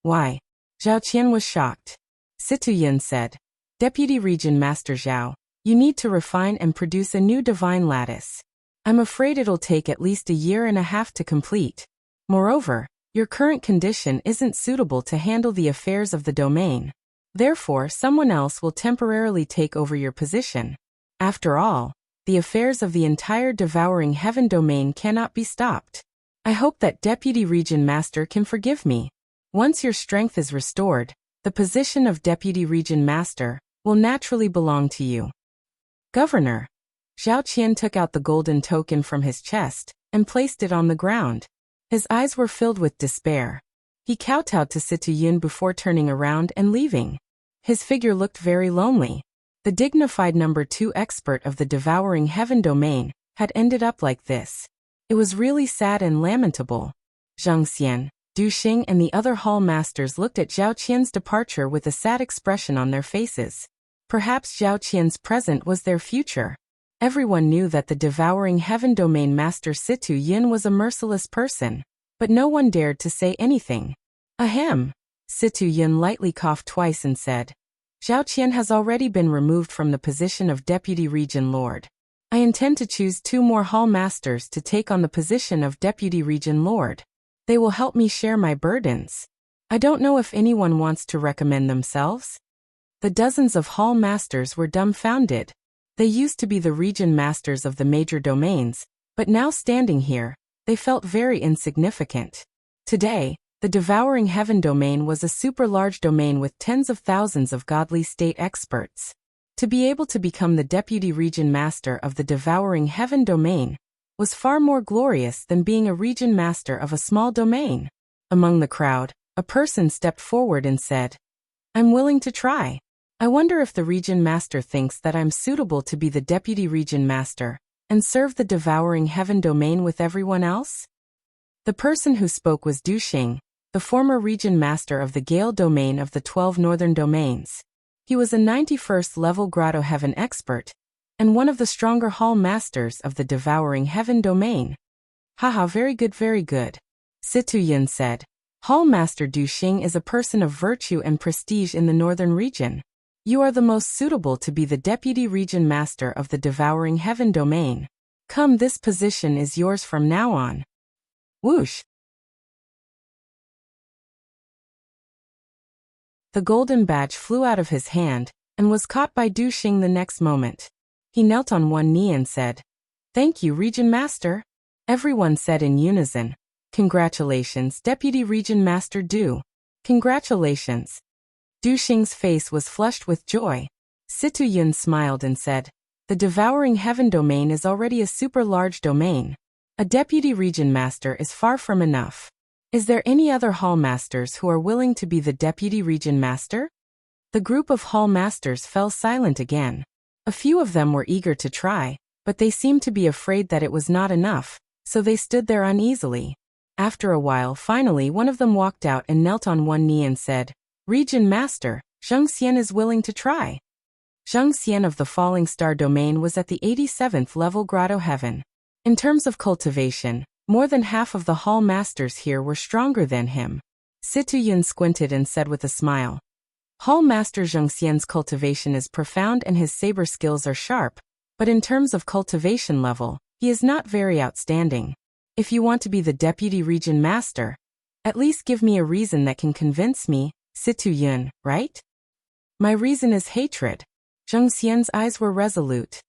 Why? Zhao Qian was shocked. Situ Yin said. Deputy Region Master Zhao, you need to refine and produce a new divine lattice. I'm afraid it'll take at least a year and a half to complete. Moreover, your current condition isn't suitable to handle the affairs of the domain. Therefore, someone else will temporarily take over your position. After all, the affairs of the entire devouring heaven domain cannot be stopped. I hope that Deputy Region Master can forgive me. Once your strength is restored, the position of Deputy Region Master will naturally belong to you. Governor. Zhao Qian took out the golden token from his chest and placed it on the ground. His eyes were filled with despair. He kowtowed to Situ Yin before turning around and leaving. His figure looked very lonely. The dignified number 2 expert of the devouring heaven domain had ended up like this. It was really sad and lamentable. Zheng Xian, Du Xing and the other hall masters looked at Zhao Qian's departure with a sad expression on their faces. Perhaps Zhao Qian's present was their future. Everyone knew that the devouring heaven domain master Situ Yin was a merciless person, but no one dared to say anything. Ahem. Situ Yin lightly coughed twice and said, Zhao Qian has already been removed from the position of Deputy Region Lord. I intend to choose 2 more hall masters to take on the position of Deputy Region Lord. They will help me share my burdens. I don't know if anyone wants to recommend themselves. The dozens of hall masters were dumbfounded. They used to be the region masters of the major domains, but now standing here, they felt very insignificant. Today, The devouring heaven domain was a super-large domain with tens of thousands of godly state experts. To be able to become the deputy region master of the devouring heaven domain was far more glorious than being a region master of a small domain. Among the crowd, a person stepped forward and said, "I'm willing to try. I wonder if the region master thinks that I'm suitable to be the deputy region master and serve the devouring heaven domain with everyone else?" The person who spoke was Du Xing, the former region master of the Gale domain of the 12 northern domains. He was a 91st level Grotto Heaven expert, and one of the stronger hall masters of the devouring heaven domain. "Haha, very good, very good," Situ Yun said. "Hall master Du Xing is a person of virtue and prestige in the northern region. You are the most suitable to be the deputy region master of the devouring heaven domain. Come, this position is yours from now on." Whoosh! The golden badge flew out of his hand and was caught by Du Xing the next moment. He knelt on one knee and said, "Thank you, Region Master." Everyone said in unison, "Congratulations, Deputy Region Master Du. Congratulations." Du Xing's face was flushed with joy. Situ Yun smiled and said, "The devouring heaven domain is already a super large domain. A Deputy Region Master is far from enough. Is there any other hall masters who are willing to be the Deputy Region Master?" The group of hall masters fell silent again. A few of them were eager to try, but they seemed to be afraid that it was not enough, so they stood there uneasily. After a while, finally one of them walked out and knelt on one knee and said, "Region Master, Zheng Xian is willing to try." Zheng Xian of the Falling Star domain was at the 87th level Grotto Heaven. In terms of cultivation, more than half of the hall masters here were stronger than him. Situ Yun squinted and said with a smile, "Hall Master Zheng Xian's cultivation is profound and his saber skills are sharp, but in terms of cultivation level, he is not very outstanding. If you want to be the Deputy Region Master, at least give me a reason that can convince me, Situ Yun, right?" "My reason is hatred." Zheng Xian's eyes were resolute.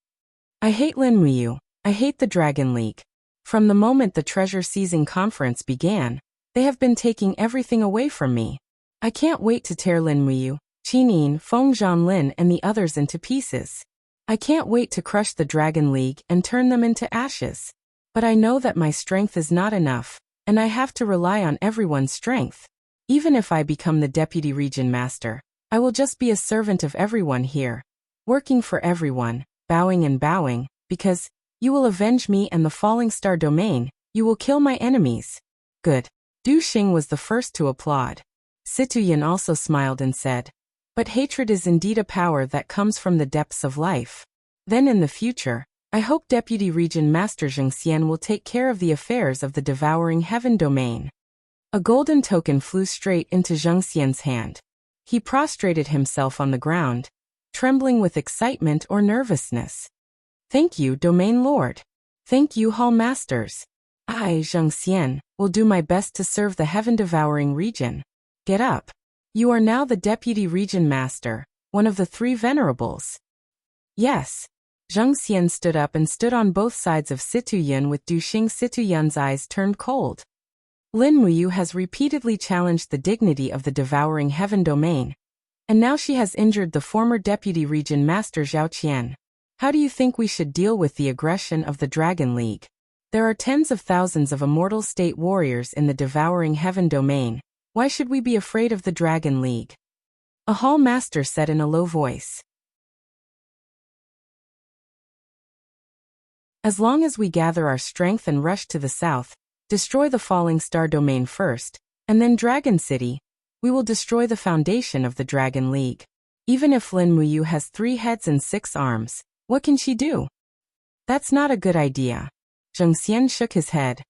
"I hate Lin Muyu. I hate the Dragon League. From the moment the treasure-seizing conference began, they have been taking everything away from me. I can't wait to tear Lin Muyu, Qin, Feng Zhanlin and the others into pieces. I can't wait to crush the Dragon League and turn them into ashes. But I know that my strength is not enough, and I have to rely on everyone's strength. Even if I become the Deputy Region Master, I will just be a servant of everyone here, working for everyone, bowing and bowing, because you will avenge me and the Falling Star domain, you will kill my enemies." "Good." Du Xing was the first to applaud. Situ Yun also smiled and said, "But hatred is indeed a power that comes from the depths of life. Then in the future, I hope Deputy Region Master Zheng Xian will take care of the affairs of the devouring heaven domain." A golden token flew straight into Zheng Xian's hand. He prostrated himself on the ground, trembling with excitement or nervousness. "Thank you, Domain Lord. Thank you, Hall Masters. I, Zheng Xian, will do my best to serve the heaven-devouring region. Get up. You are now the Deputy Region Master, one of the 3 venerables." "Yes." Zheng Xian stood up and stood on both sides of Situ Yun with Du Xing. Situ Yun's eyes turned cold. Lin Muyu has repeatedly challenged the dignity of the devouring heaven domain, and now she has injured the former Deputy Region Master Zhao Qian. How do you think we should deal with the aggression of the Dragon League? There are tens of thousands of immortal state warriors in the devouring heaven domain. Why should we be afraid of the Dragon League?" A hall master said in a low voice. "As long as we gather our strength and rush to the south, destroy the Falling Star domain first, and then Dragon City, we will destroy the foundation of the Dragon League. Even if Lin Muyu has 3 heads and 6 arms, what can she do?" "That's not a good idea." Zheng Xian shook his head.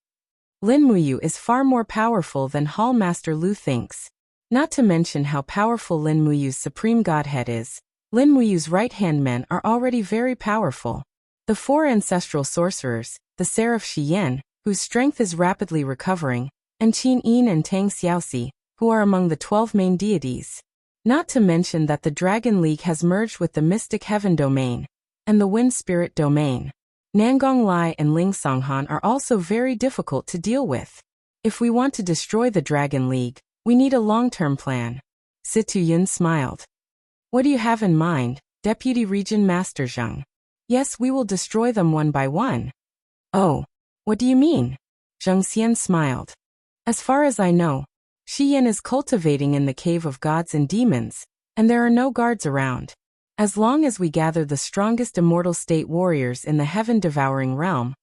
"Lin Muyu is far more powerful than Hall Master Lu thinks. Not to mention how powerful Lin Muyu's supreme godhead is. Lin Muyu's right-hand men are already very powerful. The 4 ancestral sorcerers, the Seraph Shiyan, whose strength is rapidly recovering, and Qin Yin and Tang Xiaoxi, who are among the 12 main deities. Not to mention that the Dragon League has merged with the Mystic Heaven domain and the Wind Spirit domain. Nangong Lai and Ling Songhan are also very difficult to deal with. If we want to destroy the Dragon League, we need a long-term plan. Situyun smiled. What do you have in mind, Deputy Region Master Zheng? Yes, we will destroy them one by one. Oh, what do you mean? Zheng Xian smiled. As far as I know, Shi Yin is cultivating in the Cave of Gods and Demons, and there are no guards around. As long as we gather the strongest immortal state warriors in the heaven-devouring realm,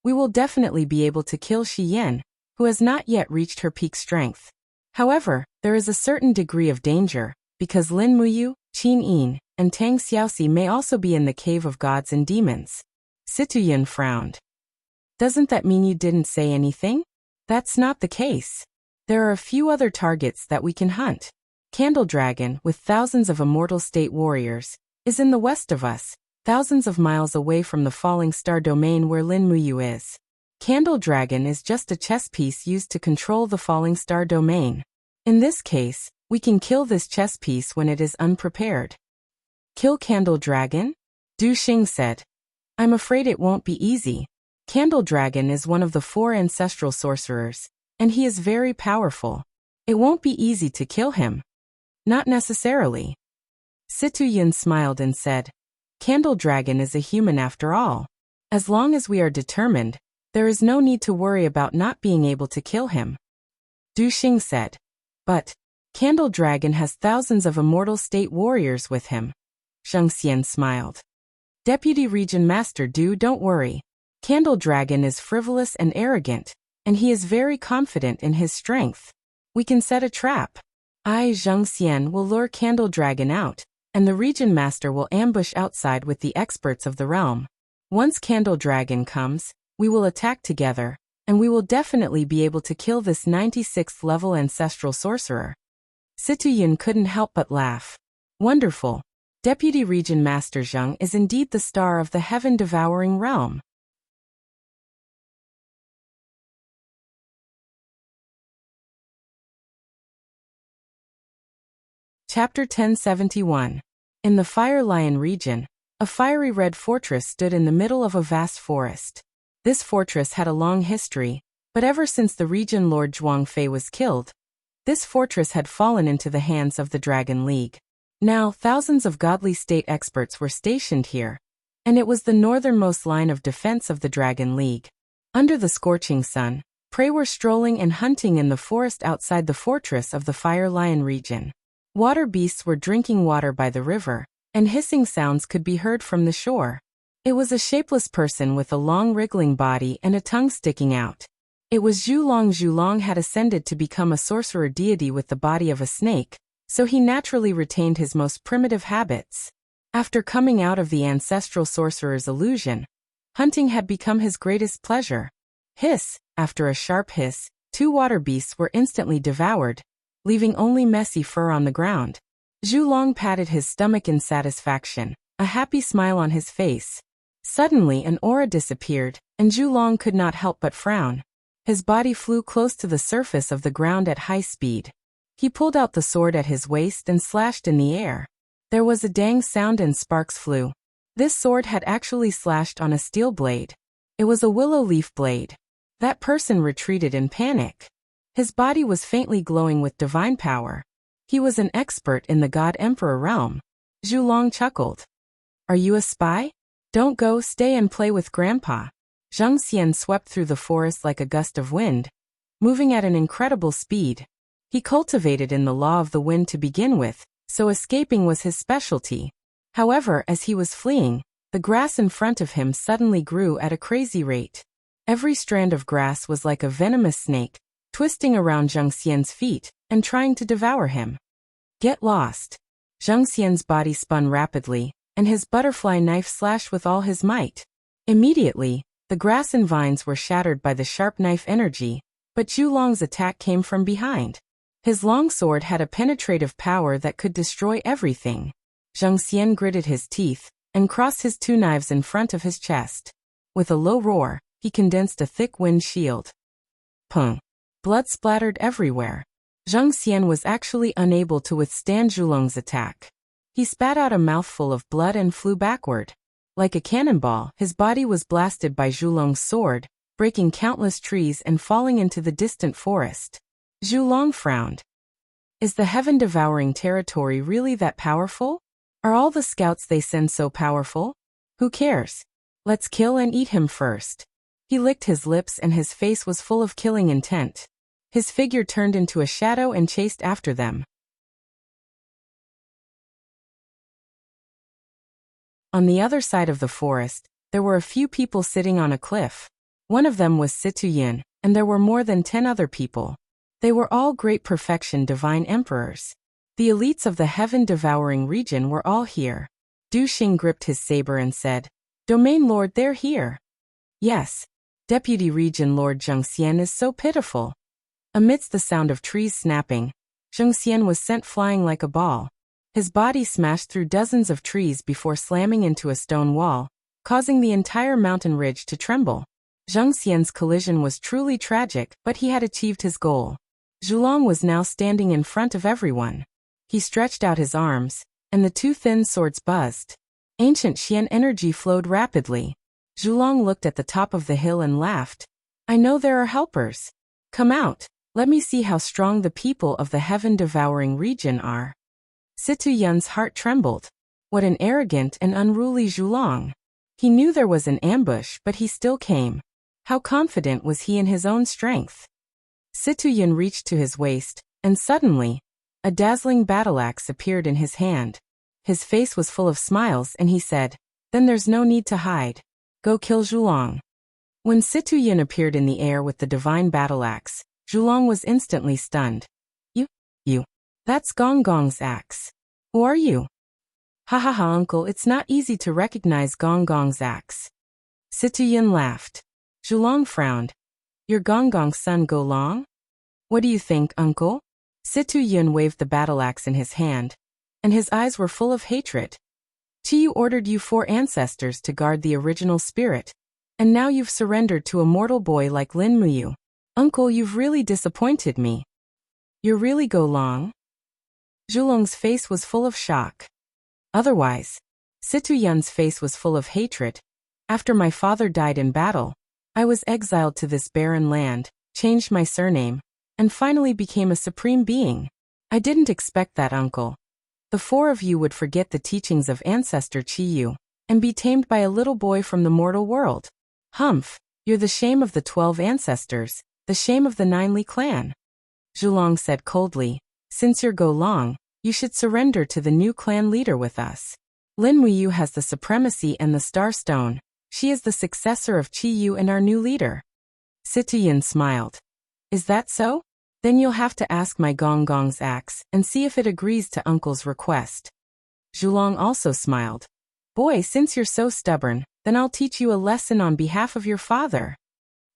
we will definitely be able to kill Shi Yin, who has not yet reached her peak strength. However, there is a certain degree of danger, because Lin Muyu, Qin Yin, and Tang Xiaoxi may also be in the Cave of Gods and Demons. Situyun frowned. Doesn't that mean you didn't say anything? That's not the case. There are a few other targets that we can hunt. Candle Dragon, with thousands of immortal state warriors, is in the west of us, thousands of miles away from the Falling Star domain where Lin Muyu is. Candle Dragon is just a chess piece used to control the Falling Star domain. In this case, we can kill this chess piece when it is unprepared. Kill Candle Dragon? Du Xing said. I'm afraid it won't be easy. Candle Dragon is one of the 4 ancestral sorcerers, and he is very powerful. It won't be easy to kill him. Not necessarily. Situyun smiled and said, Candle Dragon is a human after all. As long as we are determined, there is no need to worry about not being able to kill him. Du Xing said. But Candle Dragon has thousands of immortal state warriors with him. Zheng Xian smiled. Deputy Region Master Du, don't worry. Candle Dragon is frivolous and arrogant, and he is very confident in his strength. We can set a trap. I, Zheng Xian, will lure Candle Dragon out, and the Region Master will ambush outside with the experts of the realm. Once Candle Dragon comes, we will attack together, and we will definitely be able to kill this 96th level ancestral sorcerer. Situyun couldn't help but laugh. Wonderful. Deputy Region Master Zheng is indeed the star of the heaven-devouring realm. Chapter 1071. In the Fire Lion region, a fiery red fortress stood in the middle of a vast forest. This fortress had a long history, but ever since the region Lord Zhuangfei was killed, this fortress had fallen into the hands of the Dragon League. Now, thousands of godly state experts were stationed here, and it was the northernmost line of defense of the Dragon League. Under the scorching sun, prey were strolling and hunting in the forest outside the fortress of the Fire Lion region. Water beasts were drinking water by the river, and hissing sounds could be heard from the shore. It was a shapeless person with a long wriggling body and a tongue sticking out. It was Zhulong. Zhulong had ascended to become a sorcerer deity with the body of a snake, so he naturally retained his most primitive habits. After coming out of the ancestral sorcerer's illusion, hunting had become his greatest pleasure. Hiss! After a sharp hiss, 2 water beasts were instantly devoured, leaving only messy fur on the ground. Zhulong patted his stomach in satisfaction, a happy smile on his face. Suddenly an aura disappeared, and Zhulong could not help but frown. His body flew close to the surface of the ground at high speed. He pulled out the sword at his waist and slashed in the air. There was a dang sound and sparks flew. This sword had actually slashed on a steel blade. It was a willow leaf blade. That person retreated in panic. His body was faintly glowing with divine power. He was an expert in the God Emperor realm. Zhulong chuckled. Are you a spy? Don't go, stay and play with Grandpa. Zheng Xian swept through the forest like a gust of wind, moving at an incredible speed. He cultivated in the law of the wind to begin with, so escaping was his specialty. However, as he was fleeing, the grass in front of him suddenly grew at a crazy rate. Every strand of grass was like a venomous snake, twisting around Zheng Xian's feet and trying to devour him. Get lost. Zheng Xian's body spun rapidly, and his butterfly knife slashed with all his might. Immediately, the grass and vines were shattered by the sharp knife energy, but Zhulong's attack came from behind. His long sword had a penetrative power that could destroy everything. Zheng Xian gritted his teeth and crossed his 2 knives in front of his chest. With a low roar, he condensed a thick wind shield. Pung! Blood splattered everywhere. Zheng Xian was actually unable to withstand Zhulong's attack. He spat out a mouthful of blood and flew backward. Like a cannonball, his body was blasted by Zhulong's sword, breaking countless trees and falling into the distant forest. Zhulong frowned. Is the heaven-devouring territory really that powerful? Are all the scouts they send so powerful? Who cares? Let's kill and eat him first. He licked his lips and his face was full of killing intent. His figure turned into a shadow and chased after them. On the other side of the forest, there were a few people sitting on a cliff. One of them was Situyin, and there were more than 10 other people. They were all great perfection divine emperors. The elites of the heaven-devouring region were all here. Du Xing gripped his saber and said, Domain Lord, they're here. Yes. Deputy Region Lord Zheng Xian is so pitiful. Amidst the sound of trees snapping, Zheng Xian was sent flying like a ball. His body smashed through dozens of trees before slamming into a stone wall, causing the entire mountain ridge to tremble. Zheng Xian's collision was truly tragic, but he had achieved his goal. Zhulong was now standing in front of everyone. He stretched out his arms, and the two thin swords buzzed. Ancient Xian energy flowed rapidly. Zhulong looked at the top of the hill and laughed. I know there are helpers. Come out, let me see how strong the people of the heaven-devouring region are. Situyun's heart trembled. What an arrogant and unruly Zhulong. He knew there was an ambush, but he still came. How confident was he in his own strength? Situyun reached to his waist, and suddenly, a dazzling battle-axe appeared in his hand. His face was full of smiles and he said, Then there's no need to hide. Go kill Zhulong. When Situyun appeared in the air with the divine battle-axe, Zhulong was instantly stunned. You. That's Gong Gong's axe. Who are you? Ha ha ha, uncle, it's not easy to recognize Gong Gong's axe. Situyun laughed. Zhulong frowned. You're Gong Gong's son Go Long? What do you think, uncle? Situyun waved the battle-axe in his hand, and his eyes were full of hatred. Chiyu ordered you 4 ancestors to guard the original spirit, and now you've surrendered to a mortal boy like Lin Muyu. Uncle, you've really disappointed me. You're really Go Long? Zhulong's face was full of shock. Otherwise, Situyun's face was full of hatred. After my father died in battle, I was exiled to this barren land, changed my surname, and finally became a supreme being. I didn't expect that, uncle. The 4 of you would forget the teachings of ancestor Chiyu, and be tamed by a little boy from the mortal world. Humph, you're the shame of the 12 ancestors, the shame of the 9 Li clan. Zhulong said coldly, Since you're Go Long, you should surrender to the new clan leader with us. Lin Muyu has the supremacy and the star stone. She is the successor of Chiyu and our new leader. Situyun smiled. Is that so? Then you'll have to ask my Gong Gong's axe and see if it agrees to uncle's request. Zhulong also smiled. Boy, since you're so stubborn, then I'll teach you a lesson on behalf of your father.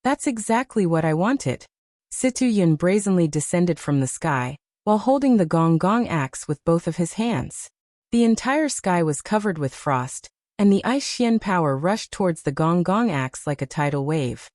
That's exactly what I wanted. Situyun brazenly descended from the sky, while holding the Gong Gong axe with both of his hands. The entire sky was covered with frost, and the ice Xian power rushed towards the Gong Gong axe like a tidal wave.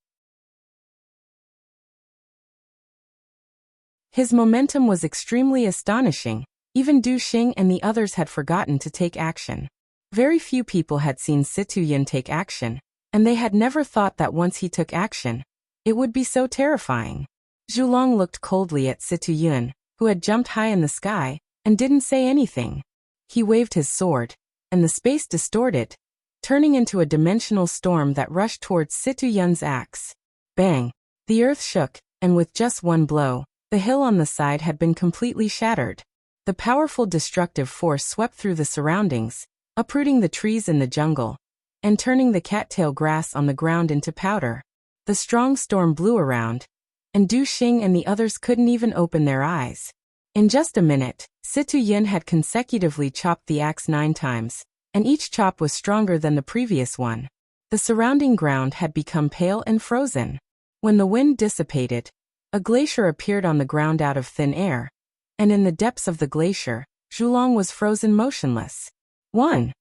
His momentum was extremely astonishing. Even Du Xing and the others had forgotten to take action. Very few people had seen Situyun take action, and they had never thought that once he took action, it would be so terrifying. Zhulong looked coldly at Situyun, who had jumped high in the sky, and didn't say anything. He waved his sword, and the space distorted, turning into a dimensional storm that rushed towards Situyun's axe. Bang! The earth shook, and with just one blow, the hill on the side had been completely shattered. The powerful destructive force swept through the surroundings, uprooting the trees in the jungle, and turning the cattail grass on the ground into powder. The strong storm blew around, and Du Xing and the others couldn't even open their eyes. In just a minute, Situyun had consecutively chopped the axe 9 times, and each chop was stronger than the previous one. The surrounding ground had become pale and frozen. When the wind dissipated, a glacier appeared on the ground out of thin air, and in the depths of the glacier, Zhulong was frozen motionless. 1.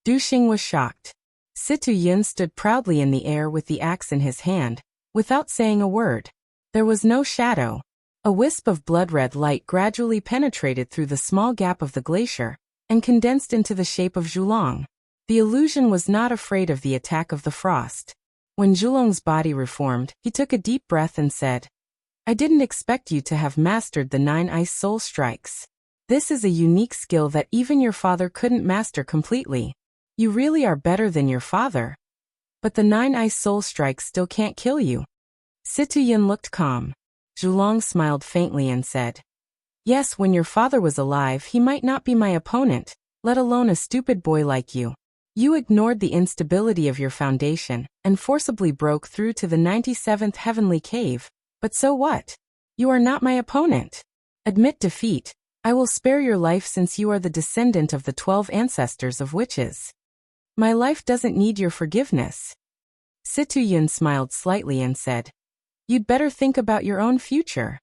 Du Xing was shocked. Situyun stood proudly in the air with the axe in his hand, without saying a word. There was no shadow. A wisp of blood-red light gradually penetrated through the small gap of the glacier, and condensed into the shape of Zhulong. The illusion was not afraid of the attack of the frost. When Zhulong's body reformed, he took a deep breath and said, I didn't expect you to have mastered the 9 ice soul strikes. This is a unique skill that even your father couldn't master completely. You really are better than your father. But the 9 ice soul strikes still can't kill you. Situyun looked calm. Zhulong smiled faintly and said, Yes, when your father was alive he might not be my opponent, let alone a stupid boy like you. You ignored the instability of your foundation and forcibly broke through to the 97th heavenly cave. But so what? You are not my opponent. Admit defeat. I will spare your life since you are the descendant of the 12 ancestors of witches. My life doesn't need your forgiveness. Situyun smiled slightly and said, You'd better think about your own future.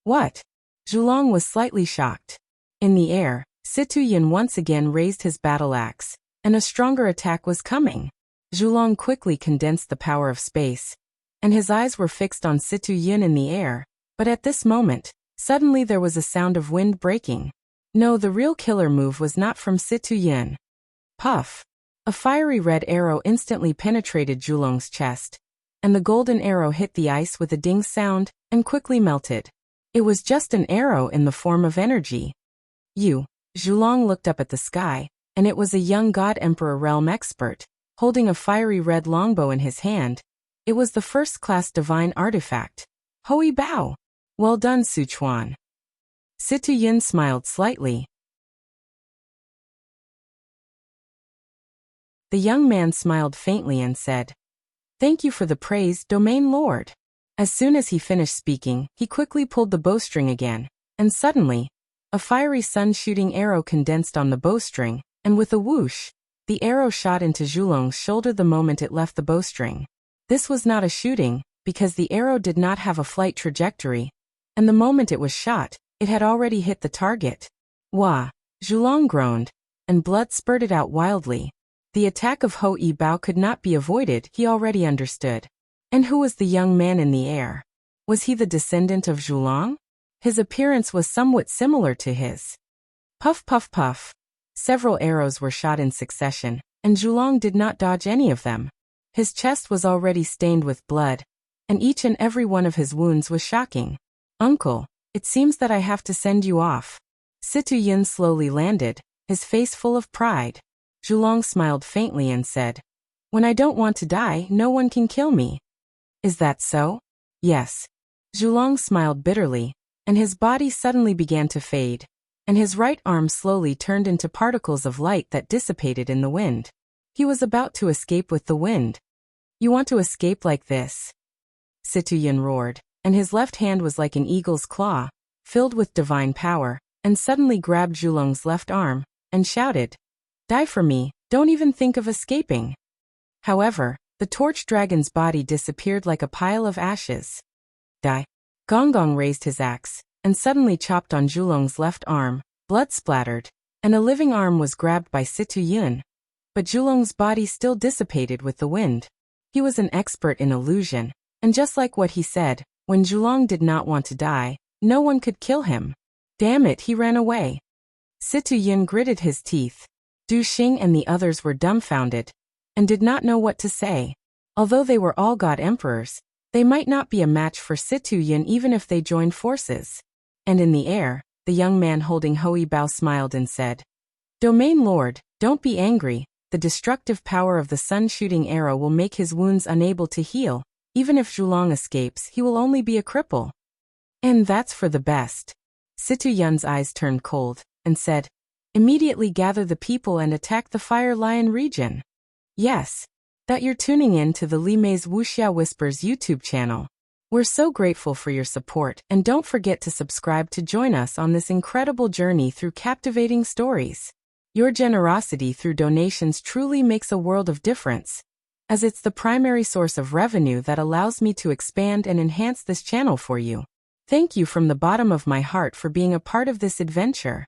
What? Zhulong was slightly shocked. In the air, Situyun once again raised his battle axe, and a stronger attack was coming. Zhulong quickly condensed the power of space, and his eyes were fixed on Situyun in the air, but at this moment, suddenly there was a sound of wind breaking. No, the real killer move was not from Situyun. Puff! A fiery red arrow instantly penetrated Zhulong's chest, and the golden arrow hit the ice with a ding sound, and quickly melted. It was just an arrow in the form of energy. Zhulong looked up at the sky, and it was a young God Emperor realm expert, holding a fiery red longbow in his hand. It was the first-class divine artifact. Hui Bao! Well done, Sichuan. Situyun smiled slightly. The young man smiled faintly and said, Thank you for the praise, Domain Lord. As soon as he finished speaking, he quickly pulled the bowstring again, and suddenly, a fiery sun-shooting arrow condensed on the bowstring, and with a whoosh, the arrow shot into Zhulong's shoulder the moment it left the bowstring. This was not a shooting, because the arrow did not have a flight trajectory, and the moment it was shot, it had already hit the target. Wah! Zhulong groaned, and blood spurted out wildly. The attack of Hui Bao could not be avoided, he already understood. And who was the young man in the air? Was he the descendant of Zhulong? His appearance was somewhat similar to his. Puff puff puff. Several arrows were shot in succession, and Zhulong did not dodge any of them. His chest was already stained with blood, and each and every one of his wounds was shocking. Uncle, it seems that I have to send you off. Situyun slowly landed, his face full of pride. Zhulong smiled faintly and said, When I don't want to die, no one can kill me. Is that so? Yes. Zhulong smiled bitterly, and his body suddenly began to fade, and his right arm slowly turned into particles of light that dissipated in the wind. He was about to escape with the wind. You want to escape like this? Situyun roared, and his left hand was like an eagle's claw, filled with divine power, and suddenly grabbed Zhulong's left arm, and shouted, Die for me, don't even think of escaping. However, the torch dragon's body disappeared like a pile of ashes. Die. Gonggong raised his axe, and suddenly chopped on Zhulong's left arm, blood splattered, and a living arm was grabbed by Situyun. But Zhulong's body still dissipated with the wind. He was an expert in illusion, and just like what he said, when Zhulong did not want to die, no one could kill him. Damn it, he ran away. Situyun gritted his teeth. Du Xing and the others were dumbfounded, and did not know what to say. Although they were all God Emperors, they might not be a match for Situyun even if they joined forces. And in the air, the young man holding Hui Bao smiled and said, Domain Lord, don't be angry, the destructive power of the sun-shooting arrow will make his wounds unable to heal. Even if Zhulong escapes, he will only be a cripple. And that's for the best. Situyun's eyes turned cold, and said, Immediately gather the people and attack the Fire Lion region. Yes. That you're tuning in to the Li Mei's Wuxia Whispers YouTube channel. We're so grateful for your support, and don't forget to subscribe to join us on this incredible journey through captivating stories. Your generosity through donations truly makes a world of difference, as it's the primary source of revenue that allows me to expand and enhance this channel for you. Thank you from the bottom of my heart for being a part of this adventure.